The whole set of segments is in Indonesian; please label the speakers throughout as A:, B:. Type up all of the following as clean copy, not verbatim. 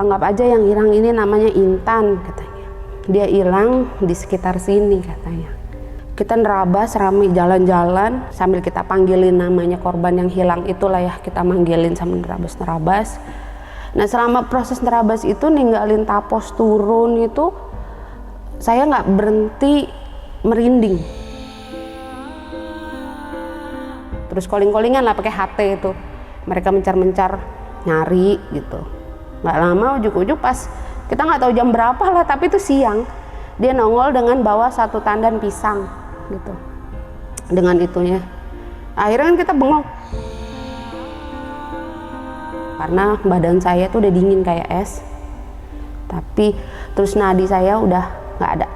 A: anggap aja yang hilang ini namanya Intan katanya. Dia hilang di sekitar sini katanya. Kita nerabas rame jalan-jalan sambil kita panggilin namanya korban yang hilang itulah ya, kita manggilin sambil nerabas. Nah selama proses nerabas itu ninggalin Tapos turun itu saya nggak berhenti merinding. Terus calling-callingan lah pakai HT itu. Mereka mencar-mencar nyari gitu. Nggak lama ujuk-ujuk pas kita nggak tahu jam berapa lah, tapi itu siang. Dia nongol dengan bawa 1 tandan pisang gitu. Dengan itunya. Akhirnya kan kita bengong. Karena badan saya tuh udah dingin kayak es. Tapi terus nadi saya udah nggak ada.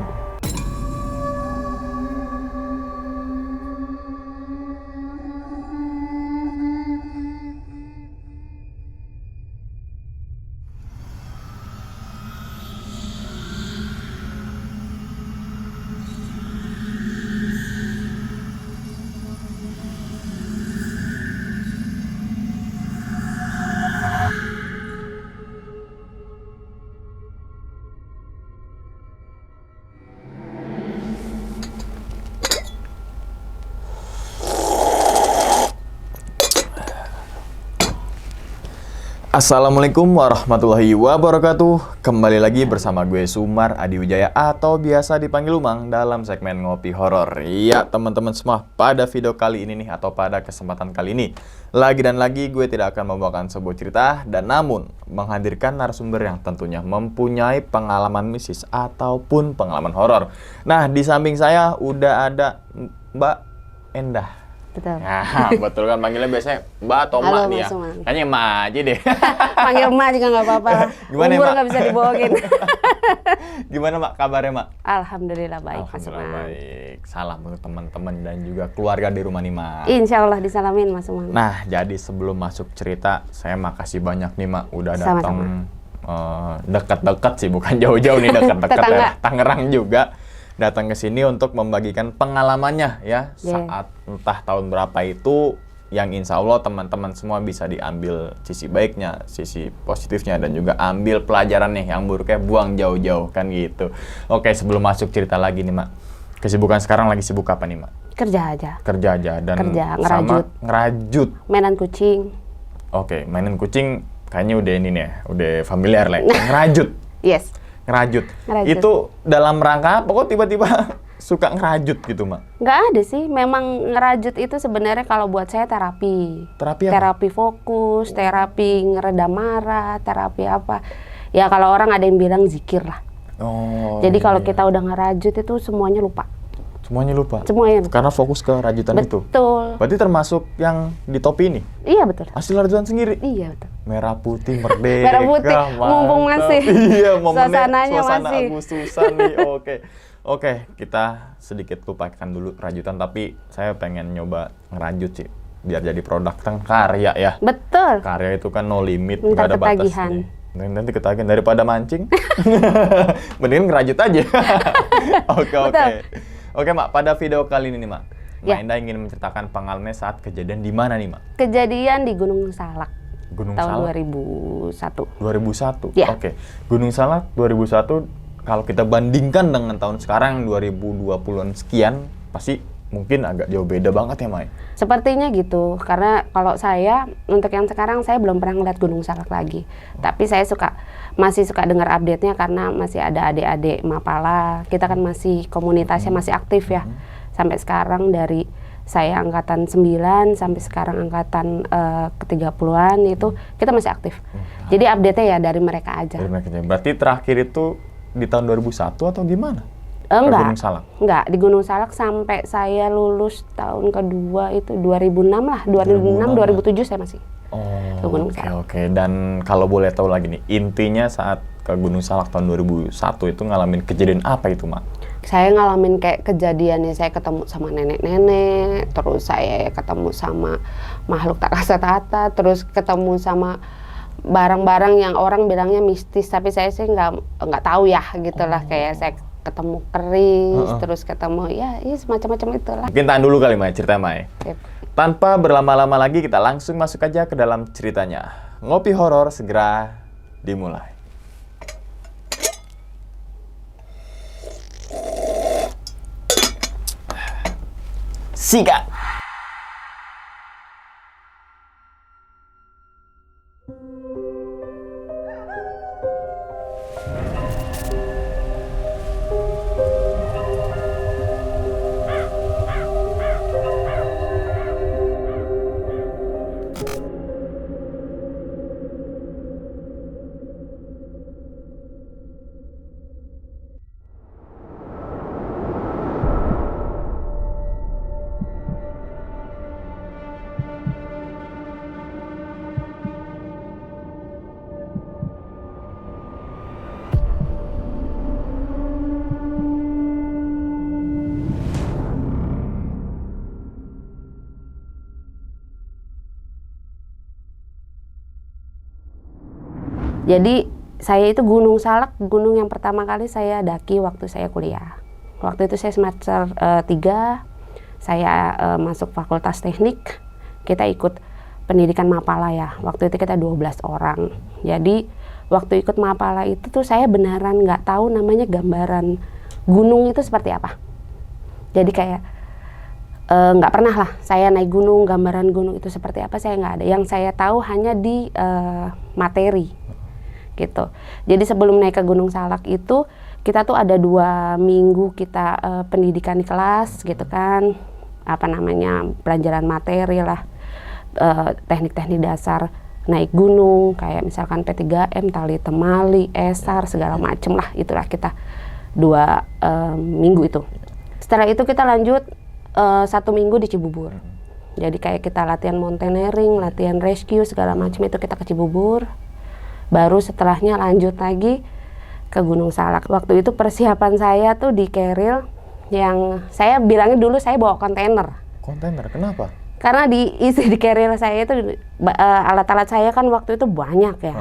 B: Assalamualaikum warahmatullahi wabarakatuh. Kembali lagi bersama gue Sumar Adi Wijaya atau biasa dipanggil Umang dalam segmen Ngopi Horor. Iya teman-teman semua, pada video kali ini nih atau pada kesempatan kali ini lagi dan lagi gue tidak akan membawakan sebuah cerita dan namun menghadirkan narasumber yang tentunya mempunyai pengalaman mistis ataupun pengalaman horor. Nah di samping saya udah ada Mbak Endah.
A: Betul.
B: Ya, betul kan, manggilnya biasanya Mbak atau Mak nih ya. Kayaknya Mak aja deh.
A: Panggil Mak juga nggak apa-apa.
B: Gimana
A: Umur
B: Mak?
A: nggak bisa dibohongin.
B: Gimana Mak kabarnya Mak?
A: Alhamdulillah baik.
B: Alhamdulillah baik. Salam untuk teman-teman dan juga keluarga di rumah nih Mak.
A: Insya Allah disalamin Mas Umang.
B: Nah, jadi sebelum masuk cerita, saya makasih banyak nih Mak udah datang dekat-dekat sih, bukan jauh-jauh nih, dekat-dekat ya. Tangerang juga. Datang ke sini untuk membagikan pengalamannya ya, saat entah tahun berapa itu yang insya Allah teman-teman semua bisa diambil sisi baiknya, sisi positifnya dan juga ambil pelajarannya, yang buruknya buang jauh-jauh kan gitu. Oke, sebelum masuk cerita lagi nih Mak, kesibukan sekarang lagi sibuk apa nih Mak?
A: Kerja aja.
B: Kerja aja dan
A: ngerajut.
B: Sama ngerajut.
A: Mainan kucing.
B: Oke, mainan kucing kayaknya udah ini nih ya, udah familiar lah. Ngerajut.
A: Yes.
B: Ngerajut. Itu dalam rangka apa kok tiba-tiba suka ngerajut gitu Mak?
A: Nggak ada sih, memang ngerajut itu sebenarnya kalau buat saya terapi.
B: Terapi apa?
A: Terapi fokus, terapi ngeredam marah, terapi apa. Ya kalau orang ada yang bilang zikir lah.
B: Oh.
A: Jadi
B: iya,
A: kalau kita udah ngerajut itu semuanya lupa.
B: Semuanya lupa?
A: Semuanya lupa.
B: Karena fokus ke rajutan itu?
A: Betul.
B: Berarti termasuk yang di topi ini?
A: Iya betul.
B: Hasil rajutan sendiri?
A: Iya betul.
B: Merah putih merdeka.
A: Merah putih, mumpung masih.
B: Iya,
A: suasana
B: masih. Agustusan nih, oke. Oke, kita sedikit lupakan dulu rajutan, tapi saya pengen nyoba ngerajut sih. Biar jadi produk karya ya.
A: Betul.
B: Karya itu kan no limit,
A: nggak
B: ada
A: batasnya.
B: Nanti ketagihan daripada mancing. Mending ngerajut aja. Oke. Oke Mak, pada video kali ini nih Mak, Mbak Endah ingin menceritakan pengalamannya saat kejadian di mana nih Mak?
A: Kejadian di Gunung Salak.
B: Gunung
A: tahun
B: Salak?
A: 2001.
B: 2001?
A: Ya.
B: Oke. Gunung Salak 2001, kalau kita bandingkan dengan tahun sekarang 2020-an sekian, pasti mungkin agak jauh beda banget ya Mai?
A: Sepertinya gitu, karena kalau saya, untuk yang sekarang saya belum pernah ngeliat Gunung Salak lagi. Tapi saya masih suka dengar update-nya karena masih ada adik-adik Mapala. Kita kan masih komunitasnya masih aktif ya. Sampai sekarang dari saya angkatan 9 sampai sekarang angkatan ke-30-an itu kita masih aktif. Jadi update-nya ya dari mereka aja.
B: Dari mereka. Berarti terakhir itu di tahun 2001 atau gimana?
A: Enggak.
B: Gunung Salak?
A: Enggak, di Gunung Salak sampai saya lulus tahun kedua itu 2006 lah. 2006, 2007 saya masih ke Gunung Salak.
B: Oke. Dan kalau boleh tahu lagi nih, intinya saat ke Gunung Salak tahun 2001 itu ngalamin kejadian apa itu Mak?
A: Saya ngalamin kayak kejadiannya saya ketemu sama nenek-nenek, terus saya ketemu sama makhluk tak kasat mata, terus ketemu sama barang-barang yang orang bilangnya mistis, tapi saya sih nggak tahu ya gitulah. Kayak saya ketemu keris, terus ketemu ya semacam-macam itulah.
B: Mungkin tahan dulu kali Mai, cerita Mai.
A: Yep.
B: Tanpa berlama-lama lagi kita langsung masuk aja ke dalam ceritanya. Ngopi horor segera dimulai. Sikat!
A: Jadi saya itu Gunung Salak, gunung yang pertama kali saya daki waktu saya kuliah. Waktu itu saya semester 3, saya masuk Fakultas Teknik, kita ikut pendidikan Mapala ya. Waktu itu kita 12 orang. Jadi waktu ikut Mapala itu tuh saya beneran nggak tahu namanya gambaran gunung itu seperti apa. Jadi kayak nggak pernah lah saya naik gunung, gambaran gunung itu seperti apa saya nggak ada. Yang saya tahu hanya di materi gitu. Jadi sebelum naik ke Gunung Salak itu kita tuh ada 2 minggu kita pendidikan di kelas gitu kan, apa namanya, pelajaran materi lah, teknik-teknik dasar naik gunung kayak misalkan P3M, tali temali, esar, segala macem lah, itulah kita 2 minggu itu. Setelah itu kita lanjut 1 minggu di Cibubur. Jadi kayak kita latihan mountaineering, latihan rescue segala macam itu kita ke Cibubur. Baru setelahnya lanjut lagi ke Gunung Salak. Waktu itu persiapan saya tuh di keril yang saya bilangnya dulu saya bawa kontainer.
B: Kontainer, kenapa?
A: Karena diisi di keril saya itu alat-alat saya kan waktu itu banyak ya.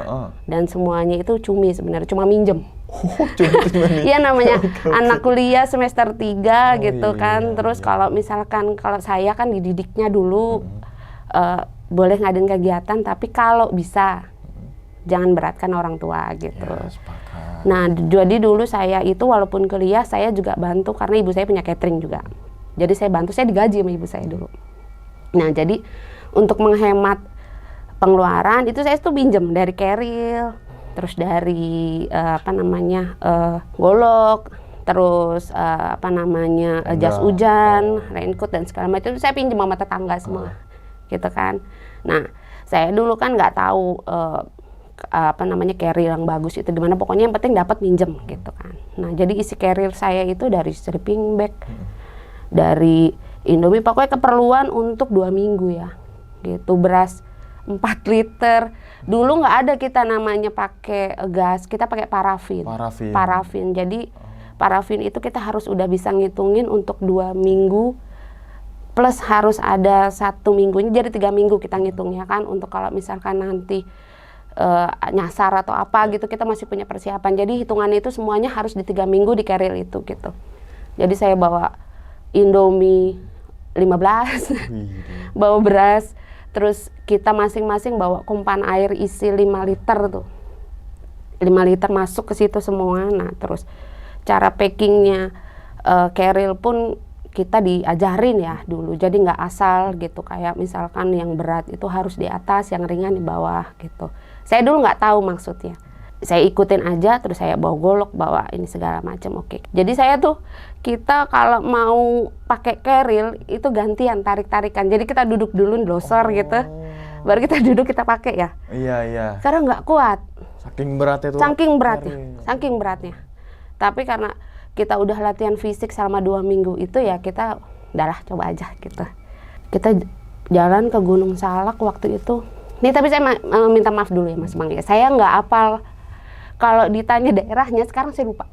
A: Dan semuanya itu cumi sebenarnya, cuma minjem.
B: Oh, cuma
A: Iya namanya anak kuliah semester 3 gitu kan. Terus kalau misalkan kalau saya kan dididiknya dulu boleh ngadain kegiatan tapi kalau bisa jangan beratkan orang tua gitu.
B: Ya,
A: nah, jadi dulu saya itu walaupun kuliah saya juga bantu karena ibu saya punya catering juga. Jadi saya bantu, saya digaji sama ibu saya dulu. Nah, jadi untuk menghemat pengeluaran itu saya tuh pinjem dari keril, terus dari golok, terus jas hujan, raincoat dan segala macam itu saya pinjem sama tetangga semua. Gitu kan. Nah, saya dulu kan nggak tahu carrier yang bagus itu gimana, pokoknya yang penting dapat minjem gitu kan. Nah, jadi isi carrier saya itu dari sleeping bag, dari Indomie, pokoknya keperluan untuk 2 minggu ya gitu. Beras 4 liter. Dulu nggak ada kita namanya pakai gas, kita pakai parafin. Jadi parafin itu kita harus udah bisa ngitungin untuk 2 minggu plus harus ada 1 minggunya, jadi 3 minggu kita ngitungnya kan, untuk kalau misalkan nanti nyasar atau apa gitu kita masih punya persiapan. Jadi hitungan itu semuanya harus di 3 minggu di keril itu gitu. Jadi saya bawa Indomie 15 bawa beras, terus kita masing-masing bawa kumpan air isi 5 liter tuh, 5 liter masuk ke situ semua. Nah, terus cara packingnya keril pun kita diajarin ya dulu, jadi nggak asal gitu, kayak misalkan yang berat itu harus di atas, yang ringan di bawah gitu. Saya dulu nggak tahu maksudnya, saya ikutin aja, terus saya bawa golok, bawa ini segala macam. Oke. Jadi saya tuh, kita kalau mau pakai keril itu gantian tarik-tarikan, jadi kita duduk dulu ndosor gitu, baru kita duduk kita pakai ya.
B: Iya.
A: Karena nggak kuat.
B: Saking beratnya tuh.
A: Saking beratnya. Tapi karena kita udah latihan fisik selama 2 minggu itu ya kita udahlah coba aja gitu. Kita jalan ke Gunung Salak waktu itu. Nih tapi saya minta maaf dulu ya Mas Bang ya. Saya nggak hafal, kalau ditanya daerahnya sekarang saya lupa.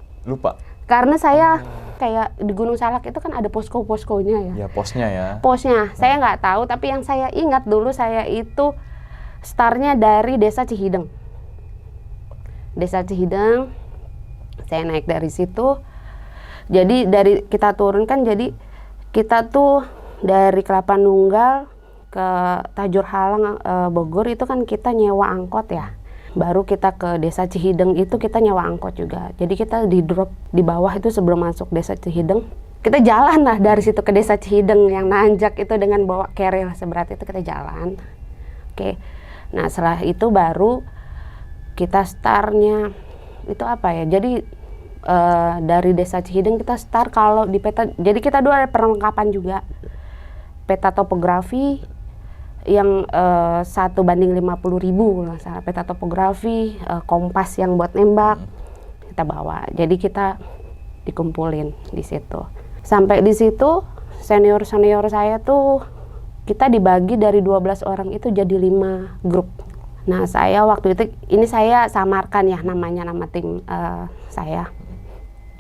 A: Karena saya kayak di Gunung Salak itu kan ada posko-poskonya ya.
B: Ya posnya ya.
A: Posnya saya nggak tahu, tapi yang saya ingat dulu saya itu startnya dari Desa Cihideng. Saya naik dari situ. Jadi dari kita turun kan, jadi kita tuh dari Kelapa Nunggal ke Tajur Halang Bogor itu kan kita nyewa angkot ya. Baru kita ke Desa Cihideng itu kita nyewa angkot juga. Jadi kita di drop di bawah itu sebelum masuk Desa Cihideng, kita jalan lah dari situ ke desa Cihideng yang nanjak itu dengan bawa keril seberat itu, kita jalan. Oke. Nah setelah itu baru kita startnya itu apa ya, jadi dari desa Cihideng kita start kalau di peta, jadi kita dulu ada perlengkapan juga, peta topografi yang 1:50.000 lah, peta topografi, kompas yang buat nembak kita bawa, jadi kita dikumpulin di situ. Sampai di situ senior saya tuh kita dibagi dari 12 orang itu jadi 5 grup. Nah saya waktu itu, ini saya samarkan ya namanya, nama tim saya.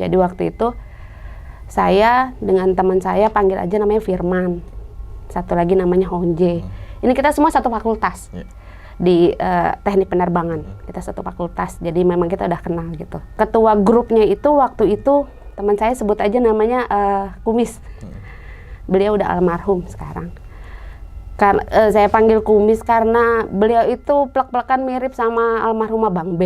A: Jadi waktu itu saya dengan teman saya panggil aja namanya Firman, satu lagi namanya Honje. Ini kita semua satu fakultas di teknik penerbangan, kita satu fakultas, jadi memang kita udah kenal gitu. Ketua grupnya itu waktu itu teman saya, sebut aja namanya Kumis. Beliau udah almarhum sekarang. Saya panggil Kumis karena beliau itu plek-plekan mirip sama almarhumah Bang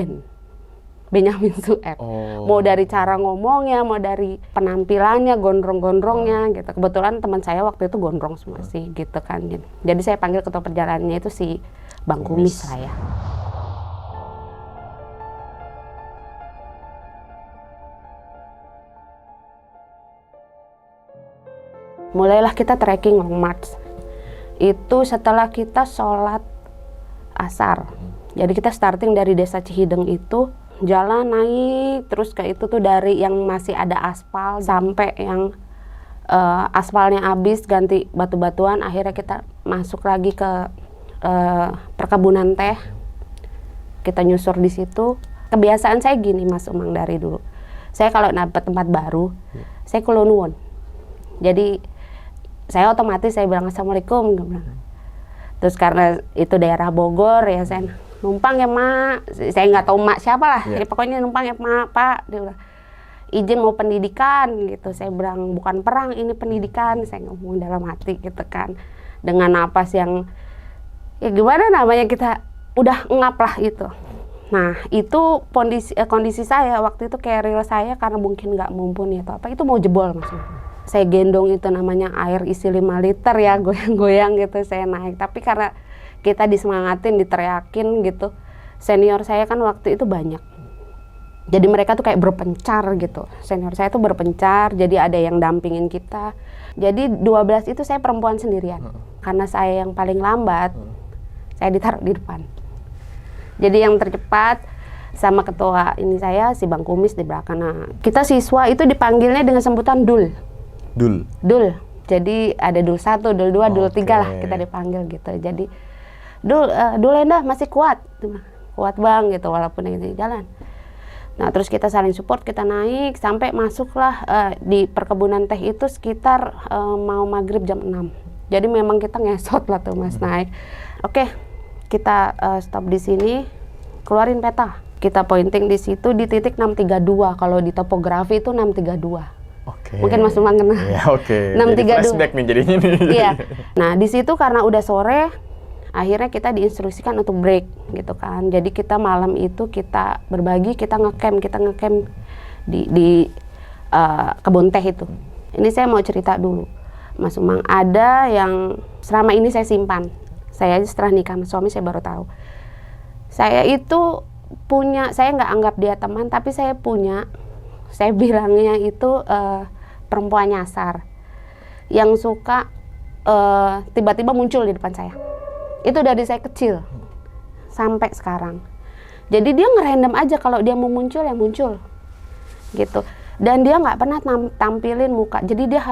A: Benyamin Sueb. Mau dari cara ngomongnya, mau dari penampilannya, gondrong-gondrongnya gitu. Kebetulan teman saya waktu itu gondrong semua sih gitu kan. Jadi saya panggil ketua perjalanannya itu si Bang Kumis saya. Mulailah kita trekking long march. Itu setelah kita sholat asar. Jadi kita starting dari desa Cihideng itu, jalan naik terus ke itu tuh, dari yang masih ada aspal sampai yang aspalnya habis ganti batu-batuan. Akhirnya kita masuk lagi ke perkebunan teh. Kita nyusur di situ. Kebiasaan saya gini Mas Umang dari dulu. Saya kalau dapat tempat baru, saya kulon. Jadi saya otomatis saya bilang assalamualaikum. Terus karena itu daerah Bogor ya, saya numpang ya mak. Saya nggak tahu mak siapa lah. Ya, pokoknya numpang ya mak, pak. Dia bilang izin mau pendidikan gitu. Saya bilang bukan perang, ini pendidikan. Saya ngomong dalam hati gitu kan. Dengan napas yang ya gimana namanya, kita udah ngap lah itu. Nah itu kondisi saya waktu itu, keril saya karena mungkin nggak mumpuni atau apa, itu mau jebol Mas. Saya gendong itu namanya air isi 5 liter ya, goyang-goyang gitu saya naik. Tapi karena kita disemangatin, diteriakin gitu. Senior saya kan waktu itu banyak. Jadi mereka tuh kayak berpencar gitu. Senior saya tuh berpencar, jadi ada yang dampingin kita. Jadi 12 itu saya perempuan sendirian. Karena saya yang paling lambat, saya ditaruh di depan. Jadi yang tercepat sama ketua ini saya, si Bang Kumis di belakang. Nah, kita siswa itu dipanggilnya dengan sebutan Dul. Dul. Jadi ada Dul 1, Dul 2, Dul 3 lah kita dipanggil gitu. Jadi Dul Endah masih kuat. Kuat Bang gitu walaupun ini jalan. Nah, terus kita saling support, kita naik sampai masuklah di perkebunan teh itu sekitar mau maghrib jam 6. Jadi memang kita ngesot lah tuh Mas naik. Oke, kita stop di sini, keluarin peta. Kita pointing di situ di titik 632. Kalau di topografi itu 632. Mungkin Mas Umang kenal.
B: Ya, 632. Jadi flashback nih jadinya nih.
A: Iya. Nah, di situ karena udah sore, akhirnya kita diinstruksikan untuk break gitu kan. Jadi kita malam itu kita berbagi, kita ngecamp di kebun teh itu. Ini saya mau cerita dulu. Mas Umang, ada yang selama ini saya simpan. Saya setelah nikah sama suami saya baru tahu. Saya itu punya, saya nggak anggap dia teman, tapi saya bilangnya itu perempuan nyasar yang suka tiba-tiba muncul di depan saya. Itu dari saya kecil sampai sekarang. Jadi dia ngerandom aja, kalau dia mau muncul ya muncul gitu. Dan dia nggak pernah tampilin muka. Jadi dia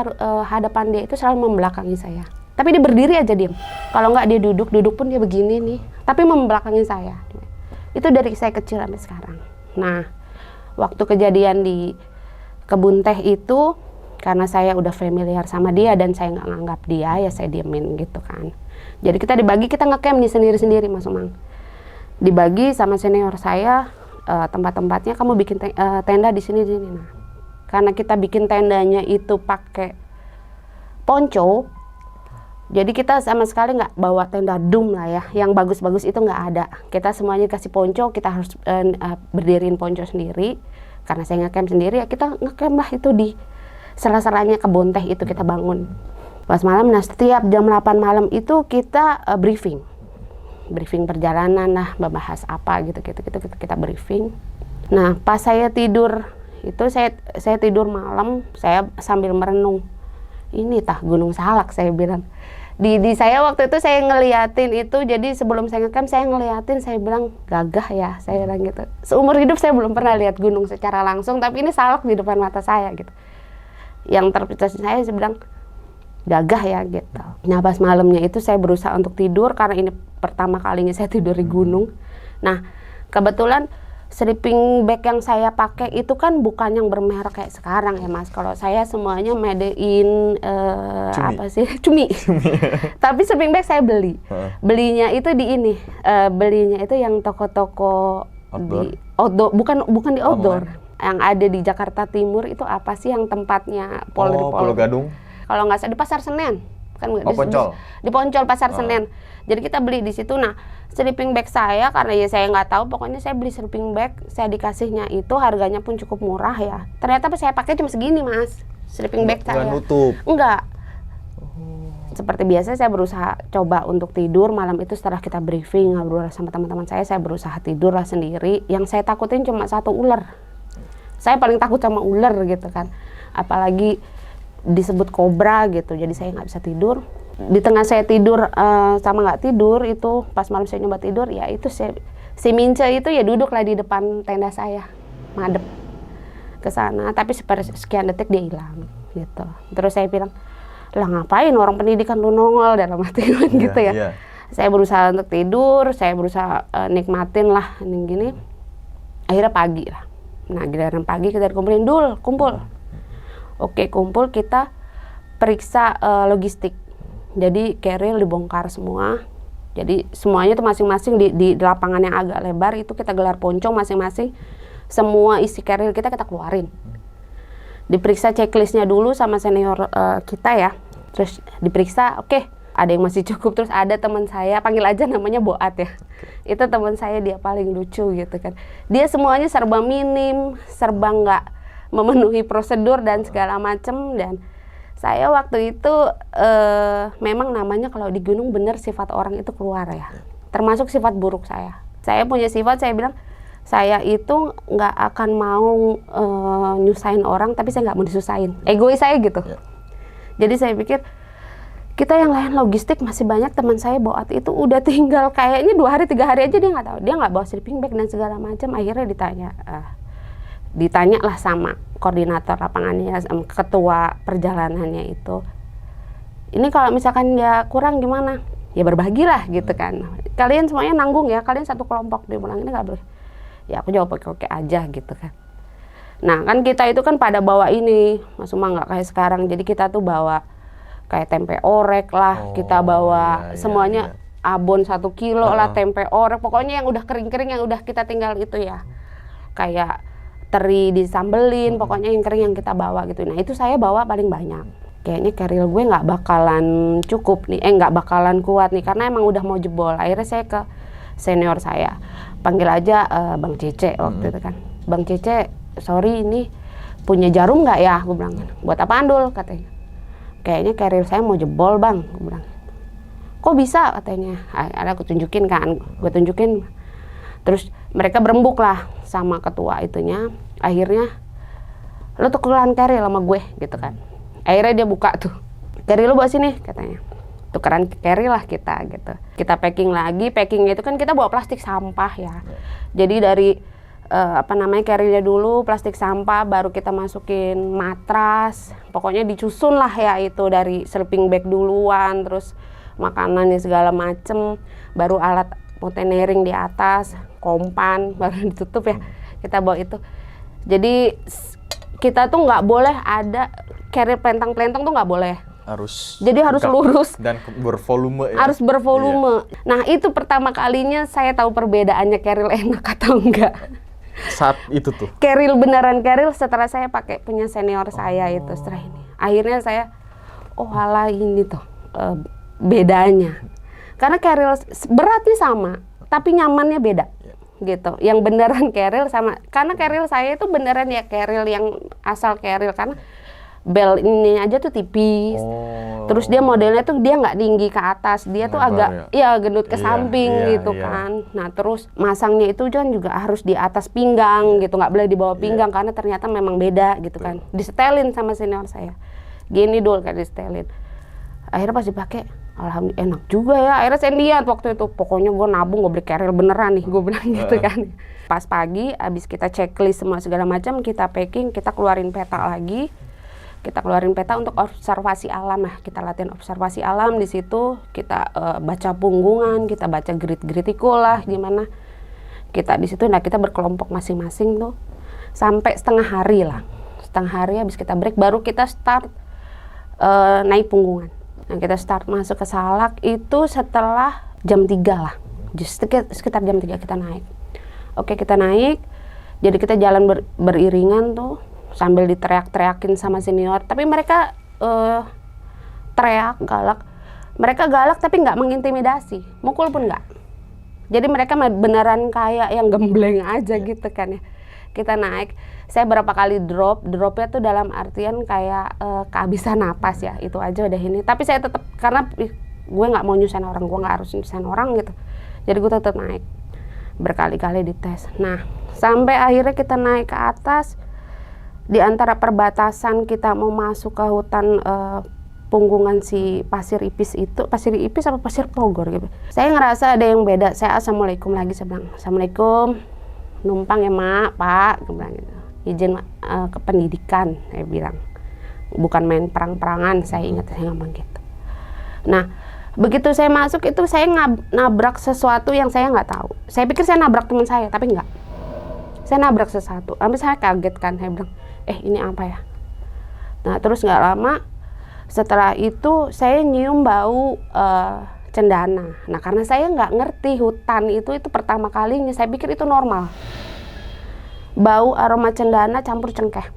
A: hadapan dia itu selalu membelakangi saya. Tapi dia berdiri aja diem. Kalau nggak dia duduk pun dia begini nih. Tapi membelakangi saya. Itu dari saya kecil sampai sekarang. Nah, waktu kejadian di kebun teh itu, karena saya udah familiar sama dia dan saya nggak nganggap dia, ya saya diemin gitu kan. Jadi kita dibagi, kita ngecamp nih sendiri-sendiri Mas Umang. Dibagi sama senior saya tempat-tempatnya, kamu bikin tenda di sini. Nah, karena kita bikin tendanya itu pakai ponco, jadi kita sama sekali nggak bawa tenda dum lah ya, yang bagus-bagus itu nggak ada. Kita semuanya kasih ponco, kita harus berdiriin ponco sendiri. Karena saya ngecamp sendiri, ya kita ngecamp lah itu di sela-selanya kebun teh itu kita bangun. Pas malam, nah setiap jam 8 malam itu kita briefing perjalanan lah, membahas apa gitu kita briefing. Nah pas saya tidur itu saya tidur malam, saya sambil merenung, ini tah Gunung Salak, saya bilang. Di saya waktu itu saya ngeliatin itu, jadi sebelum saya ngecamp saya ngeliatin, saya bilang gagah ya, saya bilang gitu. Seumur hidup saya belum pernah lihat gunung secara langsung, tapi ini Salak di depan mata saya gitu. Yang terpikir saya bilang gagah ya gitu. Nah pas malamnya itu saya berusaha untuk tidur karena ini pertama kalinya saya tidur di gunung. Nah kebetulan sleeping bag yang saya pakai itu kan bukan yang bermerek kayak sekarang ya Mas. Kalau saya semuanya made in apa sih, cumi. Tapi sleeping bag saya beli. Belinya itu di ini, belinya itu yang toko-toko di outdoor, bukan di outdoor. Yang ada di Jakarta Timur itu apa sih yang tempatnya
B: Pulau Gadung.
A: Kalau nggak salah di Pasar Senen, kan
B: Poncol.
A: Di Poncol Pasar Senen. Jadi kita beli di situ. Nah, sleeping bag saya karena ya saya nggak tahu, pokoknya saya beli sleeping bag, saya dikasihnya itu harganya pun cukup murah ya. Ternyata pas saya pakai cuma segini Mas, sleeping bag saya.
B: Nggak nutup.
A: Enggak. Seperti biasa saya berusaha coba untuk tidur malam itu setelah kita briefing ngobrol sama teman-teman saya berusaha tidur lah sendiri. Yang saya takutin cuma satu, ular. Saya paling takut sama ular gitu kan. Apalagi disebut kobra gitu, jadi saya nggak bisa tidur. Di tengah saya tidur sama nggak tidur itu, pas malam saya nyoba tidur, ya itu si Mince itu ya duduklah di depan tenda saya, madep ke sana, tapi sekian detik dia hilang gitu. Terus saya bilang, lah ngapain orang pendidikan lu nongol, dalam hati gitu ya. Saya berusaha untuk tidur, saya berusaha nikmatin lah gini. Akhirnya pagi lah. Nah giliran pagi kita dikumpulin, Dul, kumpul. Oke, kumpul, kita periksa logistik. Jadi keril dibongkar semua. Jadi semuanya tuh masing-masing di lapangan yang agak lebar itu kita gelar poncong masing-masing. Semua isi keril kita keluarin. Diperiksa checklistnya dulu sama senior kita ya. Terus diperiksa, oke, ada yang masih cukup. Terus ada teman saya, panggil aja namanya Boat ya. Itu teman saya, dia paling lucu gitu kan. Dia semuanya serba minim, serba nggak memenuhi prosedur dan segala macem. Dan saya waktu itu memang namanya kalau di gunung bener sifat orang itu keluar ya, termasuk sifat buruk saya. Saya punya sifat, saya bilang saya itu nggak akan mau nyusahin orang, tapi saya nggak mau disusahin, egois saya gitu. Jadi saya pikir kita yang lain logistik masih banyak. Teman saya Boat itu udah tinggal kayaknya 2 hari 3 hari aja dia nggak tahu, dia nggak bawa sleeping bag dan segala macam. Akhirnya ditanya lah sama koordinator lapangannya, sama ketua perjalanannya itu, ini kalau misalkan dia kurang gimana? Ya berbagilah gitu kan. Kalian semuanya nanggung ya, kalian satu kelompok. Dia bilang ini nggak boleh. Ya aku jawab oke aja gitu kan. Nah kan kita itu kan pada bawa ini, maksudnya nggak kayak sekarang. Jadi kita tuh bawa kayak tempe orek lah, kita bawa semuanya abon 1 kilo lah, tempe orek. Pokoknya yang udah kering-kering, yang udah kita tinggal itu ya. Kayak teri disambelin, pokoknya yang kering yang kita bawa gitu. Nah itu saya bawa paling banyak. Kayaknya keril gue nggak bakalan cukup nih, nggak bakalan kuat nih, karena emang udah mau jebol. Akhirnya saya ke senior saya, panggil aja Bang Cece waktu itu kan. Bang Cece, sorry ini punya jarum nggak ya? Gue bilang, buat apaan Dul? Katanya. Kayaknya keril saya mau jebol Bang, gue bilang. Kok bisa? Katanya. Ada aku tunjukin kan, gue tunjukin. Terus mereka berembuk lah sama ketua itunya. Akhirnya lo tukeran keril sama gue gitu kan. Akhirnya dia buka tuh, keril lo bawa sini katanya. Tukeran keril lah kita gitu. Kita packing lagi, packingnya itu kan kita bawa plastik sampah ya. Jadi dari kerilnya dulu, plastik sampah, baru kita masukin matras. Pokoknya dicusun lah ya itu, dari sleeping bag duluan, terus makanannya segala macem, baru alat mountaineering di atas, kompan, baru ditutup ya. Kita bawa itu. Jadi kita tuh nggak boleh ada keril pelentang-pelentang, tuh nggak boleh. Jadi harus lurus
B: dan bervolume ya.
A: Harus bervolume. Iya. Nah itu pertama kalinya saya tahu perbedaannya keril enak atau enggak.
B: Saat itu tuh.
A: Keril beneran keril setelah saya pakai punya senior saya itu setelah ini. Akhirnya saya, oh alah ini tuh bedanya. Karena keril beratnya sama, tapi nyamannya beda. Gitu. Yang beneran keril sama, karena keril saya itu beneran ya keril yang asal keril, karena bel ini aja tuh tipis. Terus dia modelnya tuh dia nggak tinggi ke atas, dia tuh agak gendut ke samping gitu kan. Nah terus masangnya itu kan juga harus di atas pinggang gitu, nggak boleh di bawah pinggang karena ternyata memang beda gitu kan. Disetelin sama senior saya, gini dul kayak disetelin. Akhirnya pas dipakai, alhamdulillah enak juga ya. Akhirnya saya lihat waktu itu, pokoknya gue nabung, gue beli keril beneran nih, gue bilang gitu kan. Pas pagi, abis kita checklist semua segala macam, kita packing, kita keluarin peta lagi. Kita keluarin peta untuk observasi alam ya. Kita latihan observasi alam di situ. Kita baca punggungan, kita baca grit-gritiko lah gimana. Kita di situ, nah kita berkelompok masing-masing tuh sampai setengah hari lah. Setengah hari habis kita break, baru kita start naik punggungan. Nah kita start masuk ke salak itu setelah jam 3 lah. Sekitar jam 3 kita naik. Oke kita naik, jadi kita jalan beriringan tuh. Sambil diteriak-teriakin sama senior, tapi mereka teriak galak. Mereka galak tapi nggak mengintimidasi, mukul pun nggak. Jadi mereka beneran kayak yang gembleng aja gitu kan ya. Kita naik, saya berapa kali dropnya tuh dalam artian kayak kehabisan napas ya, itu aja udah ini. Tapi saya tetap, karena gue nggak mau nyusahin orang, gue nggak harus nyusahin orang gitu. Jadi gue tetap naik, berkali-kali dites. Nah sampai akhirnya kita naik ke atas. Di antara perbatasan kita mau masuk ke hutan punggungan si Pasir Ipis itu, Pasir Ipis apa Pasir Pogor gitu. Saya ngerasa ada yang beda. Saya assalamualaikum lagi, saya bilang assalamualaikum, numpang ya mak, pak, saya bilang gitu. Izin ke pendidikan, saya bilang. Bukan main perang-perangan, saya ingat saya ngomong gitu. Nah begitu saya masuk itu saya nabrak sesuatu yang saya nggak tahu. Saya pikir saya nabrak teman saya, tapi enggak. Saya nabrak sesuatu, sampai saya kaget kan, saya bilang, ini apa ya? Nah terus nggak lama setelah itu saya nyium bau cendana. Nah karena saya nggak ngerti hutan itu pertama kalinya, saya pikir itu normal. Bau aroma cendana campur cengkeh.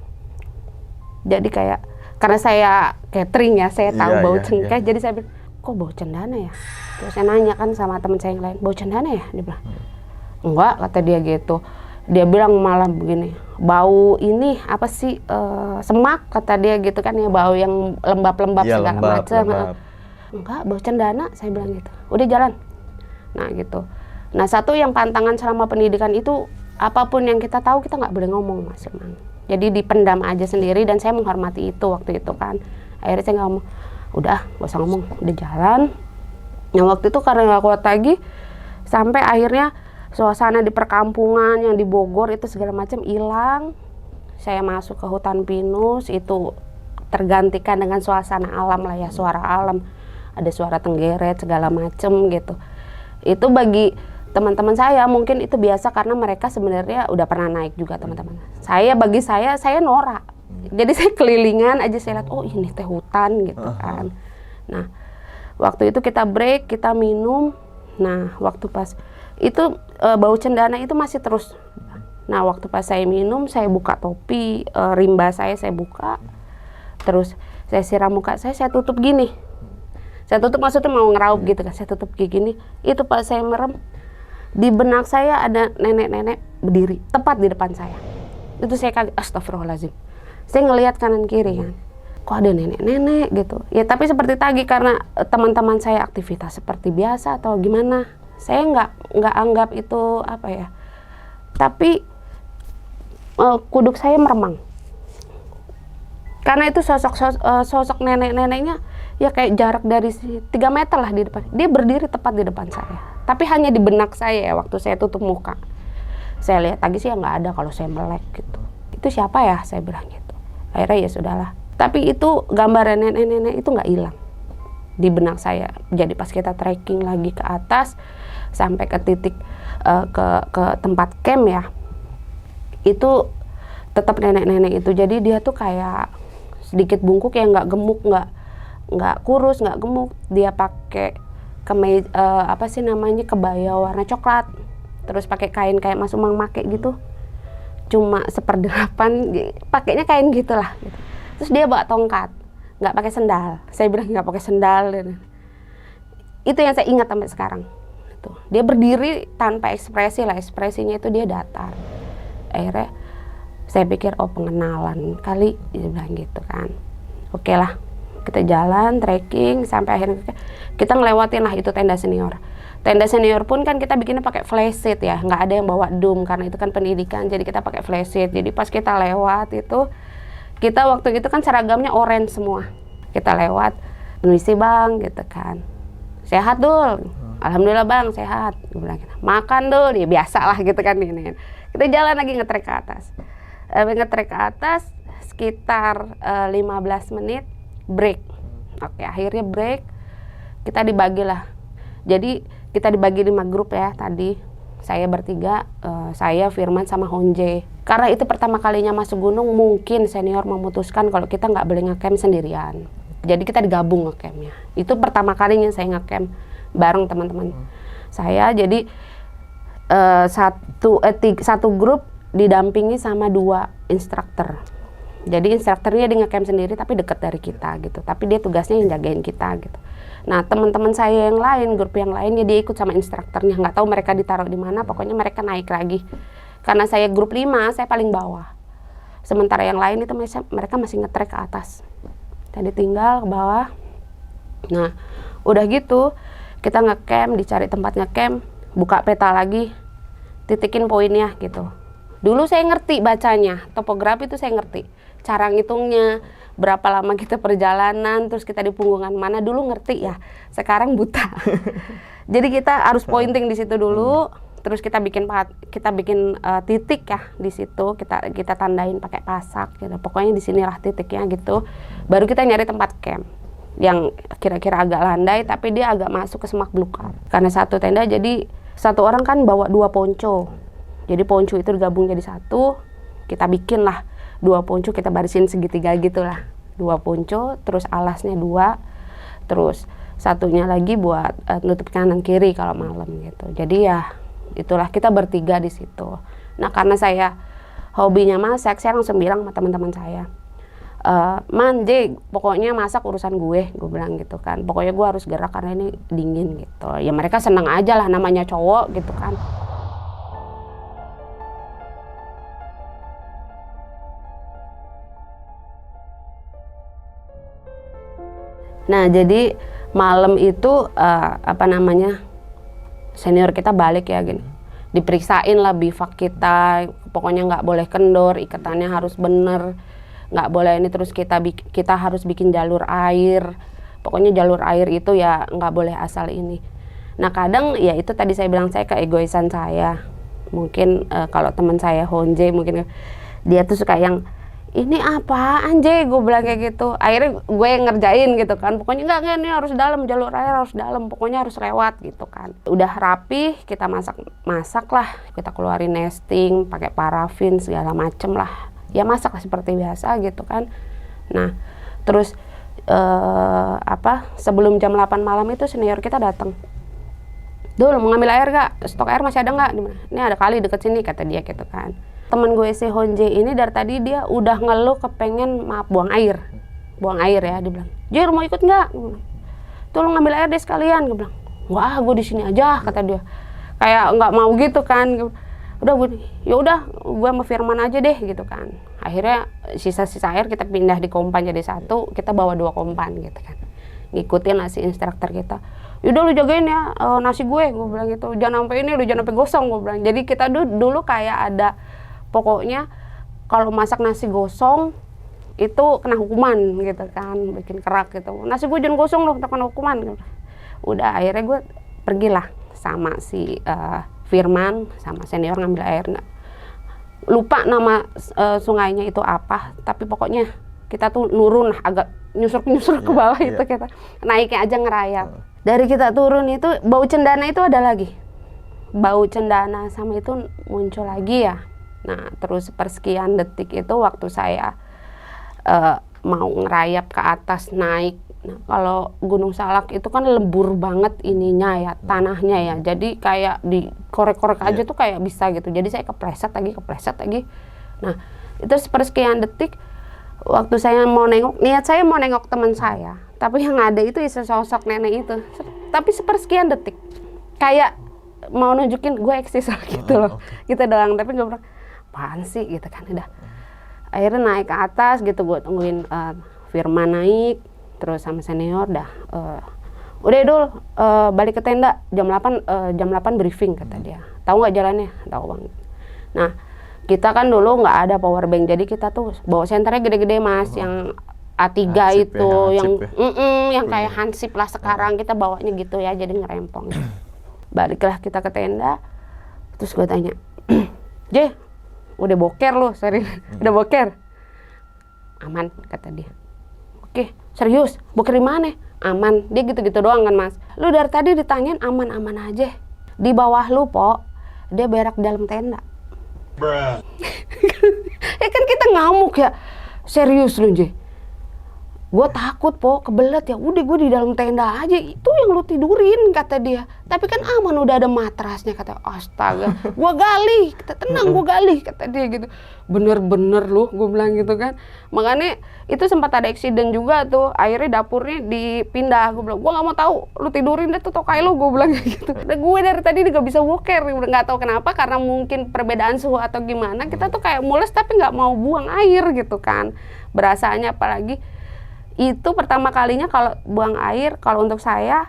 A: Jadi kayak, karena saya catering ya, saya tahu bau cengkeh, jadi saya bilang, kok bau cendana ya? Terus saya nanya kan sama teman saya yang lain, bau cendana ya? Dia bilang, enggak, kata dia gitu. Dia bilang malah begini, bau ini apa sih, semak, kata dia gitu kan ya, bau yang lembab-lembab segala macam. Enggak, bau cendana, saya bilang gitu. Udah jalan. Nah gitu. Nah satu yang pantangan selama pendidikan itu, apapun yang kita tahu kita nggak boleh ngomong, Mas Firman. Jadi dipendam aja sendiri, dan saya menghormati itu waktu itu kan. Akhirnya saya nggak ngomong, udah nggak usah ngomong, udah jalan. Nah waktu itu karena nggak kuat lagi, sampai akhirnya suasana di perkampungan yang di Bogor itu segala macam hilang. Saya masuk ke hutan pinus, itu tergantikan dengan suasana alam lah ya, suara alam. Ada suara tenggeret segala macam gitu. Itu bagi teman-teman saya mungkin itu biasa karena mereka sebenarnya udah pernah naik juga teman-teman. Bagi saya norak. Jadi saya kelilingan aja, saya lihat, oh ini teh hutan gitu kan. Nah waktu itu kita break, kita minum. Nah waktu pas itu bau cendana itu masih terus. Nah waktu pas saya minum, saya buka topi, rimba saya buka, terus saya siram muka saya tutup gini. Saya tutup maksudnya mau ngeraup gitu kan, saya tutup kayak gini. Itu pas saya merem, di benak saya ada nenek-nenek berdiri tepat di depan saya. Itu saya kaget, astagfirullahaladzim. Saya ngelihat kanan kiri kan, kok ada nenek-nenek gitu. Ya tapi seperti tadi, karena teman-teman saya aktivitas seperti biasa atau gimana, saya nggak anggap itu apa ya. Tapi kuduk saya meremang. Karena itu sosok nenek-neneknya ya kayak jarak dari 3 meter lah di depan. Dia berdiri tepat di depan saya. Tapi hanya di benak saya ya, waktu saya tutup muka. Saya lihat lagi sih ya nggak ada kalau saya melek gitu. Itu siapa ya? Saya bilang gitu. Akhirnya ya sudahlah. Tapi itu gambaran nenek-nenek itu nggak hilang di benak saya. Jadi pas kita trekking lagi ke atas sampai ke titik ke tempat camp ya, itu tetap nenek-nenek itu. Jadi dia tuh kayak sedikit bungkuk, yang nggak gemuk, nggak kurus, nggak gemuk. Dia pakai apa sih namanya, kebaya warna coklat, terus pakai kain kayak Mas Umang make gitu, cuma 1/8, pakainya kain gitulah gitu. Terus dia bawa tongkat, nggak pakai sendal. Saya bilang nggak pakai sendal. Itu yang saya ingat sampai sekarang. Dia berdiri tanpa ekspresi lah, ekspresinya itu dia datar. Akhirnya saya pikir, oh pengenalan kali, dia bilang gitu kan. Oke lah, kita jalan trekking sampai akhirnya kita ngelewatin lah itu tenda senior. Tenda senior pun kan kita bikinnya pakai flashlight ya, nggak ada yang bawa dum karena itu kan pendidikan, jadi kita pakai flashlight. Jadi pas kita lewat itu, kita waktu itu kan seragamnya orange semua. Kita lewat, permisi bang gitu kan, sehat Dul, alhamdulillah bang sehat. Gue bilang gitu. Makan Dul, ya biasa lah gitu kan ini. Kita jalan lagi ngetrek ke atas, ngetrek ke atas sekitar 15 menit break. Oke, akhirnya break, kita dibagi lah. Jadi kita dibagi 5 grup ya tadi. Saya bertiga, saya, Firman, sama Honje. Karena itu pertama kalinya masuk gunung, mungkin senior memutuskan kalau kita nggak boleh ngecamp sendirian. Jadi kita digabung ngecampnya. Itu pertama kalinya saya ngecamp bareng teman-teman saya. Jadi satu grup didampingi sama 2 instruktur. Jadi instrukturnya dia ngecamp sendiri tapi dekat dari kita gitu. Tapi dia tugasnya yang jagain kita gitu. Nah teman-teman saya yang lain, grup yang lainnya dia ikut sama instrukturnya. Nggak tahu mereka ditaruh di mana, pokoknya mereka naik lagi. Karena saya grup 5, saya paling bawah. Sementara yang lain itu mereka masih ngetrek ke atas. Tadi tinggal ke bawah. Nah udah gitu kita ngecamp, dicari tempat ngecamp, buka peta lagi, titikin poinnya gitu. Dulu saya ngerti bacanya, topografi itu saya ngerti. Cara ngitungnya, berapa lama kita perjalanan, terus kita di punggungan mana, dulu ngerti ya. Sekarang buta. Jadi kita harus pointing di situ dulu, terus kita bikin titik ya di situ, kita tandain pakai pasak gitu. Pokoknya di sinilah titiknya gitu. Baru kita nyari tempat camp yang kira-kira agak landai tapi dia agak masuk ke semak belukar. Karena satu tenda jadi satu orang kan bawa 2 ponco. Jadi ponco itu digabung jadi satu, kita bikin lah 2 ponco, kita barisin segitiga gitulah. 2 ponco, terus alasnya 2, terus satunya lagi buat nutup kanan kiri kalau malam gitu. Jadi ya itulah kita bertiga di situ. Nah karena saya hobinya masak, saya langsung bilang sama teman-teman saya, Man, J, pokoknya masak urusan gue bilang gitu kan. Pokoknya gue harus gerak karena ini dingin gitu. Ya mereka senang aja lah, namanya cowok gitu kan. Nah jadi malam itu senior kita balik ya gini. Diperiksain lah bivak kita, pokoknya nggak boleh kendor, ikatannya harus bener. Nggak boleh ini, terus kita harus bikin jalur air, pokoknya jalur air itu ya nggak boleh asal ini. Nah kadang ya itu tadi saya bilang, saya keegoisan saya mungkin. Kalau teman saya Honje mungkin dia tuh suka yang ini apaan J, gue bilang kayak gitu. Akhirnya gue yang ngerjain gitu kan, pokoknya enggak ini harus dalam, jalur air harus dalam, pokoknya harus lewat gitu kan. Udah rapi, kita masak lah, kita keluarin nesting pakai parafin segala macem lah. Ya masak lah seperti biasa gitu kan. Nah terus sebelum jam 8 malam itu senior kita datang. Dul, mau ngambil air gak? Stok air masih ada gak? Ini ada kali deket sini, kata dia gitu kan. Temen gue si Honje ini dari tadi dia udah ngeluh kepengen buang air ya. Dia bilang, Jir mau ikut gak? Tolong ngambil air deh sekalian. Gue bilang, wah gue di sini aja, kata dia. Kayak nggak mau gitu kan. Udah gue, ya udah gue sama Firman aja deh gitu kan. Akhirnya sisa-sisa air kita pindah di kompan jadi satu, kita bawa 2 kompan gitu kan. Ngikutin nasi instruktur kita. Yaudah lu jagain ya nasi gue bilang gitu. Jangan sampai ini, lu jangan sampai gosong, gue bilang. Jadi kita dulu kayak ada, pokoknya kalau masak nasi gosong itu kena hukuman gitu kan, bikin kerak gitu. Nasi gue jangan gosong loh, kena hukuman gitu. Udah akhirnya gue pergilah sama si Firman sama senior ngambil air. Lupa nama sungainya itu apa, tapi pokoknya kita tuh nurun agak nyusur ke bawah itu kita naiknya aja ngerayap. Dari kita turun itu bau cendana itu ada lagi, bau cendana sama itu muncul lagi ya. Nah terus persekian detik itu waktu saya mau ngerayap ke atas naik. Nah, kalau Gunung Salak itu kan lembur banget ininya ya, tanahnya ya. Jadi kayak dikorek-korek aja tuh kayak bisa gitu. Jadi saya kepleset lagi. Nah, itu sepersekian detik waktu saya mau nengok, niat saya mau nengok teman saya. Tapi yang ada itu sosok nenek itu. Tapi sepersekian detik. Kayak mau nunjukin gue eksis gitu loh. Gitu doang, tapi gue bilang, apaan sih gitu kan udah. Akhirnya naik ke atas gitu, gue tungguin Firman naik, terus sama senior dah. Udah Dul, balik ke tenda jam 8 briefing kata dia. Tahu nggak jalannya? Tahu banget. Nah, kita kan dulu nggak ada power bank, jadi kita tuh bawa senternya gede-gede Mas, yang A3
B: Hansip
A: itu,
B: ya,
A: yang
B: Hansip ya.
A: yang kayak hansip lah sekarang kita bawanya gitu ya, jadi ngerempong. Baliklah kita ke tenda, terus gue tanya, J, udah boker lu, sorry, udah boker? Aman, kata dia. Oke, serius, boker di mana? Aman, dia gitu-gitu doang kan Mas. Lu dari tadi ditanyain aman-aman aja. Di bawah lu, Po, dia berak di dalam tenda. Ya kan kita ngamuk ya, serius lu J. Gue takut Po, kebelet ya. Udah gue di dalam tenda aja, itu yang lu tidurin kata dia. Tapi kan aman, udah ada matrasnya kata. Astaga, gue gali, kita tenang gue gali kata dia gitu. Bener-bener lu, gue bilang gitu kan. Makanya itu sempat ada eksiden juga tuh. Akhirnya dapurnya dipindah. Gue bilang, gue nggak mau tahu, lu tidurin deh tuh tokai lu, gue bilang gitu. Dan gue dari tadi nggak bisa boker, nggak tahu kenapa, karena mungkin perbedaan suhu atau gimana. Kita tuh kayak mules tapi nggak mau buang air gitu kan. Berasanya apalagi itu pertama kalinya kalau buang air, kalau untuk saya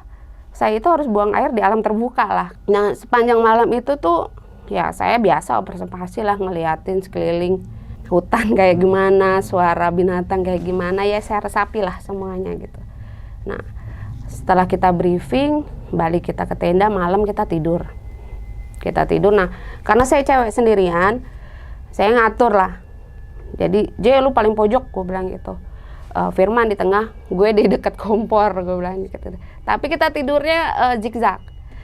A: itu harus buang air di alam terbuka lah. Nah sepanjang malam itu tuh ya saya biasa observasi lah, ngeliatin sekeliling hutan kayak gimana, suara binatang kayak gimana, ya saya resapi lah semuanya gitu. Nah setelah kita briefing, balik kita ke tenda, malam kita tidur. Nah karena saya cewek sendirian, saya ngatur lah. Jadi J lu paling pojok, gue bilang gitu. Firman di tengah, gue di dekat kompor, gue bilang gitu. Tapi kita tidurnya zigzag,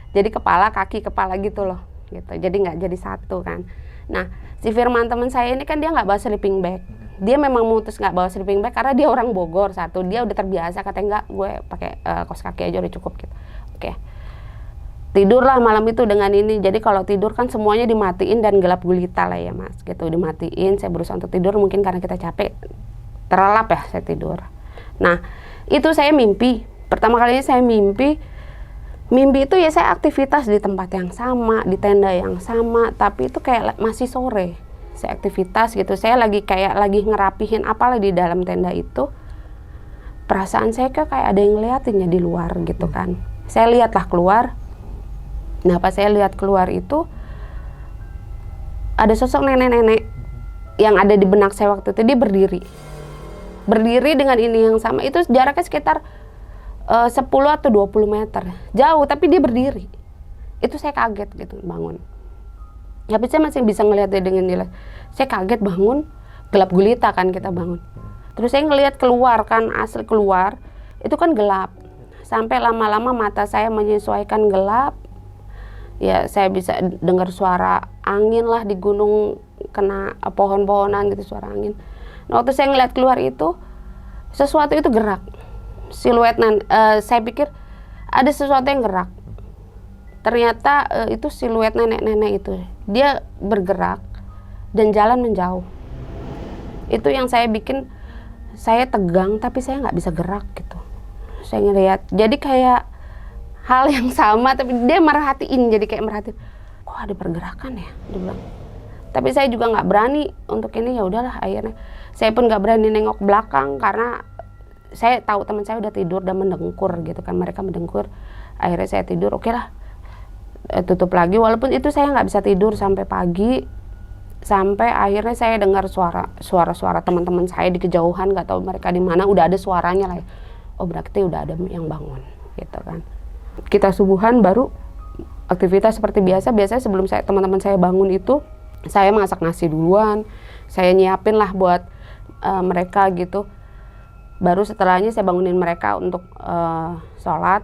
A: jadi kepala kaki kepala gitu loh, gitu. Jadi nggak jadi satu kan. Nah si Firman teman saya ini kan dia nggak bawa sleeping bag. Dia memang mutus nggak bawa sleeping bag karena dia orang Bogor satu. Dia udah terbiasa, katanya nggak, gue pakai kaos kaki aja udah cukup gitu. Oke. Tidurlah malam itu dengan ini. Jadi kalau tidur kan semuanya dimatiin dan gelap gulita lah ya Mas, gitu. Dimatiin. Saya berusaha untuk tidur, mungkin karena kita capek. Terlelap ya saya tidur. Nah itu saya mimpi, pertama kalinya saya mimpi itu ya saya aktivitas di tempat yang sama, di tenda yang sama, tapi itu kayak masih sore. Saya aktivitas gitu, saya lagi ngerapihin apalah di dalam tenda itu. Perasaan saya kayak ada yang ngeliatin ya di luar gitu kan. Saya lihatlah keluar. Nah pas saya lihat keluar itu ada sosok nenek-nenek yang ada di benak saya waktu itu. Dia berdiri dengan ini yang sama, itu jaraknya sekitar 10 atau 20 meter jauh, tapi dia berdiri. Itu saya kaget gitu bangun, tapi saya masih bisa ngelihat dia dengan jelas. Saya kaget bangun, gelap gulita kan kita bangun. Terus saya ngelihat keluar kan, asli keluar itu kan gelap, sampai lama-lama mata saya menyesuaikan gelap. Ya saya bisa dengar suara angin lah di gunung, kena pohon-pohonan gitu, suara angin. Nah, waktu saya ngeliat keluar itu, sesuatu itu gerak, siluet. Saya pikir ada sesuatu yang gerak. Ternyata itu siluet nenek-nenek itu, dia bergerak dan jalan menjauh. Itu yang saya bikin saya tegang, tapi saya nggak bisa gerak gitu. Saya ngeliat, jadi kayak hal yang sama, tapi dia merhatiin, jadi kayak merhatiin. Kok ada pergerakan ya, dia bilang. Tapi saya juga nggak berani untuk ini, ya udahlah akhirnya. Saya pun nggak berani nengok belakang karena saya tahu teman saya udah tidur dan mendengkur gitu kan, mereka mendengkur. Akhirnya saya tidur, oke lah, tutup lagi. Walaupun itu saya nggak bisa tidur sampai pagi, sampai akhirnya saya dengar suara teman-teman saya di kejauhan, nggak tahu mereka di mana, udah ada suaranya lah. Oh berarti udah ada yang bangun gitu kan. Kita subuhan baru aktivitas seperti biasa. Biasanya sebelum teman-teman saya bangun itu, saya masak nasi duluan, saya nyiapin lah buat mereka gitu. Baru setelahnya saya bangunin mereka untuk sholat,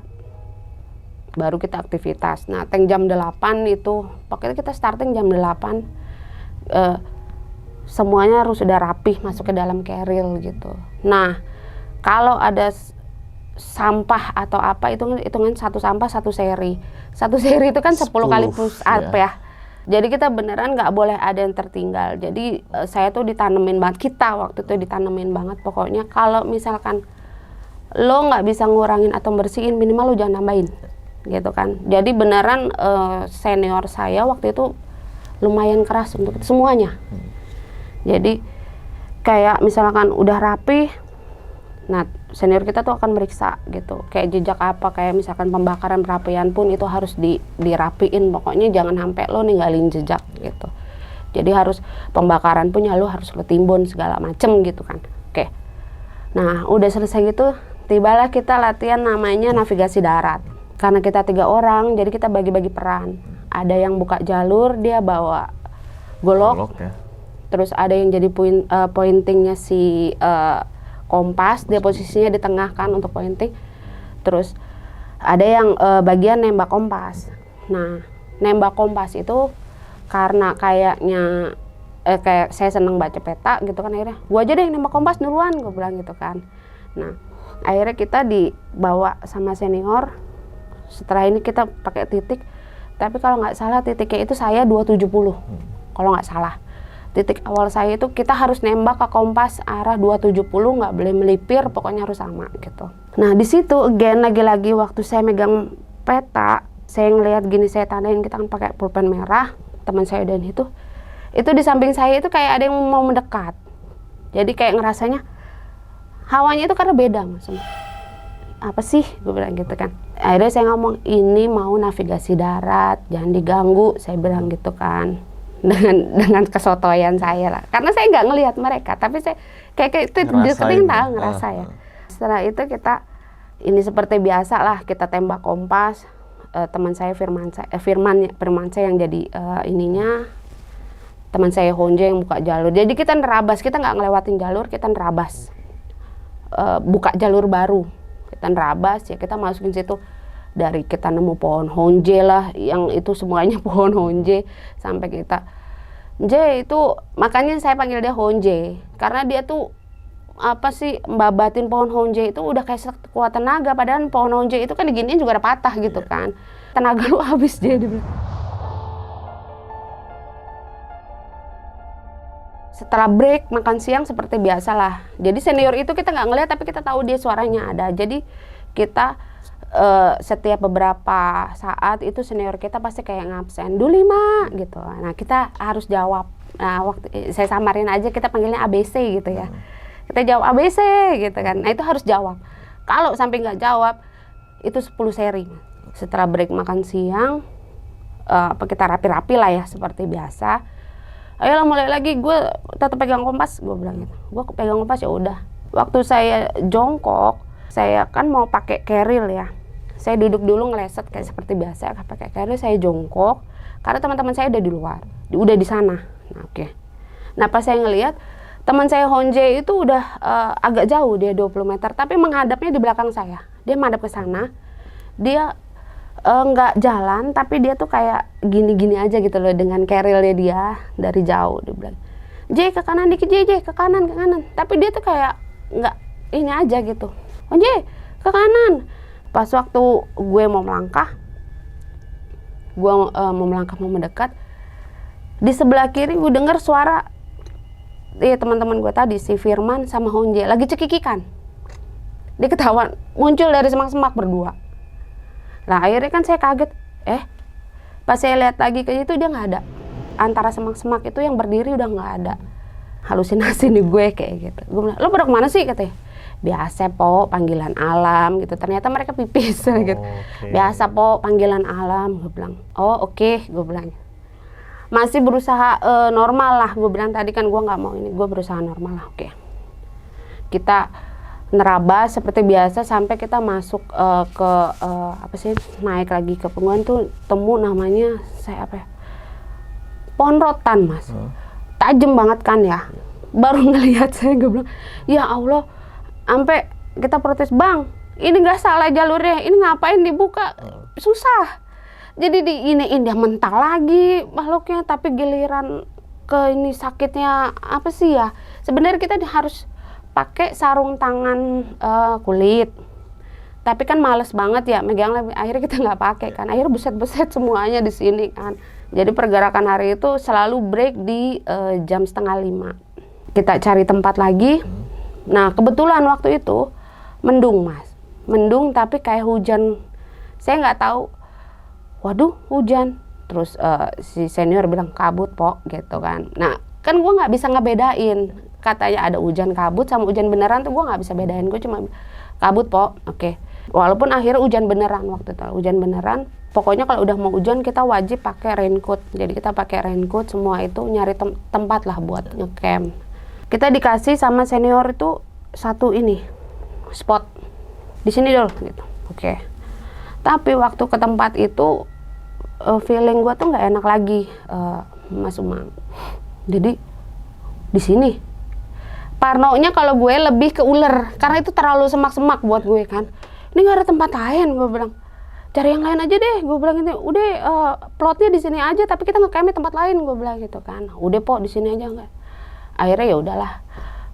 A: baru kita aktivitas. Nah jam 8 itu, pokoknya kita starting jam 8, semuanya harus sudah rapih masuk ke dalam keril gitu. Nah kalau ada sampah atau apa, hitungan satu sampah satu seri itu kan 10 kali push up ya. Jadi kita beneran nggak boleh ada yang tertinggal. Jadi saya tuh ditanemin banget, kita waktu itu ditanemin banget pokoknya kalau misalkan lo nggak bisa ngurangin atau bersihin, minimal lo jangan nambahin gitu kan. Jadi beneran senior saya waktu itu lumayan keras untuk semuanya. Jadi kayak misalkan udah rapi, Nah, senior kita tuh akan meriksa gitu, kayak jejak apa, kayak misalkan pembakaran perapian pun itu harus dirapiin, pokoknya jangan sampai lo ninggalin jejak gitu. Jadi harus pembakaran punya lo harus lo timbun segala macem gitu kan. Oke. Nah, udah selesai gitu, tibalah kita latihan namanya navigasi darat. Karena kita 3 orang, jadi kita bagi-bagi peran. Ada yang buka jalur, dia bawa golok ya. Terus ada yang jadi pointingnya si kompas, dia posisinya di tengah kan untuk pointing. Terus ada yang bagian nembak kompas. Nah, nembak kompas itu karena kayaknya kayak saya seneng baca peta gitu kan, akhirnya gua aja deh yang nembak kompas duluan, gua bilang gitu kan. Nah, akhirnya kita dibawa sama senior. Setelah ini kita pakai titik, tapi kalau nggak salah titiknya itu saya 270 kalau nggak salah. Titik awal saya itu kita harus nembak ke kompas arah 270, nggak boleh melipir, pokoknya harus sama gitu. Nah di situ again lagi-lagi waktu saya megang peta, saya ngelihat gini, saya tandain kita kan pakai pulpen merah, teman saya dan itu di samping saya itu kayak ada yang mau mendekat. Jadi kayak ngerasanya hawanya itu karena beda mas. Apa sih gue bilang gitu kan. Akhirnya saya ngomong ini mau navigasi darat, jangan diganggu, saya bilang gitu kan. Dengan kesotoyan saya lah, karena saya nggak ngelihat mereka, tapi saya kayak itu deketin tahu ngerasa ya. Setelah itu kita ini seperti biasa lah, kita tembak kompas. Teman saya Firman saya yang jadi ininya, teman saya Honje yang buka jalur. Jadi kita nerabas, kita nggak ngelewatin jalur, kita nerabas, buka jalur baru, kita nerabas ya, kita masukin situ. Dari kita nemu pohon honje lah, yang itu semuanya pohon honje, sampai kita J itu, makanya saya panggil dia honje, karena dia tuh apa sih membabatin pohon honje itu udah kayak sekuat tenaga, padahal pohon honje itu kan diginiin juga udah patah gitu kan, tenaga lu habis dia bilang. Setelah break makan siang seperti biasa lah, jadi senior itu kita nggak ngeliat tapi kita tahu dia suaranya ada, jadi kita setiap beberapa saat itu senior kita pasti kayak ngabsen dulu Lima gitu. Nah kita harus jawab. Nah waktu saya samarin aja kita panggilnya ABC gitu ya. Kita jawab ABC gitu kan. Nah itu harus jawab. Kalau sampai nggak jawab itu 10 seri. Setelah break makan siang kita rapi-rapi lah ya seperti biasa. Ayolah mulai lagi, gue tetap pegang kompas, gue bilang gitu. Gue pegang kompas ya udah. Waktu saya jongkok, saya kan mau pakai keril ya. Saya duduk dulu ngeleset kayak seperti biasa, pakai keril, saya jongkok karena teman-teman saya udah di luar, udah di sana. Nah, oke. Nah, pas saya ngelihat teman saya Honje itu udah agak jauh, dia 20 meter, tapi menghadapnya di belakang saya. Dia menghadap ke sana. Dia nggak jalan, tapi dia tuh kayak gini-gini aja gitu loh dengan kerilnya dia dari jauh. Dia bilang, "J ke kanan dikit, J ke kanan, ke kanan." Tapi dia tuh kayak nggak ini aja gitu. "Oh, J ke kanan." Pas waktu gue mau melangkah, mau mendekat, di sebelah kiri gue dengar suara teman-teman gue tadi, si Firman sama Honje lagi cekikikan. Dia ketahuan muncul dari semak-semak berdua. Nah akhirnya kan saya kaget, pas saya lihat lagi ke situ dia nggak ada. Antara semak-semak itu yang berdiri udah nggak ada. Halusinasi nih gue kayak gitu. Gue bilang, "Lo pada kemana sih?" katanya. "Biasa po, panggilan alam gitu." Ternyata mereka pipis gitu. Okay. "Biasa po, panggilan alam." Gue bilang, "Oh oke," gue bilang. Masih berusaha normal lah, gue bilang tadi kan gue nggak mau ini, gue berusaha normal lah, oke. Kita nerabas seperti biasa sampai kita masuk ke naik lagi ke Pengguan tuh temu namanya pohon rotan mas, tajam banget kan ya. Baru ngelihat saya, gue bilang, "Ya Allah." Sampai kita protes, "Bang, ini nggak salah jalurnya, ini ngapain dibuka, susah." Jadi diiniin dia mental lagi makhluknya, tapi giliran ke ini sakitnya apa sih ya? Sebenarnya kita harus pakai sarung tangan kulit, tapi kan males banget ya megang, akhirnya kita nggak pakai kan, akhirnya beset-beset semuanya di sini kan. Jadi pergerakan hari itu selalu break di jam 4:30. Kita cari tempat lagi. Nah kebetulan waktu itu mendung mas, mendung tapi kayak hujan, saya nggak tahu, waduh hujan, terus si senior bilang kabut po gitu kan. Nah kan gue nggak bisa ngebedain katanya ada hujan kabut sama hujan beneran tuh gue nggak bisa bedain. Gue cuma kabut po, oke. Walaupun akhirnya hujan beneran waktu itu, hujan beneran. Pokoknya kalau udah mau hujan kita wajib pakai raincoat. Jadi kita pakai raincoat semua itu, nyari tempat lah buat ngecamp. Kita dikasih sama senior itu satu ini spot di sini dulu gitu, oke. Tapi waktu ke tempat itu feeling gue tuh nggak enak lagi, Mas Umang. Jadi di sini parnonya kalau gue lebih ke ular karena itu terlalu semak-semak buat gue kan. Ini nggak ada tempat lain, gue bilang. Cari yang lain aja deh, gue bilang gitu. Udah plotnya di sini aja, tapi kita nge-camp di tempat lain, gue bilang gitu kan. Udah po di sini aja enggak. Akhirnya ya udahlah.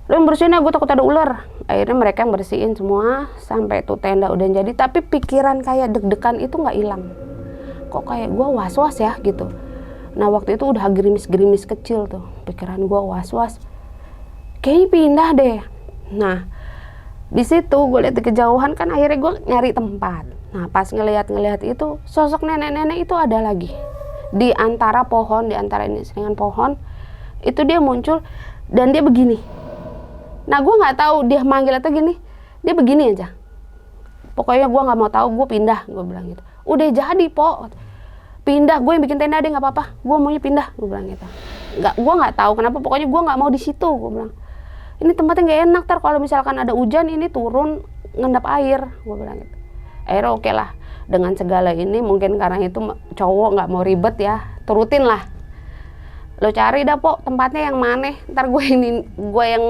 A: Lu yang bersihin ya, gue takut ada ular. Akhirnya mereka yang bersihin semua sampai tuh tenda udah jadi. Tapi pikiran kayak deg-degan itu nggak hilang. Kok kayak gue was-was ya gitu. Nah waktu itu udah gerimis-gerimis kecil tuh, pikiran gue was-was. Kayaknya pindah deh. Nah di situ gue lihat di kejauhan kan, akhirnya gue nyari tempat. Nah pas ngelihat itu sosok nenek-nenek itu ada lagi di antara pohon, di antara ini seringan pohon itu dia muncul dan dia begini. Nah gue nggak tahu dia manggil atau gini, dia begini aja. Pokoknya gue nggak mau tahu, gue pindah, gue bilang gitu. Udah jadi po, pindah, gue yang bikin tenda deh nggak apa-apa, gue maunya pindah, gue bilang gitu. Gue nggak tahu kenapa, pokoknya gue nggak mau di situ, gue bilang. Ini tempatnya nggak enak, kalau misalkan ada hujan ini turun ngendap air, gue bilang gitu. Akhirnya oke lah, dengan segala ini mungkin karena itu cowok nggak mau ribet ya, turutin lah. Lo cari dah po tempatnya yang mana, ntar gue yang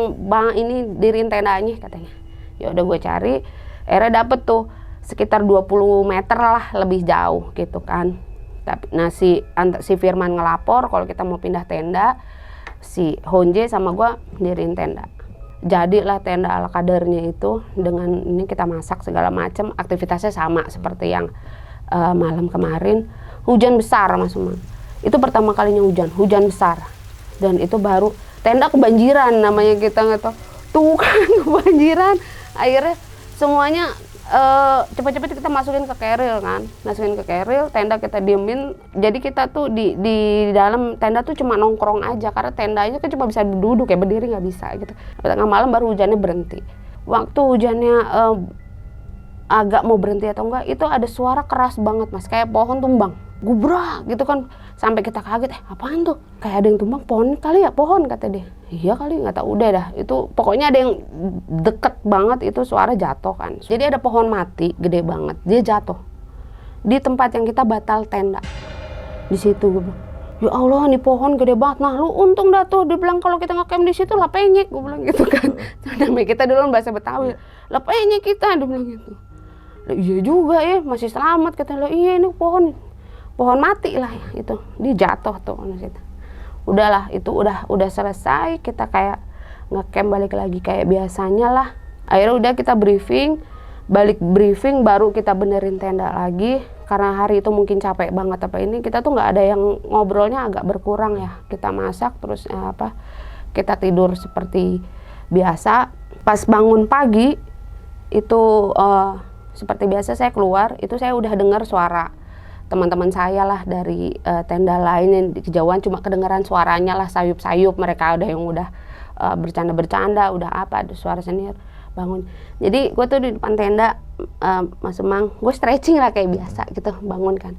A: ini diriin tendanya katanya. Ya udah gue cari, akhirnya dapet tuh sekitar 20 meter lah lebih jauh gitu kan. Tapi si Firman ngelapor kalau kita mau pindah tenda, si Honje sama gue diriin tenda. Jadilah tenda ala kadarnya itu, dengan ini kita masak segala macam, aktivitasnya sama seperti yang malam kemarin. Hujan besar Mas Umang. Itu pertama kalinya hujan besar. Dan itu baru tenda kebanjiran namanya, kita nggak tahu. Tuh kan kebanjiran. Akhirnya semuanya cepat-cepat kita masukin ke keril kan. Masukin ke keril, tenda kita diemin. Jadi kita tuh di dalam tenda tuh cuma nongkrong aja. Karena tendanya kan cuma bisa duduk ya, berdiri nggak bisa gitu. Tengah malam baru hujannya berhenti. Waktu hujannya agak mau berhenti atau enggak, itu ada suara keras banget Mas. Kayak pohon tumbang. Gubrak gitu kan, sampai kita kaget, apaan tuh, kayak ada yang tumbang, pohon kali ya, pohon kata dia. Iya kali, nggak tahu, udah dah itu pokoknya ada yang deket banget, itu suara jatuh kan. Jadi ada pohon mati gede banget, dia jatuh di tempat yang kita batal tenda. Di situ gue bilang, ya Allah nih pohon gede banget. Nah lu untung dah tuh, dia bilang kalau kita ngecamp di situ lah penyek, gue bilang gitu kan. Namanya kita dulu bahasa Betawi, lah penyek kita, dia bilang gitu. Lah iya juga ya, masih selamat kata lo. Iya ini pohon mati lah ya, itu dia jatuh tuh. Udahlah itu udah selesai, kita kayak ngecamp balik lagi kayak biasanya lah. Akhirnya udah kita balik briefing baru kita benerin tenda lagi, karena hari itu mungkin capek banget apa ini, kita tuh nggak ada yang ngobrolnya, agak berkurang ya. Kita masak terus kita tidur seperti biasa. Pas bangun pagi itu seperti biasa saya keluar, itu saya udah dengar suara teman-teman saya lah dari tenda lain yang di kejauhan, cuma kedengaran suaranya lah, sayup-sayup, mereka ada yang udah bercanda-bercanda, udah ada suara senior bangun. Jadi gue tuh di depan tenda, Mas Umang, gue stretching lah kayak biasa gitu, bangun kan.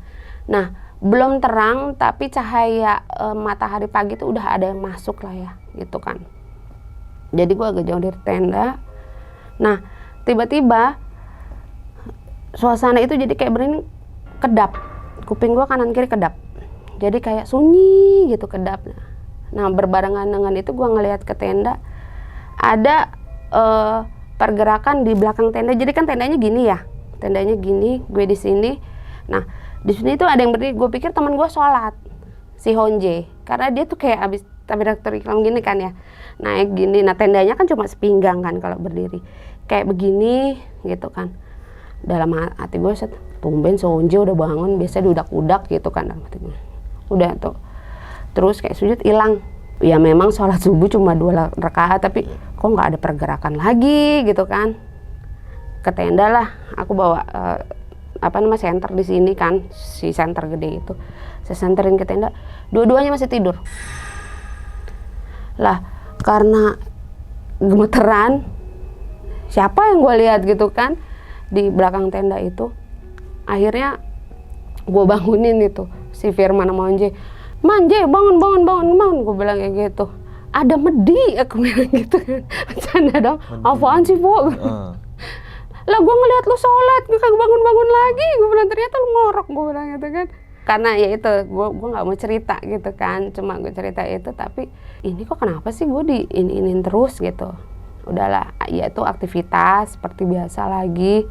A: Nah belum terang tapi cahaya matahari pagi tuh udah ada yang masuk lah ya gitu kan. Jadi gue agak jauh dari tenda. Nah tiba-tiba suasana itu jadi kayak berini kedap. Kuping gue kanan kiri kedap, jadi kayak sunyi gitu, kedap. Nah berbarengan dengan itu gue ngelihat ke tenda, ada pergerakan di belakang tenda. Jadi kan tendanya gini ya, tendanya gini, gue di sini. Nah di sini tuh ada yang berdiri. Gue pikir teman gue sholat, si Honje, karena dia tuh kayak abis tabiratul ikram gini kan ya, naik gini. Nah tendanya kan cuma sepinggang kan kalau berdiri, kayak begini gitu kan. Dalam hati gue tumben Honje udah bangun, biasa diudak-udak gitu kan dalam hati gue. Udah tuh terus kayak sujud, hilang. Ya memang sholat subuh cuma 2 rakaat, tapi kok nggak ada pergerakan lagi gitu kan. Ke tenda lah, aku bawa senter di sini kan, si senter gede itu. Saya senterin ke tenda, dua-duanya masih tidur. Lah karena gemeteran. Siapa yang gue lihat gitu kan di belakang tenda itu. Akhirnya gue bangunin itu si Firman sama Onje. Manje, bangun. Gue bilang kayak gitu. Ada medi, aku bilang gitu kan. Bercanda dong. Apaan sih, Po? Lah gue ngeliat lu sholat, gue kagak bangun lagi. Gue bilang ternyata lu ngorok, gue bilang gitu kan. Karena ya itu, gue nggak mau cerita gitu kan. Cuma gue cerita itu, tapi ini kok kenapa sih gue diinin terus gitu. Udahlah, ya itu aktivitas seperti biasa lagi.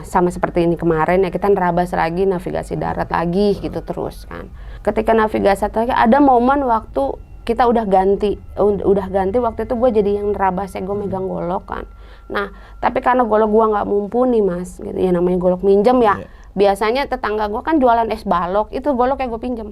A: Sama seperti ini kemarin ya, kita nerabas lagi, navigasi darat lagi gitu terus kan. Ketika navigasi lagi ada momen waktu kita udah ganti waktu itu gue jadi yang nerabas ya, gue megang golok kan. Nah tapi karena golok gue nggak mumpuni mas gitu ya, namanya golok minjem ya. Biasanya tetangga gue kan jualan es balok, itu goloknya gue pinjem,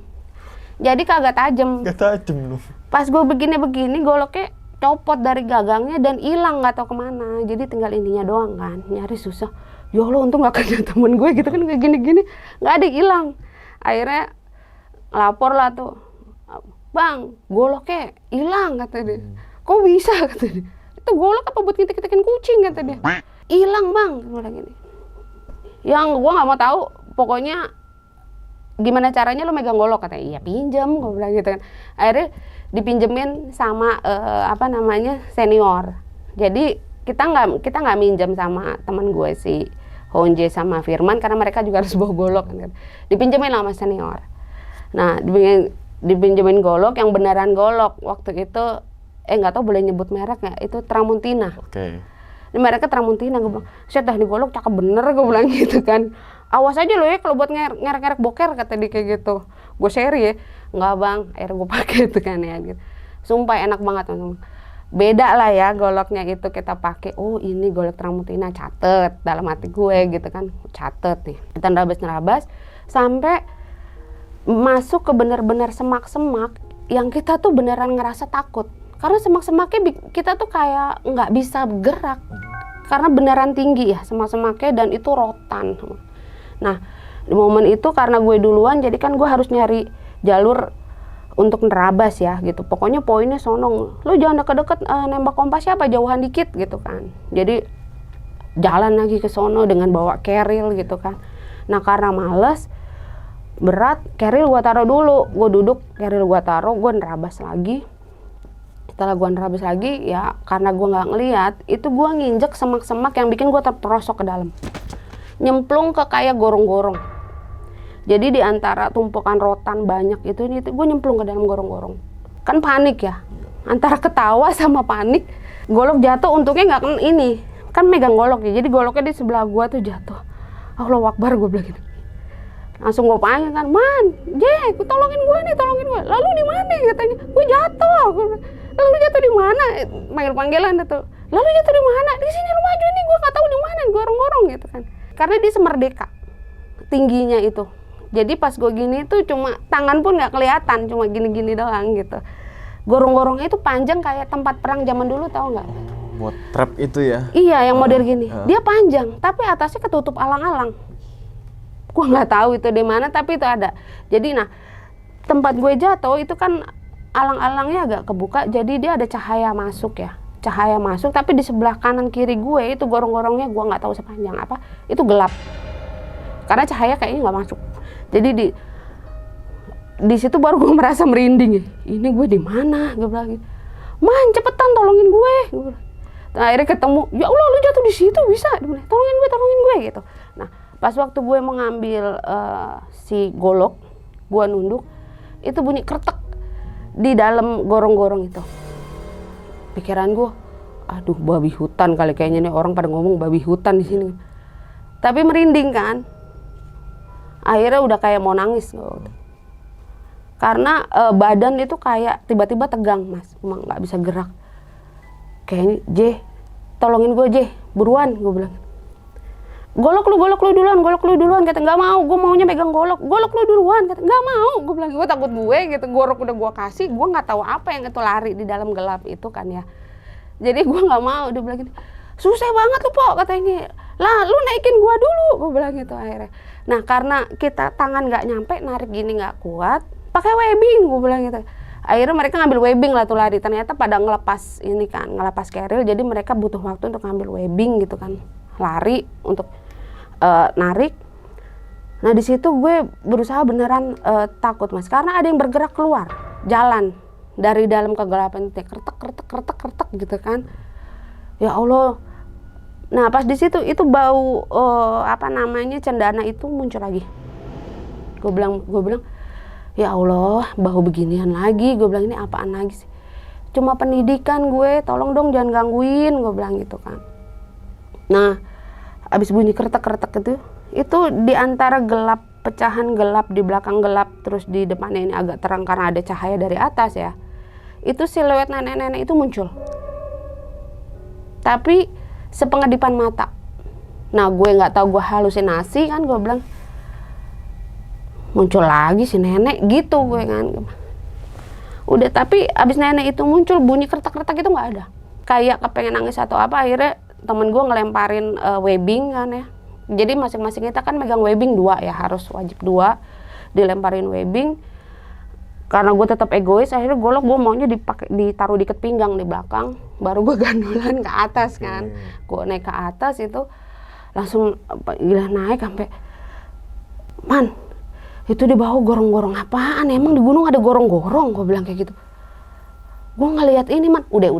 A: jadi kagak tajem.
B: Lu
A: Pas gue begini goloknya copot dari gagangnya dan hilang nggak tahu kemana, jadi tinggal ininya doang kan, nyari susah. Ya Allah, untung nggak kena temen gue gitu kan, kayak gini nggak ada hilang. Akhirnya lapor lah tuh, bang goloknya hilang kata dia. Kok bisa kata dia, itu golok apa buat ngitik-ngitikin kucing kata dia. Hilang bang, gue bilang gini. Yang gue nggak mau tahu, pokoknya gimana caranya lo megang golok, katanya. Iya pinjam, gue bilang gitu kan. Akhirnya dipinjemin sama senior. Jadi kita nggak minjem sama teman gue si Honje sama Firman, karena mereka juga harus bawa golok kan. Dipinjemin sama senior. Nah dipinjemin golok yang beneran golok waktu itu, nggak tahu boleh nyebut merek nggak, itu Tramontina.
B: Oke.
A: Ini mereknya Tramontina. Gue bilang, set dah nih golok cakep bener, gue bilang gitu kan. Awas aja lo ya kalau buat ngerek-ngerek boker, kata dia kayak gitu. Gue seri ya, nggak bang, akhirnya gue pakai itu kan ya gitu. Sumpah enak banget teman-teman. Beda lah ya goloknya itu kita pakai. Oh ini golok Tramontina, catet dalam hati gue gitu kan, catet nih. Kita nerabas sampai masuk ke benar-benar semak-semak yang kita tuh beneran ngerasa takut. Karena semak-semaknya kita tuh kayak nggak bisa gerak. Karena beneran tinggi ya semak-semaknya, dan itu rotan. Nah di momen itu karena gue duluan, jadi kan gue harus nyari jalur untuk nerabas ya gitu. Pokoknya poinnya sonong, lo jangan deket-deket nembak kompas siapa, jauhan dikit gitu kan. Jadi jalan lagi ke sono dengan bawa keril gitu kan. Nah karena males, berat, keril gue taruh dulu, gue duduk, keril gue taruh, gue nerabas lagi. Setelah gue nerabas lagi ya, karena gue nggak ngeliat, itu gue nginjek semak-semak yang bikin gue terperosok ke dalam, nyemplung ke kayak gorong-gorong. Jadi di antara tumpukan rotan banyak itu gue nyemplung ke dalam gorong-gorong. Kan panik ya, antara ketawa sama panik. Golok jatuh, untungnya nggak kena ini, kan megang golok ya, jadi goloknya di sebelah gue tuh jatuh. Allahu Akbar, gue bilang gitu. Langsung gue panggil kan, man, Jack, tolongin gue. Lalu di mana katanya? Gue jatuh. Lalu jatuh di mana? Panggilan itu. Lalu jatuh di mana? Di sini lu maju nih, gue nggak tahu di mana, gorong-gorong gitu kan. Karena di Semerdeka tingginya itu. Jadi pas gue gini tuh cuma tangan pun nggak kelihatan, cuma gini-gini doang gitu. Gorong-gorongnya itu panjang kayak tempat perang zaman dulu, tau nggak?
B: Buat trap itu ya?
A: Iya, yang model gini. Dia panjang, tapi atasnya ketutup alang-alang. Gue nggak tahu itu di mana, tapi itu ada. Jadi nah tempat gue jatuh itu kan alang-alangnya agak kebuka, jadi dia ada cahaya masuk ya, cahaya masuk. Tapi di sebelah kanan kiri gue itu gorong-gorongnya gue nggak tahu sepanjang apa, itu gelap karena cahaya kayaknya nggak masuk. Jadi di situ baru gue merasa merinding ya. Ini gue di mana? Gue bilang gitu. Man, cepetan tolongin gue. Nah, akhirnya ketemu. Ya Allah, lu jatuh di situ bisa? Tolongin gue gitu. Nah, pas waktu gue mengambil si golok, gue nunduk, itu bunyi kretek di dalam gorong-gorong itu. Pikiran gue, aduh babi hutan kali kayaknya nih, orang pada ngomong babi hutan di sini. Tapi merinding kan. Akhirnya udah kayak mau nangis. Karena badan itu kayak tiba-tiba tegang mas, emang nggak bisa gerak. Kayaknya, J, tolongin gue J, buruan, gue bilang. Golok lu duluan, kata nggak mau, gue maunya megang golok lu duluan, kata nggak mau, gue bilang, gue takut gue gitu, golok udah gue kasih, gue nggak tahu apa yang itu lari di dalam gelap itu kan ya. Jadi gue nggak mau, dia bilang gini, susah banget lu Po, katanya, lah lu naikin gue dulu, gue bilang gitu akhirnya. Nah karena kita tangan nggak nyampe, narik gini nggak kuat, pakai webbing, gue bilang gitu. Akhirnya mereka ngambil webbing lah tuh lari. Ternyata pada ngelepas ini kan, ngelepas keril. Jadi mereka butuh waktu untuk ngambil webbing gitu kan. Lari untuk narik. Nah di situ gue berusaha beneran takut Mas. Karena ada yang bergerak keluar, jalan. Dari dalam kegelapan itu kretek gitu kan. Ya Allah. Nah pas di situ itu bau cendana itu muncul lagi. Gue bilang ya Allah, bau beginian lagi. Gue bilang ini apaan lagi sih? Cuma pendidikan gue, tolong dong jangan gangguin, gue bilang gitu kan. Nah, abis bunyi kretek itu di antara gelap, pecahan gelap, di belakang gelap, terus di depannya ini agak terang karena ada cahaya dari atas ya. Itu siluet nenek-nenek itu muncul. Tapi sepengedipan mata. Nah, gue nggak tahu gue halusinasi kan, gue bilang muncul lagi si nenek gitu gue kan. Udah tapi abis nenek itu muncul bunyi kretek itu nggak ada. Kayak kepengen nangis atau apa, akhirnya temen gue ngelemparin webbing kan ya. Jadi masing-masing kita kan megang webbing 2 ya, harus wajib 2 dilemparin webbing. Karena gue tetap egois, akhirnya gue maunya ditaruh diikat pinggang di belakang, baru gue gandulan ke atas kan. Gue naik ke atas itu langsung gila naik sampai man. Itu di bawah gorong-gorong apaan? Emang di gunung ada gorong-gorong? Gue bilang kayak gitu. Gue ngeliat ini man, udah.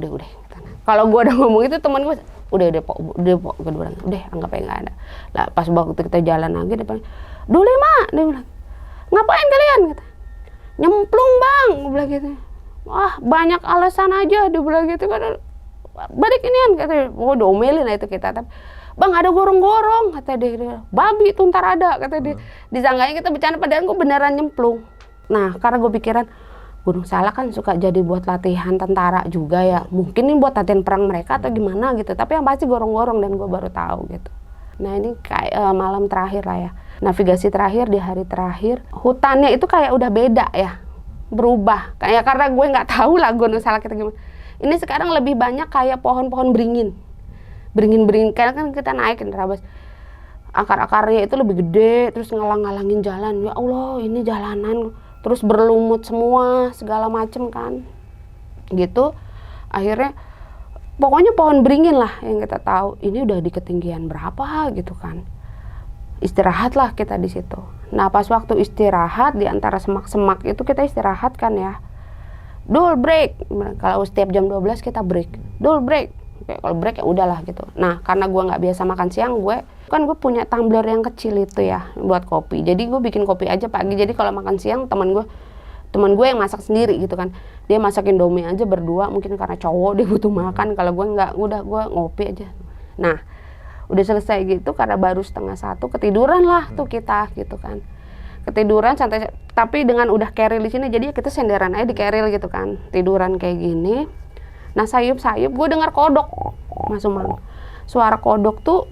A: Kalau gue udah ngomong itu teman gue, udah pok, gue bilang, udah anggap aja nggak ada. Lah pas waktu kita jalan lagi depan, Duli mak, dia bilang, ngapain kalian? Kata, nyemplung bang, gue bilang gitu. Wah banyak alasan aja, dia bilang gitu kan. Balik inian, kata, gue domelin lah itu kita. Tapi, bang ada gorong-gorong, kata dia, babi tuh ntar ada, kata dia. Disangkanya kita bercanda, padahal gue beneran nyemplung. Nah karena gue pikiran Gunung Salak kan suka jadi buat latihan tentara juga ya, mungkin ini buat latihan perang mereka atau gimana gitu, tapi yang pasti gorong-gorong dan gue baru tahu gitu. Nah ini kayak malam terakhir lah ya, navigasi terakhir di hari terakhir, hutannya itu kayak udah beda ya, berubah kayak, karena gue nggak tahu lah Gunung Salak itu gimana. Ini sekarang lebih banyak kayak pohon-pohon beringin, karena kan kita naik terabas, akar-akarnya itu lebih gede, terus ngalang-ngalangin jalan. Ya Allah, ini jalanan terus berlumut semua segala macem kan, gitu. Akhirnya pokoknya pohon beringin lah yang kita tahu. Ini udah di ketinggian berapa gitu kan. Istirahatlah kita di situ. Nah pas waktu istirahat di antara semak-semak itu kita istirahat kan ya. Dul break. Kalau setiap jam 12 kita break. Dul break. Kalau break ya udahlah gitu. Nah karena gue nggak biasa makan siang, gue punya tumbler yang kecil itu ya buat kopi. Jadi gue bikin kopi aja pagi. Jadi kalau makan siang teman gue yang masak sendiri gitu kan. Dia masakin Indomie aja berdua, mungkin karena cowok dia butuh makan. Kalau gue nggak, udah gue ngopi aja. Nah udah selesai gitu, karena baru 12:30 ketiduran lah tuh kita gitu kan. Ketiduran santai, tapi dengan udah keril di sini, jadi kita senderan aja di keril gitu kan. Tiduran kayak gini. Nah sayup-sayup gue dengar kodok, Mas Umang. Suara kodok tuh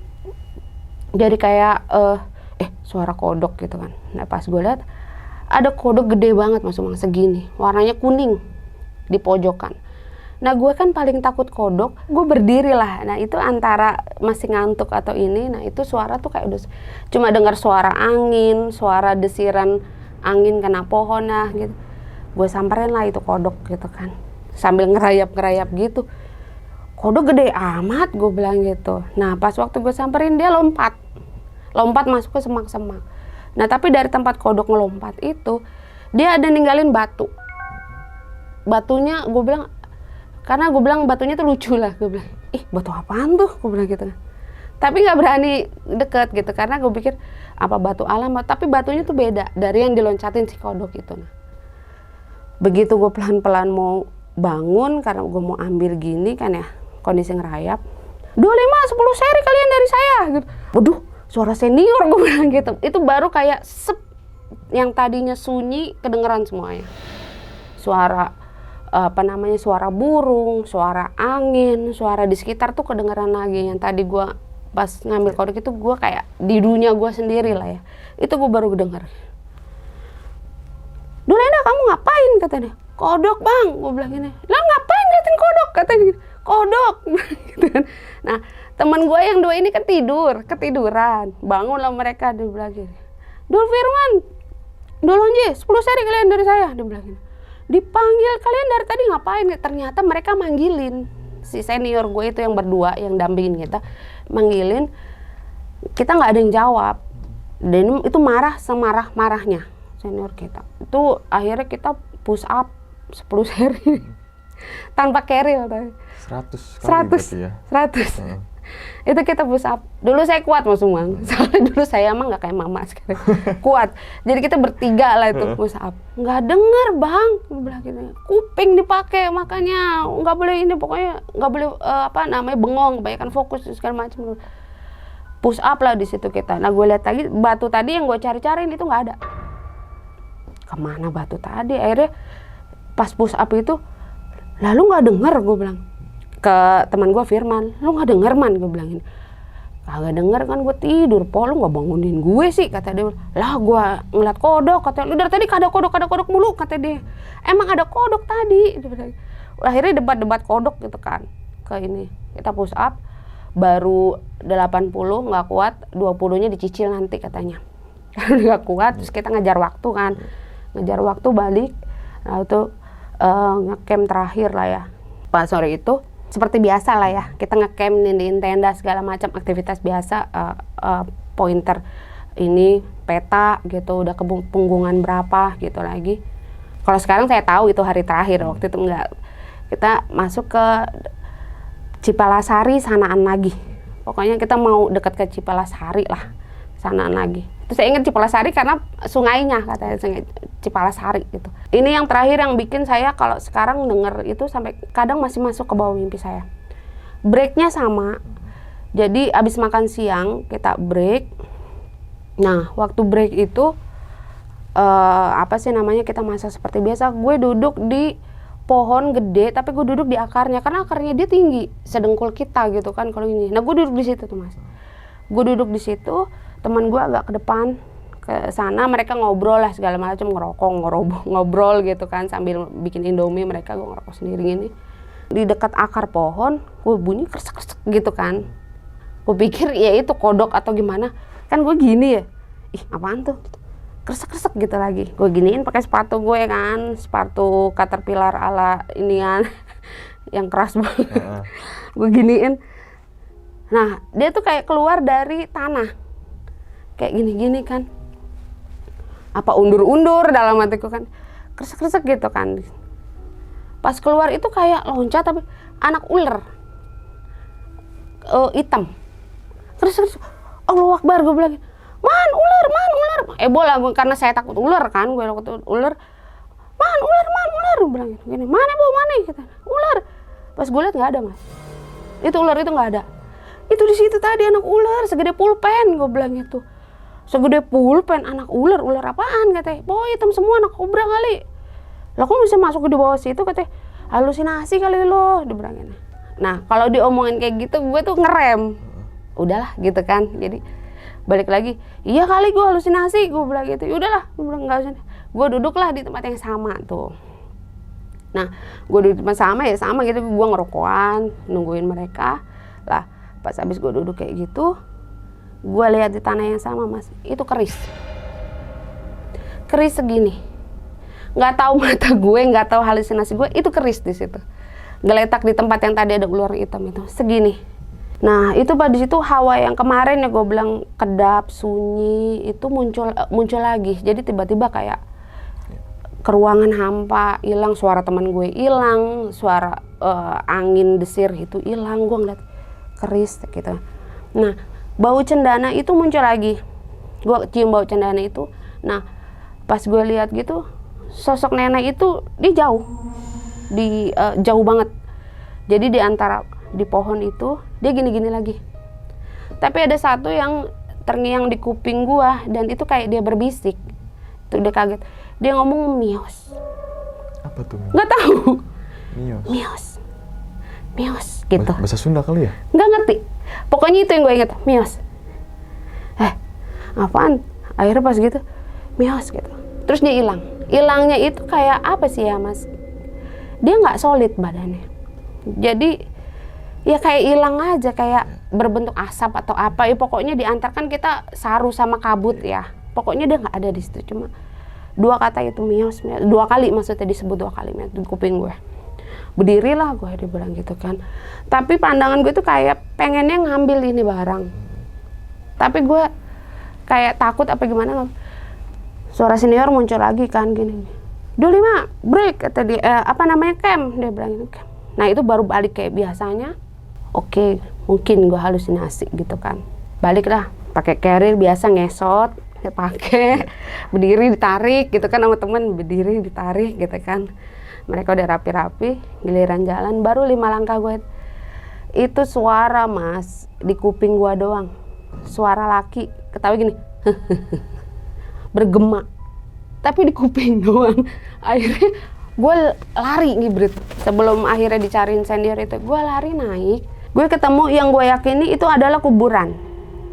A: jadi kayak suara kodok gitu kan. Nah pas gue lihat ada kodok gede banget Mas Umang, segini, warnanya kuning di pojokan. Nah gue kan paling takut kodok, gue berdiri lah. Nah itu antara masih ngantuk atau ini, nah itu suara tuh kayak udah cuma dengar suara angin, suara desiran angin kena pohon lah gitu. Gue samperin lah itu kodok gitu kan, sambil ngerayap gitu. Kodok gede amat, gue bilang gitu. Nah pas waktu gue samperin dia lompat masuk ke semak-semak. Nah tapi dari tempat kodok ngelompat itu, dia ada ninggalin batunya. Gue bilang, karena gue bilang batunya tuh lucu lah, gue bilang, ih batu apaan tuh, gue bilang gitu. Tapi nggak berani deket gitu, karena gue pikir apa batu alam, tapi batunya tuh beda dari yang diloncatin si kodok itu. Nah begitu gue pelan-pelan mau bangun, karena gue mau ambil gini kan ya, kondisi ngerayap, 25 10 seri kalian dari saya gitu. Waduh, suara senior, gue bilang gitu. Itu baru kayak sep, yang tadinya sunyi kedengeran semuanya. Suara suara burung, suara angin, suara di sekitar tuh kedengeran lagi. Yang tadi gue pas ngambil kodok itu gue kayak di dunia gue sendiri lah ya. Itu gue baru denger. Dulena kamu ngapain, katanya. Kodok bang, gue bilang gini. Lah ngapain liatin kodok, katanya gitu. Kodok gitu kan. Nah teman gue yang 2 ini kan ketiduran, bangunlah mereka, dia bilang gini, Dul Firman, Dul Onje, 10 seri kalian dari saya, dia bilang gini. Dipanggil, kalian dari tadi ngapain? Ternyata mereka manggilin si senior gue itu yang berdua yang dampingin kita, manggilin, kita nggak ada yang jawab. Dan itu marah semarah-marahnya senior kita. Itu akhirnya kita push up 10 seri tanpa keril tadi.
B: 100 kali
A: 100. Itu kita push up. Dulu saya kuat Mas Umang. Soalnya dulu saya emang nggak kayak mama sekarang. Kuat. Jadi kita bertiga lah itu push up. Nggak denger bang, bilang gitu. Kuping dipakai makanya nggak boleh ini, pokoknya nggak boleh bengong, kebanyakan fokus segala macam. Push up lah di situ kita. Nah gue lihat lagi batu tadi yang gue cari-cariin itu nggak ada. Kemana batu tadi? Akhirnya pas push up itu, lalu nggak denger gue bilang ke teman gue Firman, lu nggak denger man, gue bilang ini. Kagak denger kan, gue tidur, po lu nggak bangunin gue sih, kata dia. Lah gue ngeliat kodok, kata lu dari tadi ada kodok mulu, kata dia. Emang ada kodok tadi. Akhirnya debat kodok gitu kan, ke ini kita push up, baru 80 nggak kuat, 20-nya dicicil nanti katanya. Karena nggak kuat, terus kita ngejar waktu kan, balik, nah itu ngecamp terakhir lah ya. Pas sore itu seperti biasa lah ya, kita ngecamp di tenda segala macam aktivitas biasa, pointer ini peta gitu, udah ke punggungan berapa gitu lagi. Kalau sekarang saya tahu itu hari terakhir, waktu itu enggak. Kita masuk ke Cipalasari sanaan lagi. Pokoknya kita mau dekat ke Cipalasari lah, sanaan lagi. Terus saya ingat Cipalasari karena sungainya, katanya sungai Cipalasari gitu. Ini yang terakhir yang bikin saya kalau sekarang denger itu sampai kadang masih masuk ke bawah mimpi saya. Breaknya sama. Jadi abis makan siang kita break. Nah waktu break itu kita masak seperti biasa. Gue duduk di pohon gede, tapi gue duduk di akarnya karena akarnya dia tinggi sedengkul kita gitu kan kalau ini. Nah gue duduk di situ tuh Mas. Gue duduk di situ. Teman gue agak ke depan ke sana, mereka ngobrol lah segala macam, ngobrol gitu kan sambil bikin Indomie, mereka gue ngerokok sendiri gini. Di dekat akar pohon, gue bunyi kresek-kresek gitu kan. Gue pikir ya itu kodok atau gimana, kan gue gini ya, ih apaan tuh, kresek-kresek gitu lagi. Gue giniin pakai sepatu gue kan, sepatu Caterpillar ala inian yang keras banget. Gue giniin. Nah dia tuh kayak keluar dari tanah. Kayak gini-gini kan, apa undur-undur dalam hatiku kan, kresek-kresek gitu kan. Pas keluar itu kayak loncat tapi anak ular hitam. Terus Allahu Akbar, gue bilang, man ular. Bola gue karena saya takut ular kan, gue takut ular. Man ular, gue bilang gini, mana bu, mana gitu, ular. Pas gue lihat nggak ada Mas, itu ular itu nggak ada. Itu di situ tadi anak ular segede pulpen, gue bilang itu. Segede pulpen anak ular apaan katanya? Oh hitam semua, anak kobra kali. Lah kok bisa masuk ke di bawah situ katanya? Halusinasi kali lo, dibilangin. Nah kalau diomongin kayak gitu gue tuh ngerem. Udahlah gitu kan. Jadi balik lagi, iya kali gue halusinasi, gue bilang gitu. Udahlah, gue bilang enggak usah. Gue duduklah di tempat yang sama tuh. Nah gue duduk di tempat sama gitu, gue ngerokokan, nungguin mereka. Lah pas habis gue duduk kayak gitu, gue lihat di tanah yang sama Mas, itu keris segini, nggak tahu mata gue, nggak tahu halusinasi gue, itu keris di situ, geletak di tempat yang tadi ada ular hitam itu segini. Nah itu pada situ hawa yang kemarin ya gue bilang kedap sunyi itu muncul lagi. Jadi tiba-tiba kayak ke ruangan hampa, hilang suara teman gue, hilang suara angin desir itu hilang, gue ngeliat keris gitu. Nah bau cendana itu muncul lagi, gue cium bau cendana itu. Nah pas gue lihat gitu, sosok nenek itu dia jauh banget. Jadi di antara di pohon itu dia gini-gini lagi. Tapi ada satu yang terngiang di kuping gue dan itu kayak dia berbisik. Itu dia kaget. Dia ngomong mios.
B: Apa tuh?
A: Nggak tahu. Mios gitu.
B: Bahasa Sunda kali ya?
A: Nggak ngerti. Pokoknya itu yang gue inget, mios. Apaan? Akhirnya pas gitu, mios gitu. Terus dia hilang. Hilangnya itu kayak apa sih ya Mas? Dia nggak solid badannya. Jadi ya kayak hilang aja, kayak berbentuk asap atau apa. Ya pokoknya diantarkan kita saru sama kabut ya. Pokoknya dia nggak ada di situ. Cuma 2 kata itu mios, 2 kali maksudnya disebut 2 kali mios di kuping gue. Berdirilah gue, dia bilang gitu kan. Tapi pandangan gue tuh kayak pengennya ngambil ini barang. Tapi gue kayak takut apa gimana. Suara senior muncul lagi kan gini. Dulima, break kata dia, Kem, dia bilang gitu. Nah itu baru balik kayak biasanya. Oke, mungkin gue halusinasi gitu kan. Balik lah, pakai carrier biasa ngesot, pakai berdiri ditarik gitu kan sama temen, berdiri ditarik gitu kan. Mereka udah rapi-rapi, giliran jalan baru 5 langkah gue. Itu suara mas, di kuping gue doang. Suara laki, ketawa gini. Bergema. Tapi di kuping doang. Akhirnya gue lari ngibrit. Sebelum akhirnya dicariin senior itu, gue lari naik. Gue ketemu yang gue yakini itu adalah kuburan.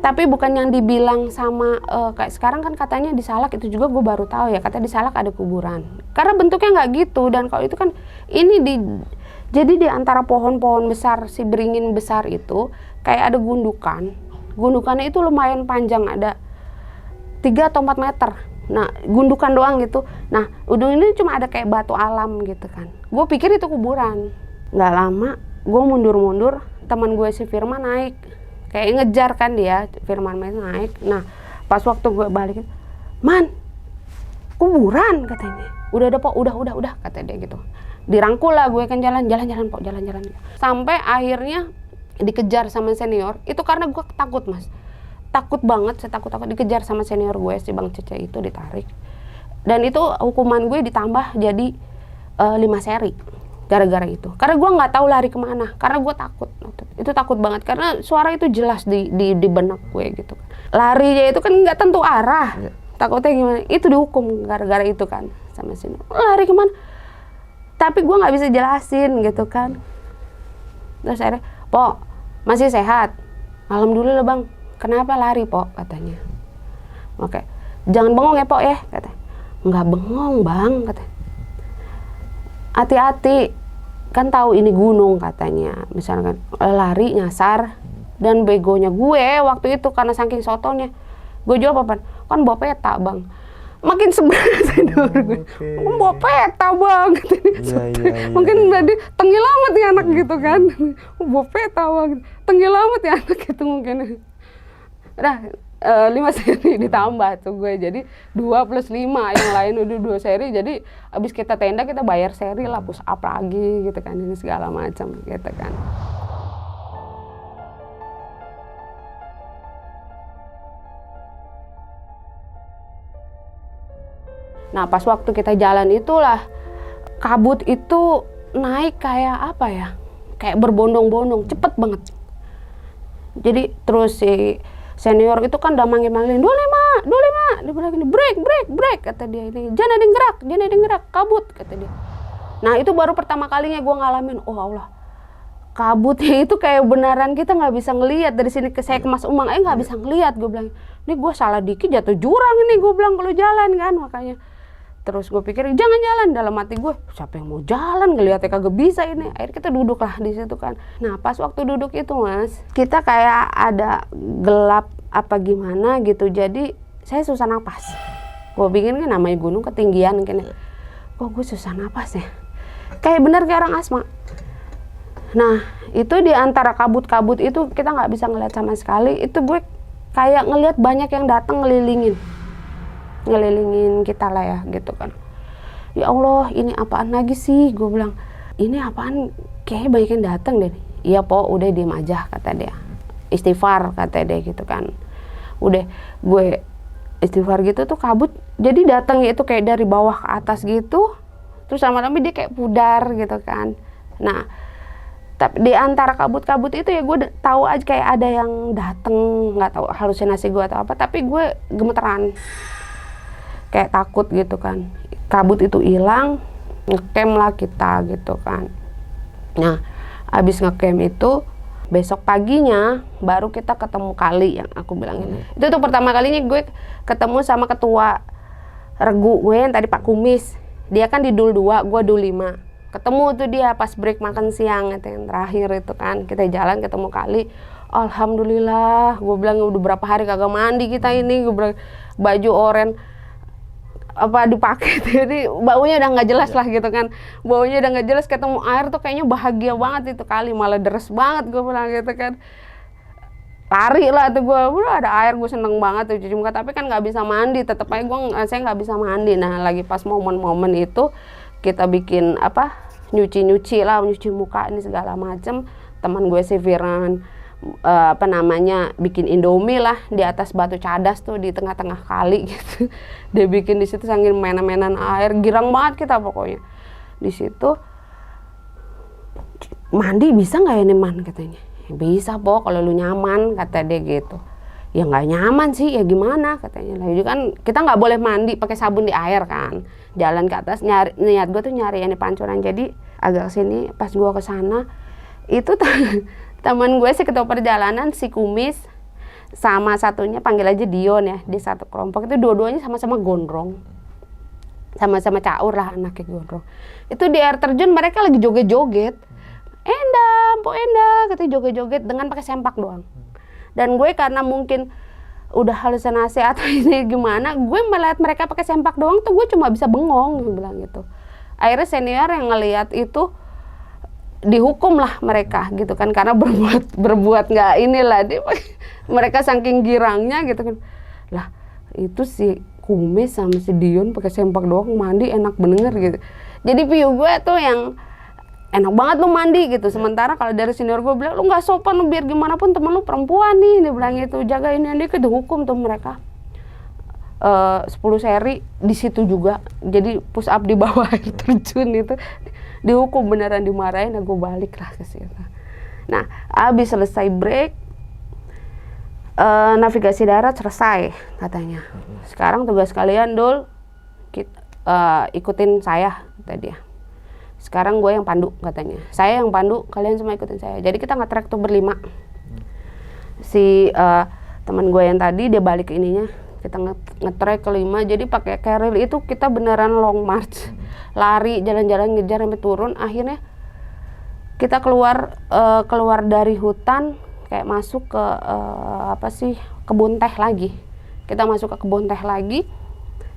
A: Tapi bukan yang dibilang sama, kayak sekarang kan katanya di Salak, itu juga gue baru tahu ya, katanya di Salak ada kuburan. Karena bentuknya nggak gitu, dan kalau itu kan, jadi di antara pohon-pohon besar, si beringin besar itu, kayak ada gundukan. Gundukannya itu lumayan panjang, ada 3 atau 4 meter. Nah, gundukan doang gitu. Nah, ujung ini cuma ada kayak batu alam gitu kan. Gue pikir itu kuburan. Nggak lama, gue mundur-mundur, teman gue si Firman naik. Kayak ngejar kan dia, Firman naik. Nah, pas waktu gue balik, Man, kuburan katanya. Udah Pok, udah, kata dia gitu. Dirangkul lah gue kan jalan Pok, jalan. Sampai akhirnya dikejar sama senior, itu karena gue takut mas. Takut banget, saya takut dikejar sama senior gue, si Bang Cece itu ditarik. Dan itu hukuman gue ditambah jadi 5 seri. Gara-gara itu, karena gue nggak tahu lari kemana, karena gue takut, itu takut banget karena suara itu jelas di benak gue gitu. Larinya itu kan nggak tentu arah, takutnya gimana? Itu dihukum gara-gara itu kan sama sini. Lari kemana? Tapi gue nggak bisa jelasin gitu kan. Terus akhirnya, Pok masih sehat? Alhamdulillah Bang. Kenapa lari Pok? Katanya. Oke, jangan bengong ya Pok ya, katanya. Nggak bengong Bang, katanya. Hati-hati, kan tahu ini gunung katanya, misalkan lari nyasar, dan begonya gue waktu itu karena saking sotonya, gue jawab apa? Kan bawa peta Bang. Makin sebelah senior gue, bawa peta Bang. Mungkin tadi tengil amat ya anak gitu kan, bawa peta Bang, tengil amat ya anak gitu mungkin. Udah 5 seri ditambah tuh gue, jadi 2 plus 5, yang lain udah 2 seri, jadi abis kita tenda kita bayar seri lah, push up lagi gitu kan, ini segala macam gitu kan. Nah pas waktu kita jalan itulah kabut itu naik kayak apa ya, kayak berbondong-bondong, cepet banget. Jadi terus si senior itu kan udah manggil-manggilin, Dulima, dia bilang gini, break, kata dia ini, jangan ada yang gerak, kabut, kata dia. Nah itu baru pertama kalinya gue ngalamin, oh Allah, kabutnya itu kayak beneran kita nggak bisa ngelihat dari sini saya ke Mas Umang, nggak bisa ngelihat, gue bilang, ini gue salah dikit jatuh jurang ini, gue bilang kalau jalan kan, makanya. Terus gue pikir jangan jalan, dalam hati gue siapa yang mau jalan, ngeliatnya kagak bisa ini. Akhirnya kita duduk lah di situ kan. Nah pas waktu duduk itu mas, kita kayak ada gelap apa gimana gitu, jadi saya susah napas. Gue pikir kan namanya gunung ketinggian kan, kok gue susah napas ya, kayak bener kayak orang asma. Nah itu di antara kabut-kabut itu kita nggak bisa ngeliat sama sekali. Itu gue kayak ngeliat banyak yang datang ngelilingin kita lah ya gitu kan. Ya Allah ini apaan lagi sih, gue bilang ini apaan, kayaknya banyak yang datang deh. Iya Po, udah diem aja kata dia, istighfar kata dia gitu kan. Udah gue istighfar gitu tuh kabut jadi datang itu kayak dari bawah ke atas gitu, terus lama-lama dia kayak pudar gitu kan. Nah tapi di antara kabut-kabut itu ya gue tahu aja kayak ada yang datang, nggak tahu halusinasi gue atau apa, tapi gue gemeteran kayak takut gitu kan. Kabut itu hilang, ngecamp lah kita gitu kan. Nah abis ngecamp itu besok paginya baru kita ketemu kali yang aku bilang ini. Itu tuh pertama kalinya gue ketemu sama ketua regu gue yang tadi Pak Kumis. Dia kan di Dul 2, gue Dul 5. Ketemu tuh dia pas break makan siang itu yang terakhir itu kan. Kita jalan ketemu kali. Alhamdulillah, gue bilang udah berapa hari kagak mandi kita ini. Gue bilang baju oranye apa dipakai, jadi baunya udah nggak jelas lah gitu kan, baunya udah nggak jelas, ketemu air tuh kayaknya bahagia banget itu kali, malah deres banget gue bilang gitu kan. Lari lah tuh gue, udah ada air, gue seneng banget tuh cuci muka, tapi kan nggak bisa mandi, tetep aja saya nggak bisa mandi. Nah lagi pas momen-momen itu kita bikin apa, nyuci lah, nyuci muka ini segala macem. Teman gue si Firan apa namanya bikin Indomie lah di atas batu cadas tuh di tengah-tengah kali gitu. Dia bikin di situ sambil mainan-mainan air, girang banget kita pokoknya di situ. Mandi bisa nggak ya nih Man katanya? Bisa po kalau lu nyaman, kata dia gitu. Ya nggak nyaman sih, ya gimana katanya. Lah kan kita nggak boleh mandi pakai sabun di air kan. Jalan ke atas nyari, niat gue tuh nyari ini pancuran. Jadi agak kesini, pas gue kesana itu teman gue sih ketua perjalanan si Kumis sama satunya panggil aja Dion ya, di satu kelompok itu dua-duanya sama-sama gondrong, sama-sama caur lah anaknya gondrong. Itu di air terjun mereka lagi joget-joget, Enda, Po Enda, katanya joget-joget dengan pakai sempak doang. Dan gue karena mungkin udah halusinasi atau ini gimana, gue melihat mereka pakai sempak doang tuh gue cuma bisa bengong, gue bilang gitu. Akhirnya senior yang ngelihat itu dihukum lah mereka gitu kan, karena berbuat nggak inilah mereka saking girangnya gitu kan. Lah itu si Kumis sama si Dion pakai sempak doang mandi enak bener gitu. Jadi view gue tuh yang enak banget lu mandi gitu. Sementara kalau dari senior gue bilang lu nggak sopan, lu biar gimana pun temen lu perempuan nih, dia bilang gitu, jaga ini dia dihukum tuh mereka 10 seri di situ juga. Jadi push up di bawah air terjun itu dihukum beneran, dimarahin. Nah gue balik lah ke situ. Nah abis selesai break navigasi darat selesai katanya. Sekarang tugas kalian Dul ikutin saya, kata dia. Sekarang gue yang pandu katanya. Saya yang pandu, kalian semua ikutin saya. Jadi kita nge-trek tuh berlima. Si teman gue yang tadi dia balik ke ininya, kita nge-trek kelima. Jadi pakai carrier itu kita beneran long march. Lari, jalan-jalan, ngejar sampai turun. Akhirnya kita keluar dari hutan, kayak masuk ke kebun teh lagi. Kita masuk ke kebun teh lagi.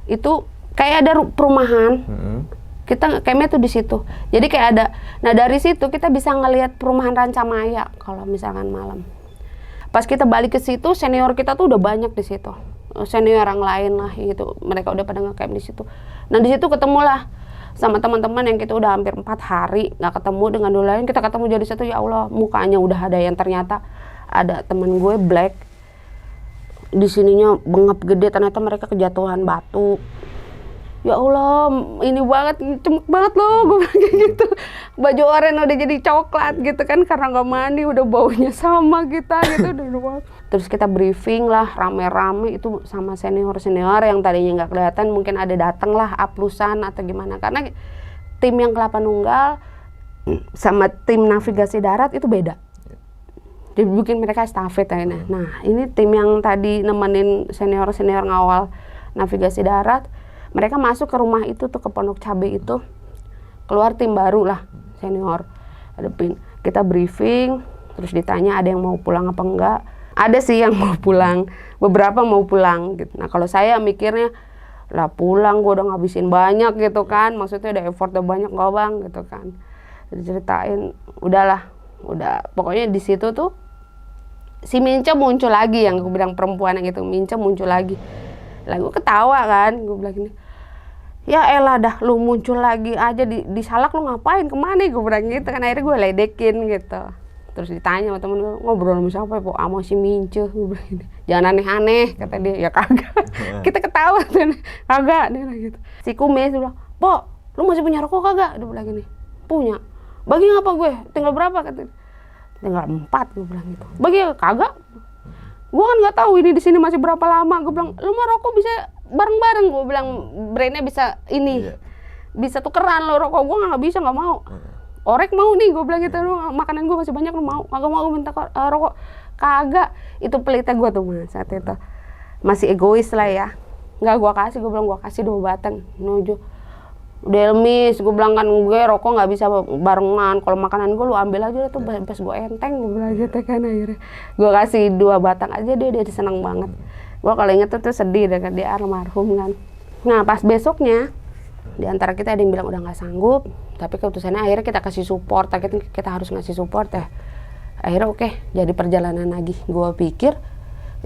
A: Itu kayak ada perumahan. Kita campnya tuh di situ. Jadi kayak ada. Nah dari situ kita bisa ngelihat perumahan Rancamaya kalau misalkan malam. Pas kita balik ke situ, senior kita tuh udah banyak di situ. Senior yang lain lah gitu. Mereka udah pada nge-camp di situ. Nah di situ ketemulah sama teman-teman yang kita udah hampir 4 hari nggak ketemu dengan dulu lain. Kita ketemu jadi satu, ya Allah, mukanya udah ada yang ternyata ada teman gue black. Di sininya bengap gede, ternyata mereka kejatuhan batu. Ya Allah, ini banget, cemuk banget loh, gue bilang kayak gitu. Baju oranye udah jadi coklat gitu kan, karena nggak mandi, udah baunya sama kita gitu. Terus kita briefing lah, rame-rame itu sama senior-senior yang tadinya nggak kelihatan, mungkin ada datang lah, aplusan atau gimana. Karena tim yang Kelapa Nunggal sama tim navigasi darat itu beda. Jadi bikin mereka estafet akhirnya. Nah ini tim yang tadi nemenin senior-senior ngawal navigasi darat, mereka masuk ke rumah itu tuh, ke Pondok Cabe itu, keluar tim baru lah senior. Hadepin kita briefing, terus ditanya ada yang mau pulang apa enggak. Ada sih yang mau pulang, beberapa mau pulang gitu. Nah kalau saya mikirnya lah pulang, gue udah ngabisin banyak gitu kan, maksudnya udah effortnya banyak nggak bang gitu kan. Diceritain, udahlah, udah pokoknya di situ tuh si Mince muncul lagi, yang gue bilang perempuan yang itu, Mince muncul lagi. Lah gue ketawa kan, gue bilang gini, ya elah dah lu muncul lagi aja di Salak, lu ngapain, kemana, gue bilang gitu kan. Akhirnya gue ledekin gitu. Terus ditanya sama temen gue, ngobrol sama siapa ya, Po? Sama si Mince, gue bilang gitu. Jangan aneh-aneh, kata dia. Ya kagak. Kita ketawa tuh, kagak, dia bilang gitu. Si Kumis bilang, Po, lu masih punya rokok kagak? Dia bilang gini, punya. Bagi ngapa gue? Tinggal berapa? Kata dia. Tinggal 4, gue bilang gitu. Bagi kagak. Gue kan nggak tahu ini di sini masih berapa lama. Gue bilang, lu mah rokok bisa bareng-bareng. Gue bilang, brandnya bisa ini, bisa tukeran lo rokok. Gue nggak bisa, nggak mau. Orek mau nih, gue bilang gitu. Lu makanan gue masih banyak, lu mau? Kagak mau, gue minta rokok. Kagak. Itu pelitnya gue tuh mas saat itu. Masih egois lah ya. Nggak gue kasih, gue bilang gue kasih 2 batang. Nuju. Delmis, gue bilang kan gue rokok nggak bisa barengan. Kalau makanan gue lu ambil aja tuh, pas gue enteng, gue bilang gitu kan. Akhirnya gue kasih 2 batang aja, dia seneng banget. Gue kalau inget tuh sedih dengan dia almarhum kan. Nah pas besoknya di antara kita ada yang bilang udah nggak sanggup, tapi keputusannya akhirnya kita kasih support, kita harus ngasih support ya. Akhirnya oke, jadi perjalanan lagi. Gue pikir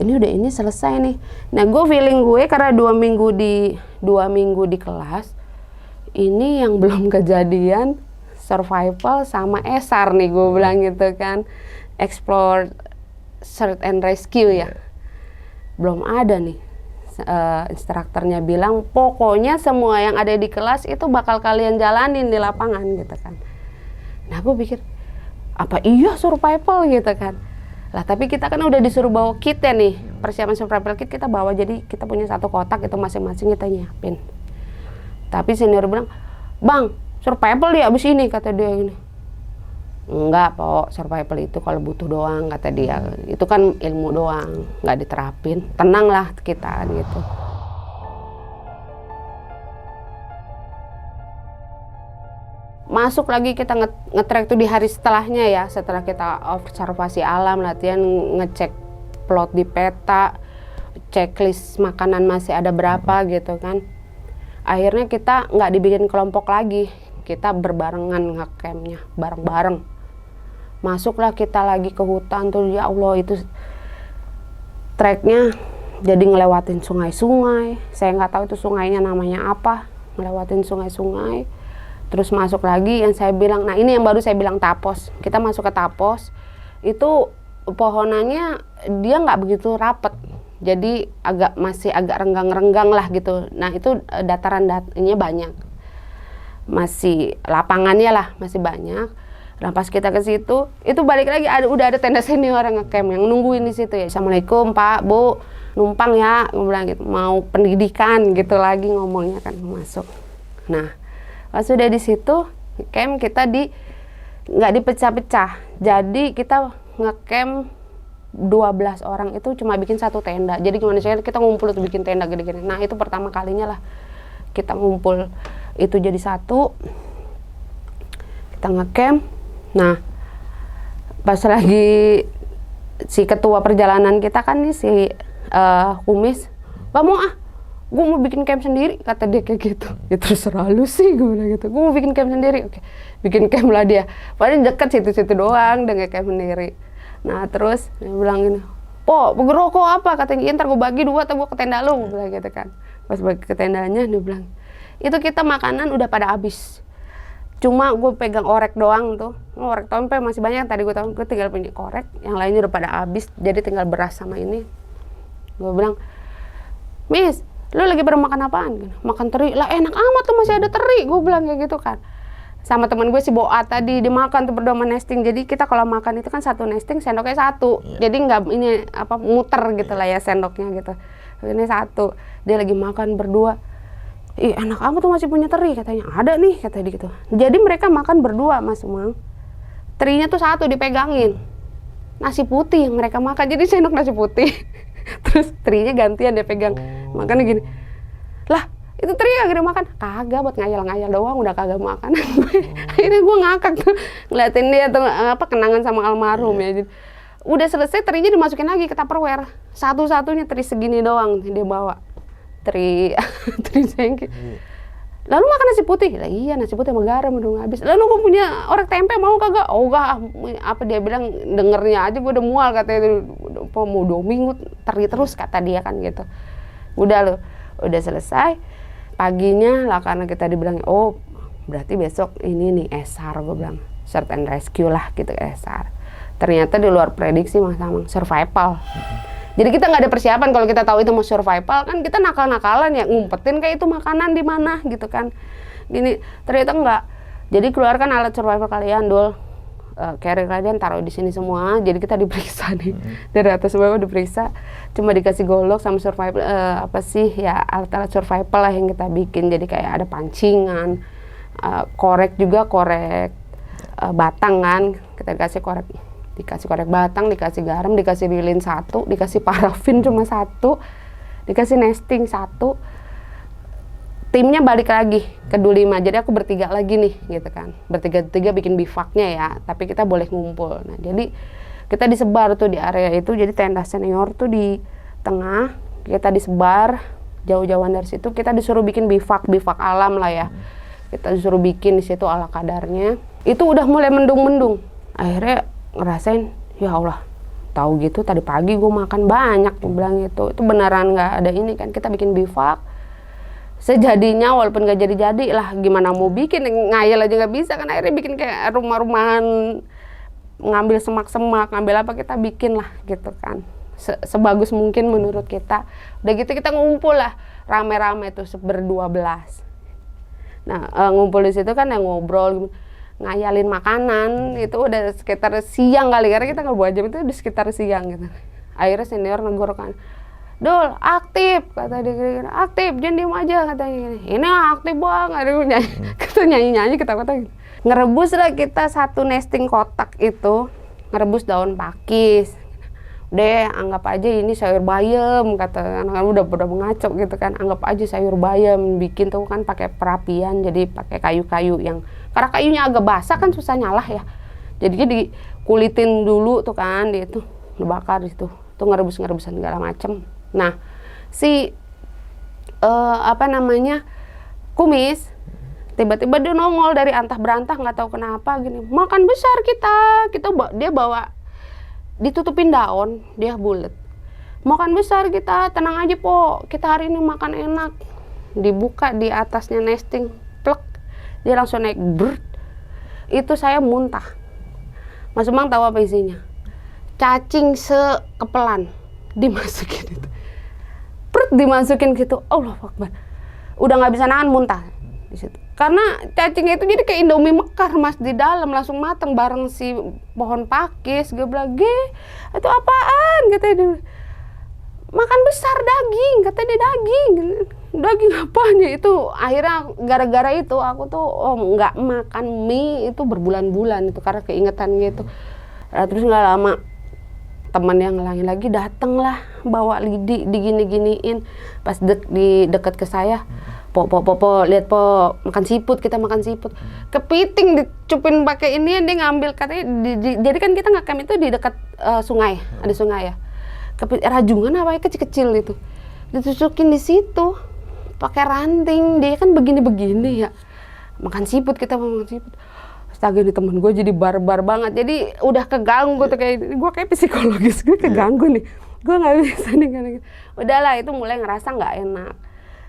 A: ini selesai nih. Nah gue feeling gue karena 2 minggu di kelas, ini yang belum kejadian survival sama SR nih gue bilang gitu kan, explore search and rescue ya, belum ada nih. Instrukturnya bilang pokoknya semua yang ada di kelas itu bakal kalian jalanin di lapangan gitu kan. Nah gue pikir apa iya survival gitu kan lah, tapi kita kan udah disuruh bawa kit ya nih, persiapan survival kit kita bawa, jadi kita punya 1 kotak itu masing-masing kita nyiapin. Tapi senior bilang, bang survival dia abis ini, kata dia gini. Enggak Pok, survival itu kalau butuh doang, kata dia. Itu kan ilmu doang, nggak diterapin. Tenanglah kita gitu. Masuk lagi kita nge-track tuh di hari setelahnya ya, setelah kita observasi alam, latihan ngecek plot di peta, checklist makanan masih ada berapa gitu kan. Akhirnya kita nggak dibikin kelompok lagi, kita berbarengan nge-campnya, bareng-bareng. Masuklah kita lagi ke hutan tuh, ya Allah itu treknya jadi ngelewatin sungai-sungai. Saya nggak tahu itu sungainya namanya apa, ngelewatin sungai-sungai. Terus masuk lagi yang saya bilang, nah ini yang baru saya bilang tapos. Kita masuk ke tapos, itu pohonannya dia nggak begitu rapet. Jadi masih agak renggang-renggang lah gitu. Nah itu datarannya banyak. Masih lapangannya lah, masih banyak. Nah pas kita ke situ, itu balik lagi udah ada tenda senior yang ngecamp yang nungguin di situ ya. Assalamualaikum Pak, Bu, numpang ya, gue bilang gitu. Mau pendidikan gitu lagi ngomongnya kan masuk. Nah pas sudah di situ camp kita nggak dipecah-pecah. Jadi kita ngecamp 12 orang itu cuma bikin 1 tenda. Jadi gimana sih kita ngumpul untuk bikin tenda gede-gede. Nah itu pertama kalinya lah kita ngumpul itu jadi 1. Kita ngecamp. Nah pas lagi si ketua perjalanan kita kan nih si Kumis, "Gak mau gue mau bikin camp sendiri," kata dia kayak gitu. Ya terserah lu sih, gue bilang gitu. Gue mau bikin camp sendiri. Oke, bikin camp lah dia. Padahal deket situ-situ doang, udah nge-camp sendiri. Nah terus dia bilang gini, "Po, ngerokok apa?" Katanya, "Ntar gue bagi 2 atau gue ke tenda lu," gue bilang gitu kan. Pas bagi ke tendanya dia bilang, "Itu kita makanan udah pada habis. Cuma gue pegang orek doang tuh. Orek tempe masih banyak, tadi gue tinggal punya korek, yang lainnya udah pada habis, jadi tinggal beras sama ini." Gue bilang, "Miss, lu lagi pada makan apaan?" "Makan teri." "Lah enak amat tuh masih ada teri," gue bilang kayak gitu kan. Sama teman gue si Boat tadi dimakan tuh berdua nesting. Jadi kita kalau makan itu kan 1 nesting, sendoknya 1. Jadi nggak ini muter gitu lah ya sendoknya gitu. Ini 1. Dia lagi makan berdua. "Ih enak amat tuh masih punya teri," katanya. "Ada nih," kata dia gitu. Jadi mereka makan berdua Mas Umang. Terinya tuh 1 dipegangin. Nasi putih yang mereka makan. Jadi sendok nasi putih. Terus terinya gantian dia pegang. Makannya gini. "Lah itu teri kagak makan?" "Kagak, buat ngayal-ngayal doang, udah kagak makan." Akhirnya gue ngakak tuh ngeliatin dia tuh kenangan sama almarhum ya. Jadi, udah selesai terinya dimasukin lagi ke Tupperware. Satu-satunya teri segini doang dia bawa. Teri sengke. "Lalu makan nasi putih?" "Lah iya nasi putih sama garam udah habis." "Lalu gue punya orek tempe mau kagak?" "Oh enggak." Apa dia bilang, dengernya aja gue udah mual katanya, mau 2 minggu teri terus kata dia kan gitu. Udah selesai. Paginya lah karena kita dibilang, "Oh berarti besok ini nih SR," gue bilang, search and rescue lah gitu SR. Ternyata di luar prediksi Mas Amang, survival. Jadi kita nggak ada persiapan kalau kita tahu itu mau survival, kan kita nakal-nakalan ya, ngumpetin kayak itu makanan di mana gitu kan. Gini, ternyata enggak. Jadi keluarkan alat survival kalian, Dul. Carrier kalian taruh di sini semua. Jadi kita diperiksa nih. Dari atas bawah diperiksa. Cuma dikasih golok sama survival apa sih ya, alat-alat survival lah yang kita bikin. Jadi kayak ada pancingan, korek juga, korek batang kan. Kita dikasih korek batang, dikasih garam, dikasih lilin 1, dikasih parafin cuma 1, dikasih nesting 1. Timnya balik lagi ke Dulima, jadi aku bertiga lagi nih gitu kan, bertiga bikin bivaknya ya, tapi kita boleh ngumpul. Nah jadi kita disebar tuh di area itu, jadi tenda senior tuh di tengah, kita disebar Jauh-jauhan dari situ kita disuruh bikin bivak alam lah ya. Kita disuruh bikin di situ ala kadarnya. Itu udah mulai mendung-mendung. Akhirnya ngerasain, ya Allah, tahu gitu tadi pagi gue makan banyak, gue bilang gitu. Itu beneran nggak ada ini kan, kita bikin bivak sejadinya walaupun nggak jadi-jadi lah, gimana mau bikin, ngayal aja nggak bisa kan. Akhirnya bikin kayak rumah-rumahan, ngambil semak-semak, ngambil apa, kita bikin lah gitu kan. Sebagus mungkin menurut kita. Udah gitu kita ngumpul lah rame-rame tuh ber-12. Nah ngumpul di situ kan yang ngobrol, ngayalin makanan. Itu udah sekitar siang kali, karena kita nggak buat jam itu udah sekitar siang gitu. Akhirnya senior negur kan, Dul, aktif, kata dia, aktif, jangan diem aja, katanya. Ini aktif banget, kita nyanyi-nyanyi, ketawa-ketawa gitu. Ngerebus lah kita satu nesting kotak itu, ngerebus daun pakis. Deh, anggap aja ini sayur bayam, kata anak-anak udah mengaco gitu kan. Anggap aja sayur bayam, bikin tuh kan pakai perapian, jadi pakai kayu-kayu yang, karena kayunya agak basah kan susah nyala ya. Jadinya dikulitin dulu tuh kan, di itu dibakar di situ, tuh ngerebus-ngerebusan segala macem. Nah, si kumis tiba-tiba dia nongol dari antah berantah, nggak tahu kenapa gini, makan besar dia bawa ditutupin daun, dia bulet. Makan besar kita, tenang aja po, kita hari ini makan enak. Dibuka di atasnya nesting, plek, dia langsung naik, brrrt. Itu saya muntah. Mas Umang tahu apa isinya? Cacing sekepelan, dimasukin itu. Prut, dimasukin gitu, Allah Akbar. Udah nggak bisa nahan, muntah di situ. Karena cacingnya itu jadi kayak Indomie mekar Mas, di dalam langsung mateng bareng si pohon pakis. Gue bilang, itu apaan? Katanya dia, makan besar daging, katanya dia daging apaan ya itu. Akhirnya gara-gara itu aku tuh nggak makan mie itu berbulan-bulan itu karena keingetan gitu. Nah, terus nggak lama teman yang lain lagi dateng lah, bawa lidi digini-giniin. Pas di dekat ke saya, po lihat po, makan siput, kita makan siput. Kepiting dicupin pakai ini, dia ngambil, katanya jadi kan kita ngecamp itu di dekat sungai, ada sungai ya. Rajungan apa ya, kecil-kecil itu, ditusukin di situ pakai ranting. Dia kan begini-begini ya, makan siput, kita mau makan siput. Astaga, ini temen gue jadi barbar banget, jadi udah keganggu tuh, kayak psikologis gue keganggu nih, gue nggak bisa nih kan. Udahlah, itu mulai ngerasa nggak enak.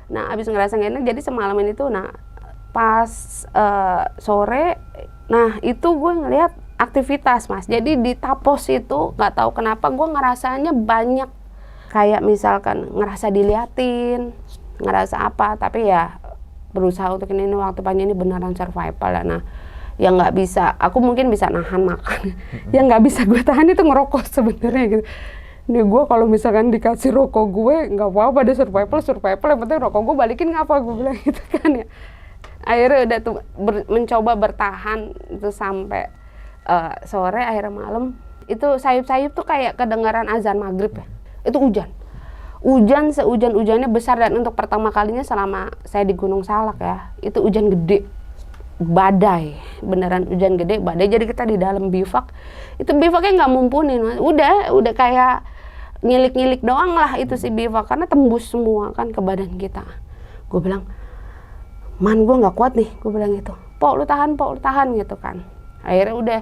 A: Nah, abis ngerasa nggak enak, jadi semalaman itu, nah pas sore, nah itu gue ngeliat aktivitas Mas. Jadi di Tapos itu nggak tahu kenapa gue ngerasanya banyak, kayak misalkan ngerasa diliatin, ngerasa apa, tapi ya berusaha untuk ini waktu panjang ini beneran survival lah. Nah, yang nggak bisa, aku mungkin bisa nahan makan, yang nggak bisa gue tahan itu ngerokok sebenarnya gitu. Nih gue kalau misalkan dikasih rokok gue nggak apa-apa deh, survival, yang penting rokok gue balikin ngapa, gue bilang gitu kan ya. Akhirnya udah tuh mencoba bertahan itu sampai sore, akhirnya malam itu sayup-sayup tuh kayak kedengaran azan maghrib ya. Itu hujan sehujan-hujannya besar, dan untuk pertama kalinya selama saya di Gunung Salak ya, itu hujan gede. Badai, beneran hujan gede, badai. Jadi kita di dalam bivak, itu bivaknya nggak mumpuni, udah kayak ngilik-ngilik doang lah itu si bivak, karena tembus semua kan ke badan kita. Gue bilang, man gue nggak kuat nih, gue bilang gitu. Po lu tahan gitu kan. Akhirnya udah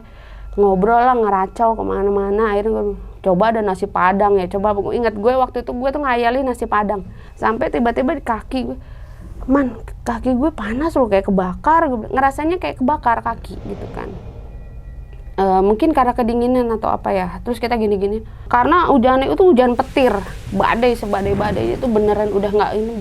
A: ngobrol lah, ngeracau kemana-mana. Akhirnya gue coba ada nasi padang ya, coba. Ingat gue waktu itu gue tuh ngayalin nasi padang, sampai tiba-tiba di kaki gue, man, kaki gue panas loh, kayak kebakar. Ngerasanya kayak kebakar kaki gitu kan. Mungkin karena kedinginan atau apa ya. Terus kita gini-gini, karena hujannya itu hujan petir, badai sebadai-badai itu, beneran udah nggak, ini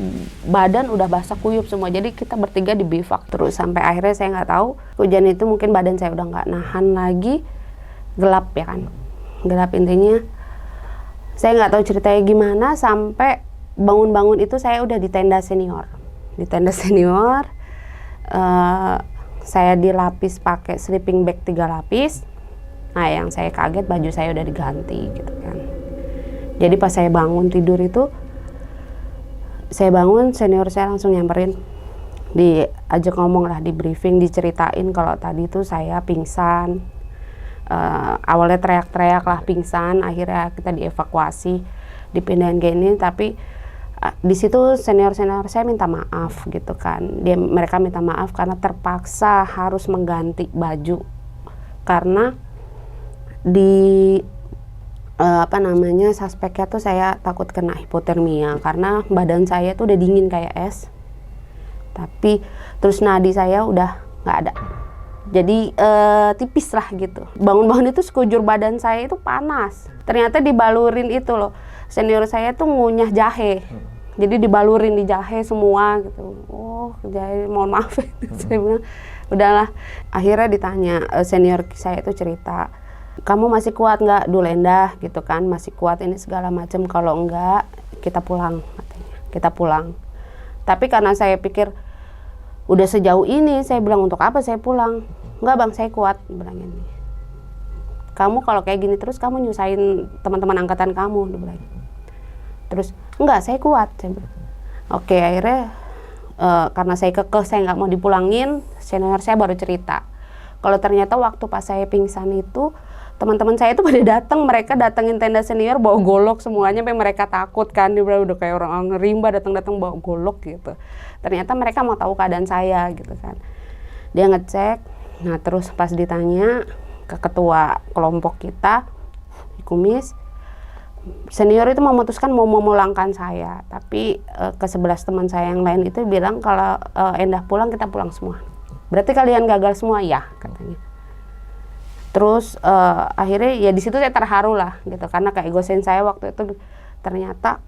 A: badan udah basah kuyup semua. Jadi kita bertiga di bivak terus sampai akhirnya saya nggak tahu, hujan itu mungkin badan saya udah nggak nahan lagi, gelap ya kan, gelap. Intinya saya nggak tahu ceritanya gimana, sampai bangun-bangun itu saya udah di tenda senior. Saya dilapis pakai sleeping bag 3 lapis. Nah, yang saya kaget baju saya udah diganti gitu kan. Jadi pas saya bangun tidur itu, saya bangun, senior saya langsung nyamperin, diajak ngomong lah, di briefing, diceritain kalau tadi tuh saya pingsan. Awalnya teriak-teriak lah, pingsan, akhirnya kita dievakuasi, dipindahin ke ini, tapi Di situ senior saya minta maaf gitu kan. Mereka minta maaf karena terpaksa harus mengganti baju karena di suspeknya tuh saya takut kena hipotermia karena badan saya tuh udah dingin kayak es. Tapi terus nadi saya udah nggak ada. Jadi tipis lah gitu. Bangun-bangun itu sekujur badan saya itu panas. Ternyata dibalurin itu loh. Senior saya tuh ngunyah jahe. Jadi dibalurin di jahe semua gitu. Oh, jahe, mohon maaf. Saya bilang, udahlah. Akhirnya ditanya, senior saya itu cerita, kamu masih kuat nggak, Dulenda gitu kan, masih kuat ini segala macam. Kalau enggak, kita pulang katanya. Kita pulang. Tapi karena saya pikir udah sejauh ini, saya bilang untuk apa saya pulang? Enggak bang, saya kuat, bilang ini. Kamu kalau kayak gini terus kamu nyusahin teman-teman angkatan kamu, dia bilang. Terus enggak, saya kuat. Saya bilang. Oke, akhirnya karena saya kekeh, saya nggak mau dipulangin. Senior saya baru cerita. Kalau ternyata waktu pas saya pingsan itu teman-teman saya itu pada datang, mereka datengin tenda senior bawa golok semuanya, sampai mereka takut kan, dia bilang udah kayak orang rimba datang bawa golok gitu. Ternyata mereka mau tahu keadaan saya gitu kan. Dia ngecek, nah terus pas ditanya ke ketua kelompok kita, Kumis, senior itu memutuskan mau memulangkan saya, tapi ke 11 teman saya yang lain itu bilang kalau Endah pulang, kita pulang semua. Berarti kalian gagal semua ya, katanya. Terus akhirnya ya di situ saya terharu lah gitu, karena keegoisan saya waktu itu ternyata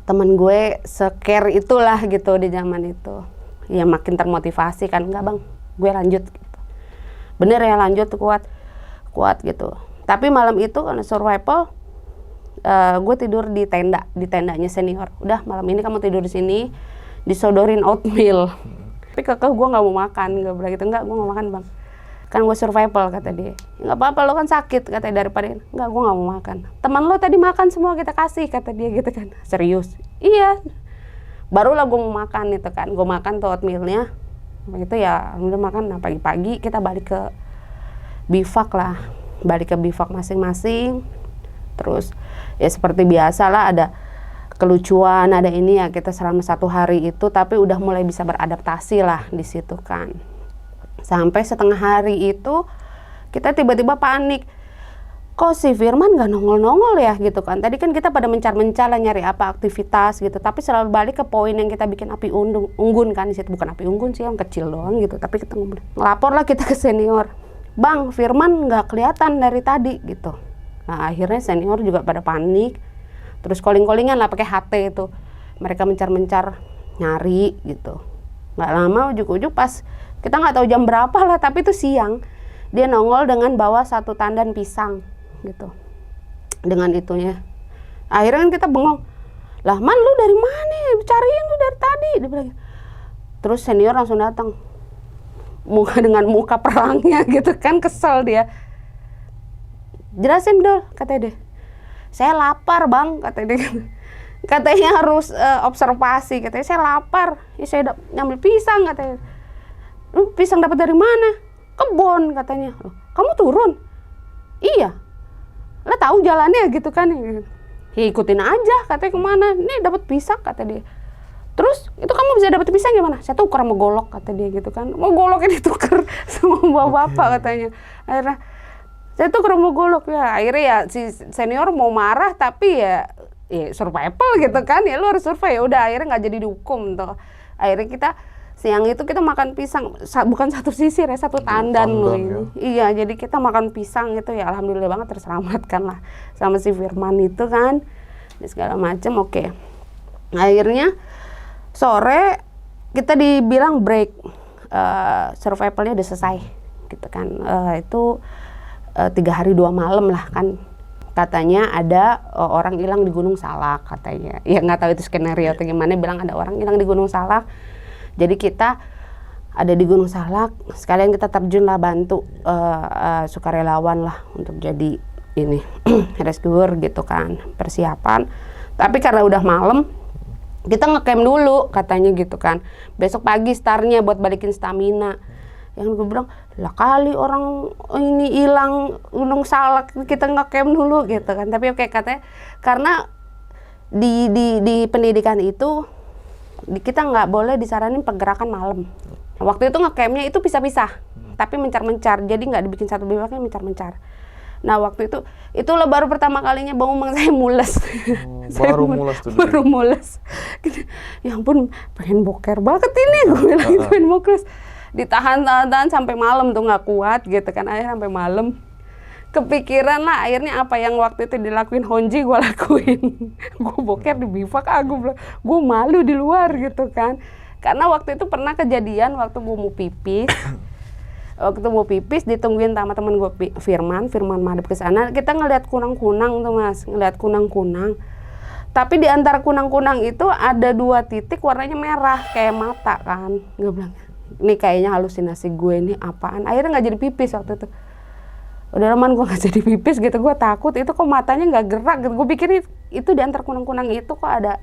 A: temen gue se-care itulah gitu di zaman itu. Ya makin termotivasi kan, enggak bang, gue lanjut gitu. Bener ya lanjut, kuat gitu. Tapi malam itu karena survival, gue tidur di tendanya senior. Udah malam ini kamu tidur di sini, disodorin oatmeal. Tapi kekeh gue nggak mau makan, gue bilang gitu, enggak, gue nggak makan bang. Kan gue survival, kata dia. Nggak apa-apa, lo kan sakit, katanya, daripada enggak, gue nggak mau makan. Teman lo tadi makan semua, kita kasih, kata dia gitu kan. Serius? Iya. Barulah gue mau makan itu kan, gue makan tuh oatmealnya. Begitu ya, udah makan. Nah pagi-pagi kita balik ke bivak lah, balik ke bivak masing-masing. Terus ya seperti biasa lah, ada kelucuan, ada ini ya, kita selama 1 hari itu, tapi udah mulai bisa beradaptasi lah di situ kan. Sampai setengah hari itu kita tiba-tiba panik, kok si Firman nggak nongol-nongol ya gitu kan. Tadi kan kita pada mencar-mencar lah nyari apa aktivitas gitu, tapi selalu balik ke poin yang kita bikin api unggun kan di situ. Bukan api unggun sih, yang kecil doang gitu, tapi kita ngelapor lah kita ke senior, bang Firman nggak kelihatan dari tadi gitu. Nah akhirnya senior juga pada panik, terus calling-callingan lah pakai HT itu, mereka mencar-mencar nyari gitu. Nggak lama ujuk-ujuk pas kita nggak tahu jam berapa lah, tapi itu siang, dia nongol dengan bawa 1 tandan pisang gitu, dengan itunya. Akhirnya kan kita bengong, lah man lu dari mana, cariin lu dari tadi, dia bilang. Terus senior langsung datang, dengan muka perangnya gitu kan, kesel dia. Jelasin dong, katanya dia. Saya lapar bang, katanya dia. Katanya harus observasi, katanya saya lapar, ya saya nyambil pisang, katanya. Lu pisang dapat dari mana? Kebon, katanya. Kamu turun? Iya. Lah tahu jalannya gitu kan. Ya, ikutin aja, katanya kemana. Nih dapat pisang, kata dia. Terus itu kamu bisa dapat pisang gimana? Saya tuker sama golok, kata dia gitu kan. Mau goloknya ditukar sama bapak-bapak, katanya. Akhirnya saya tuker sama golok ya. Akhirnya ya si senior mau marah, tapi ya survival gitu kan. Ya lu harus survive. Ya udah akhirnya nggak jadi dihukum tuh. Akhirnya kita siang itu kita makan pisang, bukan 1 sisir ya, 1 tandan loh ini. Ya. Iya, jadi kita makan pisang itu ya alhamdulillah banget terselamatkan lah sama si Firman itu kan. Segala macam oke. Akhirnya sore kita dibilang break, survivalnya udah selesai gitu kan. Itu 3 hari 2 malam lah kan. Katanya ada orang hilang di Gunung Salak katanya. Ya nggak tahu itu skenario atau gimana, bilang ada orang hilang di Gunung Salak. Jadi kita ada di Gunung Salak, sekalian kita terjun lah, bantu sukarelawan lah untuk jadi ini rescuer gitu kan, persiapan. Tapi karena udah malam, kita ngecamp dulu katanya gitu kan. Besok pagi startnya buat balikin stamina. Yang gue bilang, lah kali orang ini hilang Gunung Salak, kita ngecamp dulu gitu kan. Tapi oke, katanya karena di pendidikan itu kita nggak boleh disaranin pergerakan malam. Waktu itu ngecampnya itu pisah-pisah, tapi mencar-mencar, jadi nggak dibikin satu biwaknya, mencar-mencar. Nah waktu itulah baru pertama kalinya Bang saya mules.
B: Baru mules tuh.
A: Baru mules. Ya ampun, pengen boker banget ini, gue bilang itu pengen boker. Ditahan-tahan sampai malam tuh nggak kuat gitu kan, akhirnya sampai malam. Kepikiran lah akhirnya apa yang waktu itu dilakuin Honji gue lakuin. Gue boker di bivak, gue malu di luar gitu kan. Karena waktu itu pernah kejadian waktu gue mau pipis. Waktu mau pipis ditungguin sama temen gue Firman madep ke sana. Kita ngeliat kunang-kunang tuh Mas, ngeliat kunang-kunang. Tapi di antara kunang-kunang itu ada 2 titik warnanya merah kayak mata kan. Gue bilang, ini kayaknya halusinasi gue, ini apaan? Akhirnya nggak jadi pipis waktu itu. Udah lama gue gak jadi pipis gitu, gue takut itu kok matanya nggak gerak gitu. Gue pikir itu di antara kunang-kunang itu kok ada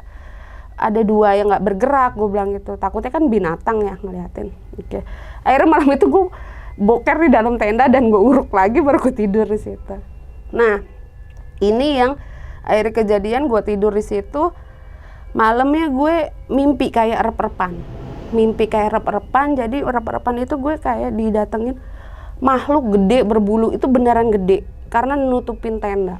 A: 2 yang nggak bergerak, gue bilang gitu. Takutnya kan binatang ya ngeliatin. Oke. Akhirnya malam itu gue boker di dalam tenda dan gue uruk lagi baru gue tidur di situ. Nah ini yang akhirnya kejadian gue tidur di situ. Malamnya gue mimpi kayak rep-repan. Jadi rep-repan itu gue kayak didatengin makhluk gede berbulu, itu beneran gede karena nutupin tenda.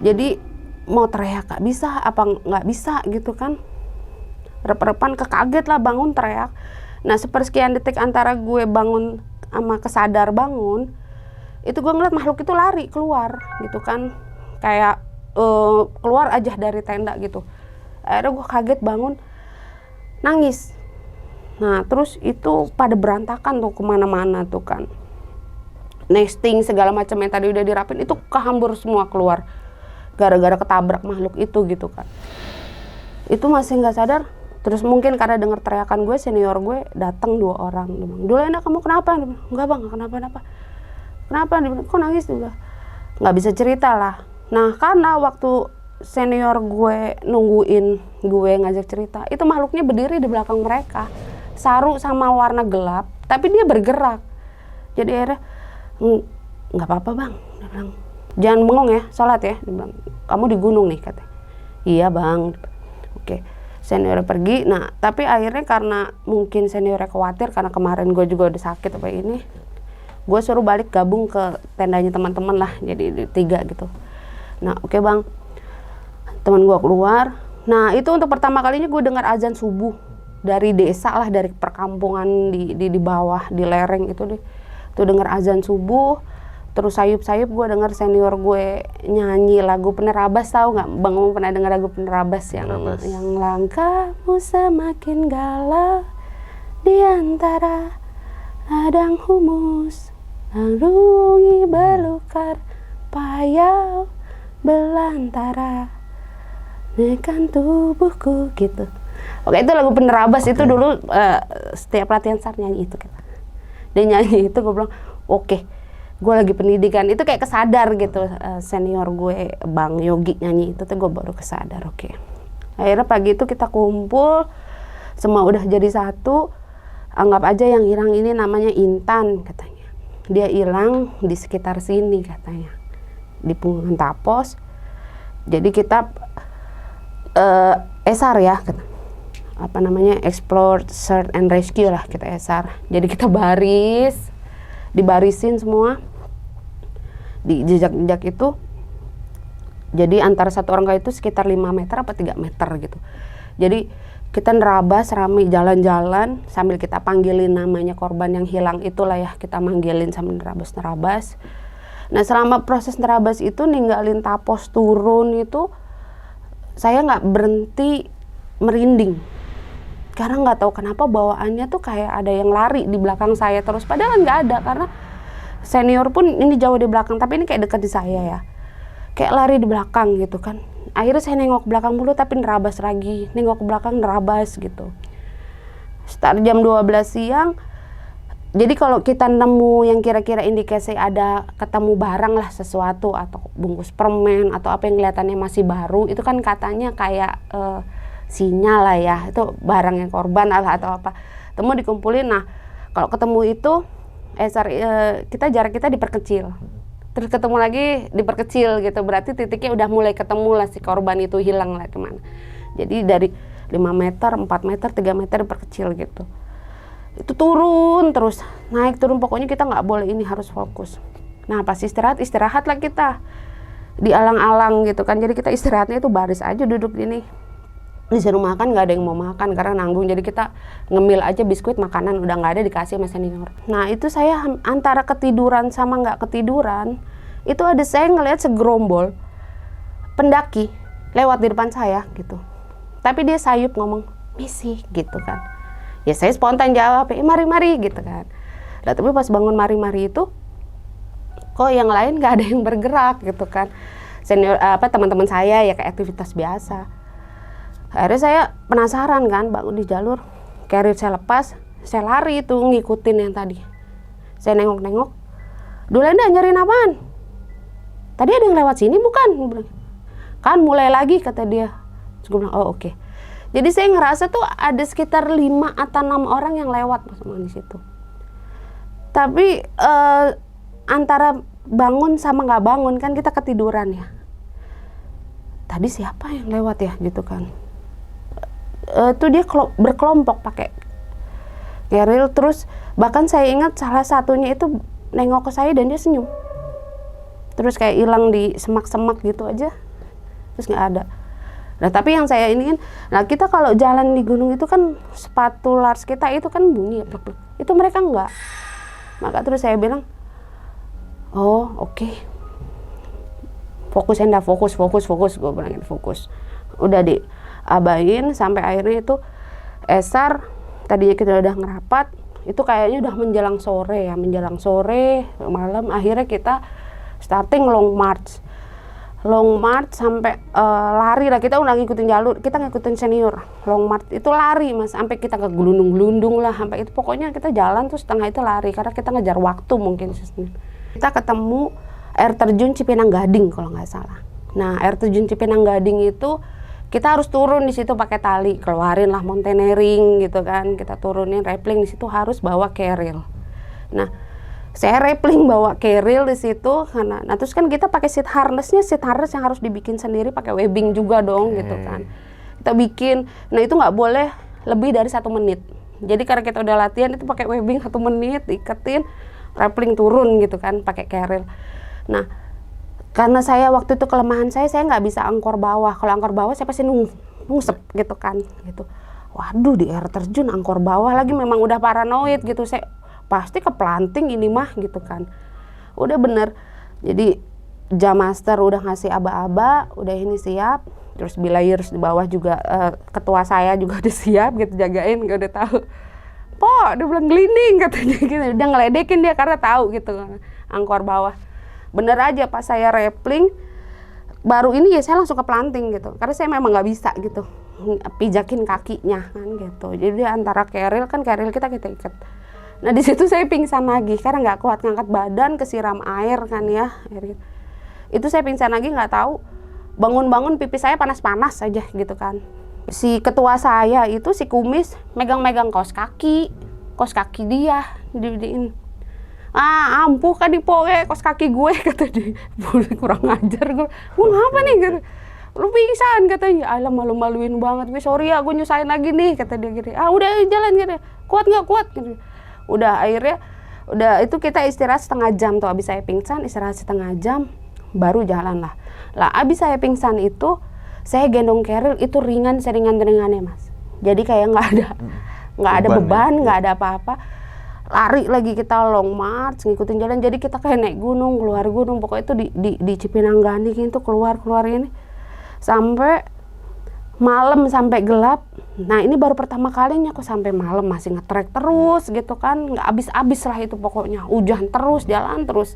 A: Jadi mau teriak gak bisa, apa nggak bisa gitu kan. Rep-repan kekaget lah, bangun teriak. Nah sepersekian detik antara gue bangun sama kesadar bangun, itu gue ngeliat makhluk itu lari keluar gitu kan, kayak keluar aja dari tenda gitu. Akhirnya gue kaget bangun, nangis. Nah terus itu pada berantakan tuh kemana-mana tuh kan. Nesting segala macam yang tadi udah dirapin itu kehambur semua keluar gara-gara ketabrak makhluk itu gitu kan. Itu masih nggak sadar. Terus mungkin karena dengar teriakan gue, senior gue datang 2 orang. Dia bilang, "Dulu enak kamu kenapa?" Dia bilang, "Enggak bang, kenapa-napa." "Kenapa?" Dia bilang, "Kok nangis?" Dia bilang, nggak bisa cerita lah. Nah karena waktu senior gue nungguin gue ngajak cerita, itu makhluknya berdiri di belakang mereka, saru sama warna gelap, tapi dia bergerak. Jadi akhirnya, "Nggak apa-apa bang," dia bilang, "jangan bengong ya, sholat ya," dia bilang, "kamu di gunung nih," katanya. "Iya bang." Oke, seniornya pergi. Nah tapi akhirnya karena mungkin seniornya khawatir karena kemarin gue juga udah sakit apa ini, gue suruh balik gabung ke tendanya teman-teman lah, jadi 3 gitu. Nah oke bang, teman gue keluar. Nah itu untuk pertama kalinya gue dengar azan subuh dari desa lah, dari perkampungan di bawah di lereng itu deh. Tuh dengar azan subuh, terus sayup-sayup gue dengar senior gue nyanyi lagu Penerabas. Tahu nggak Bang, pernah dengar lagu Penerabas yang langkahmu semakin galau di antara ladang humus, arungi belukar payau belantara nekan tubuhku gitu. Oke, itu lagu Penerabas. Itu dulu setiap latihan SAR nyanyi itu kita. Dia nyanyi itu, gue bilang oke, gue lagi pendidikan. Itu kayak kesadar gitu. Senior gue Bang Yogi nyanyi itu tuh gue baru kesadar. Oke. Akhirnya pagi itu kita kumpul, semua udah jadi satu. Anggap aja yang hilang ini namanya Intan katanya. Dia hilang di sekitar sini katanya, di Pungungan Tapos. Jadi kita ESAR ya, apa namanya, Explore, Search and Rescue lah, kita ESAR. Jadi kita dibarisin semua di jejak-jejak itu. Jadi antara satu orang itu sekitar 5 meter apa 3 meter gitu. Jadi kita nerabas rame jalan-jalan sambil kita panggilin namanya korban yang hilang itulah ya, kita manggilin sambil nerabas. Nah selama proses nerabas itu ninggalin Tapos turun itu saya nggak berhenti merinding. Karena nggak tahu kenapa bawaannya tuh kayak ada yang lari di belakang saya terus, padahal nggak ada karena senior pun ini jauh di belakang, tapi ini kayak dekat di saya ya, kayak lari di belakang gitu kan. Akhirnya saya nengok ke belakang dulu tapi nerabas lagi, nengok ke belakang nerabas gitu. Start jam 12 siang. Jadi kalau kita nemu yang kira-kira indikasi ada ketemu barang lah, sesuatu atau bungkus permen atau apa yang kelihatannya masih baru, itu kan katanya kayak sinyal lah ya, itu barang yang korban atau apa, temu dikumpulin. Nah kalau ketemu itu kita jarak kita diperkecil terus ketemu lagi diperkecil gitu, berarti titiknya udah mulai ketemu lah si korban itu hilang lah kemana. Jadi dari 5 meter, 4 meter, 3 meter diperkecil gitu. Itu turun terus, naik turun, pokoknya kita nggak boleh ini, harus fokus. Nah pas istirahat lah kita di alang-alang gitu kan, jadi kita istirahatnya itu baris aja duduk gini. Disuruh makan nggak ada yang mau makan karena nanggung, jadi kita ngemil aja biskuit, makanan udah nggak ada, dikasih sama senior. Nah itu saya antara ketiduran sama nggak ketiduran, itu ada saya ngelihat segerombol pendaki lewat di depan saya gitu, tapi dia sayup ngomong misi gitu kan. Ya saya spontan jawab, mari-mari gitu kan. Nah, tapi pas bangun mari-mari itu, kok yang lain nggak ada yang bergerak gitu kan. Senior teman-teman saya ya kayak aktivitas biasa. Akhirnya saya penasaran kan, bangun di jalur, carrier saya lepas, saya lari itu ngikutin yang tadi. Saya nengok-nengok, dulu Anda nyariin apaan? Tadi ada yang lewat sini bukan? Kan mulai lagi kata dia. Terus gue bilang, oh oke. Jadi saya ngerasa tuh ada sekitar 5 atau 6 orang yang lewat sama di situ. Tapi antara bangun sama nggak bangun kan kita ketiduran ya. Tadi siapa yang lewat ya gitu kan. Tuh dia berkelompok pakai keril, terus bahkan saya ingat salah satunya itu nengok ke saya dan dia senyum. Terus kayak hilang di semak-semak gitu aja. Terus nggak ada. Nah tapi yang saya ini kan, nah kita kalau jalan di gunung itu kan sepatu Lars kita itu kan bunyi ya, itu mereka enggak. Maka terus saya bilang, oh oke. Fokus Anda, fokus, gue bilang gitu, fokus. Udah diabain sampai akhirnya itu esar, tadinya kita udah ngerapat, itu kayaknya udah menjelang sore malam, akhirnya kita starting long march sampai lari lah, kita udah ngikutin jalur, kita ngikutin senior. Long march itu lari mas, sampai kita ke gelundung-gelundung lah, sampai itu pokoknya kita jalan tuh setengah itu lari karena kita ngejar waktu mungkin. Kita ketemu air terjun Cipinang Gading kalau nggak salah. Nah air terjun Cipinang Gading itu kita harus turun di situ pakai tali, keluarin lah mountaineering gitu kan, kita turunin rappelling di situ harus bawa keril. Nah saya rappelling bawa keril di situ karena, nah terus kan kita pakai seat harness yang harus dibikin sendiri pakai webbing juga dong gitu kan. Kita bikin, nah itu nggak boleh lebih dari 1 menit. Jadi karena kita udah latihan itu pakai webbing 1 menit, diiketin, rappelling turun gitu kan pakai keril. Nah karena saya waktu itu kelemahan saya nggak bisa angkor bawah. Kalau angkor bawah saya pasti nungsep gitu kan gitu. Waduh di air terjun angkor bawah lagi, memang udah paranoid gitu, saya pasti keplanting ini mah gitu kan. Udah bener, jadi jam master udah ngasih aba-aba, udah ini siap, terus bilayers di bawah juga ketua saya juga udah siap gitu, jagain, gak udah tahu. Po, dia bilang gelinding katanya gitu, udah ngeledekin dia karena tahu gitu angkor bawah. Bener aja pas saya rappelling baru ini ya saya langsung keplanting gitu, karena saya memang nggak bisa gitu pijakin kakinya kan gitu. Jadi antara keril kita ikat. Nah di situ saya pingsan lagi karena nggak kuat ngangkat badan, kesiram air kan ya. Itu saya pingsan lagi, nggak tahu bangun-bangun pipi saya panas-panas aja gitu kan. Si ketua saya itu si kumis megang-megang kaos kaki dia didiin. Ampuh kan dipoe kaos kaki gue kata dia. Kurang ajar gue ngapa nih gitu. Lu pingsan katanya. Alah malu-maluin banget gue, sorry ya gue nyusahin lagi nih kata dia gitu. Udah jalan gitu. Kuat nggak kuat gitu. Udah akhirnya itu kita istirahat setengah jam tuh, abis saya pingsan istirahat setengah jam baru jalan lah. Abis saya pingsan itu saya gendong keril itu seringannya mas. Jadi kayak nggak ada beban, nggak ada apa-apa. Lari lagi kita long march ngikutin jalan, jadi kita kayak naik gunung, keluar gunung, pokoknya itu di Cipinang Gading itu keluar ini sampai malam sampai gelap. Nah ini baru pertama kalinya aku sampai malam masih ngetrek terus gitu kan, nggak habis lah itu pokoknya, hujan terus, jalan terus,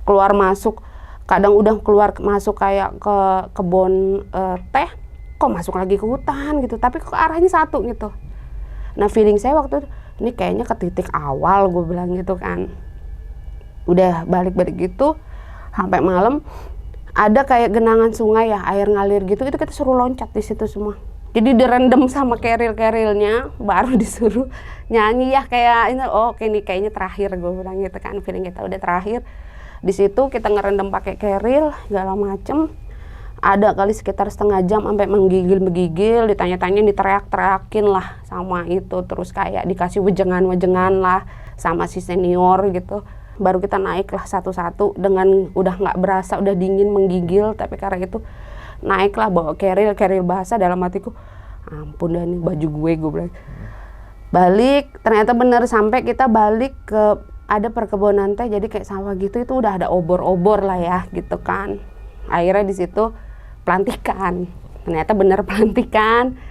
A: keluar masuk, kadang udah keluar masuk kayak ke kebun teh, kok masuk lagi ke hutan gitu, tapi kok arahnya satu gitu. Nah feeling saya waktu itu ini kayaknya ke titik awal, gue bilang gitu kan. Udah balik-balik gitu sampai malam ada kayak genangan sungai ya, air ngalir gitu, itu kita suruh loncat di situ semua. Jadi direndam sama keril-kerilnya, baru disuruh nyanyi ya kayak ini, oke nih kayaknya terakhir, gue bilang gitu kan, feeling kita udah terakhir. Di situ kita ngerendam pakai keril segala macem. Ada kali sekitar setengah jam sampai menggigil, ditanya-tanya, diteriak-teriakin lah sama itu. Terus kayak dikasih wejengan-wejengan lah sama si senior gitu. Baru kita naik lah satu-satu dengan udah nggak berasa, udah dingin, menggigil. Tapi karena itu naiklah bawa keril basah. Dalam hatiku, ampun dah nih baju gue bilang. Balik, ternyata bener sampai kita balik ke ada perkebunan teh, jadi kayak sawah gitu, itu udah ada obor-obor lah ya gitu kan. Akhirnya di situ pelantikan, ternyata bener pelantikan,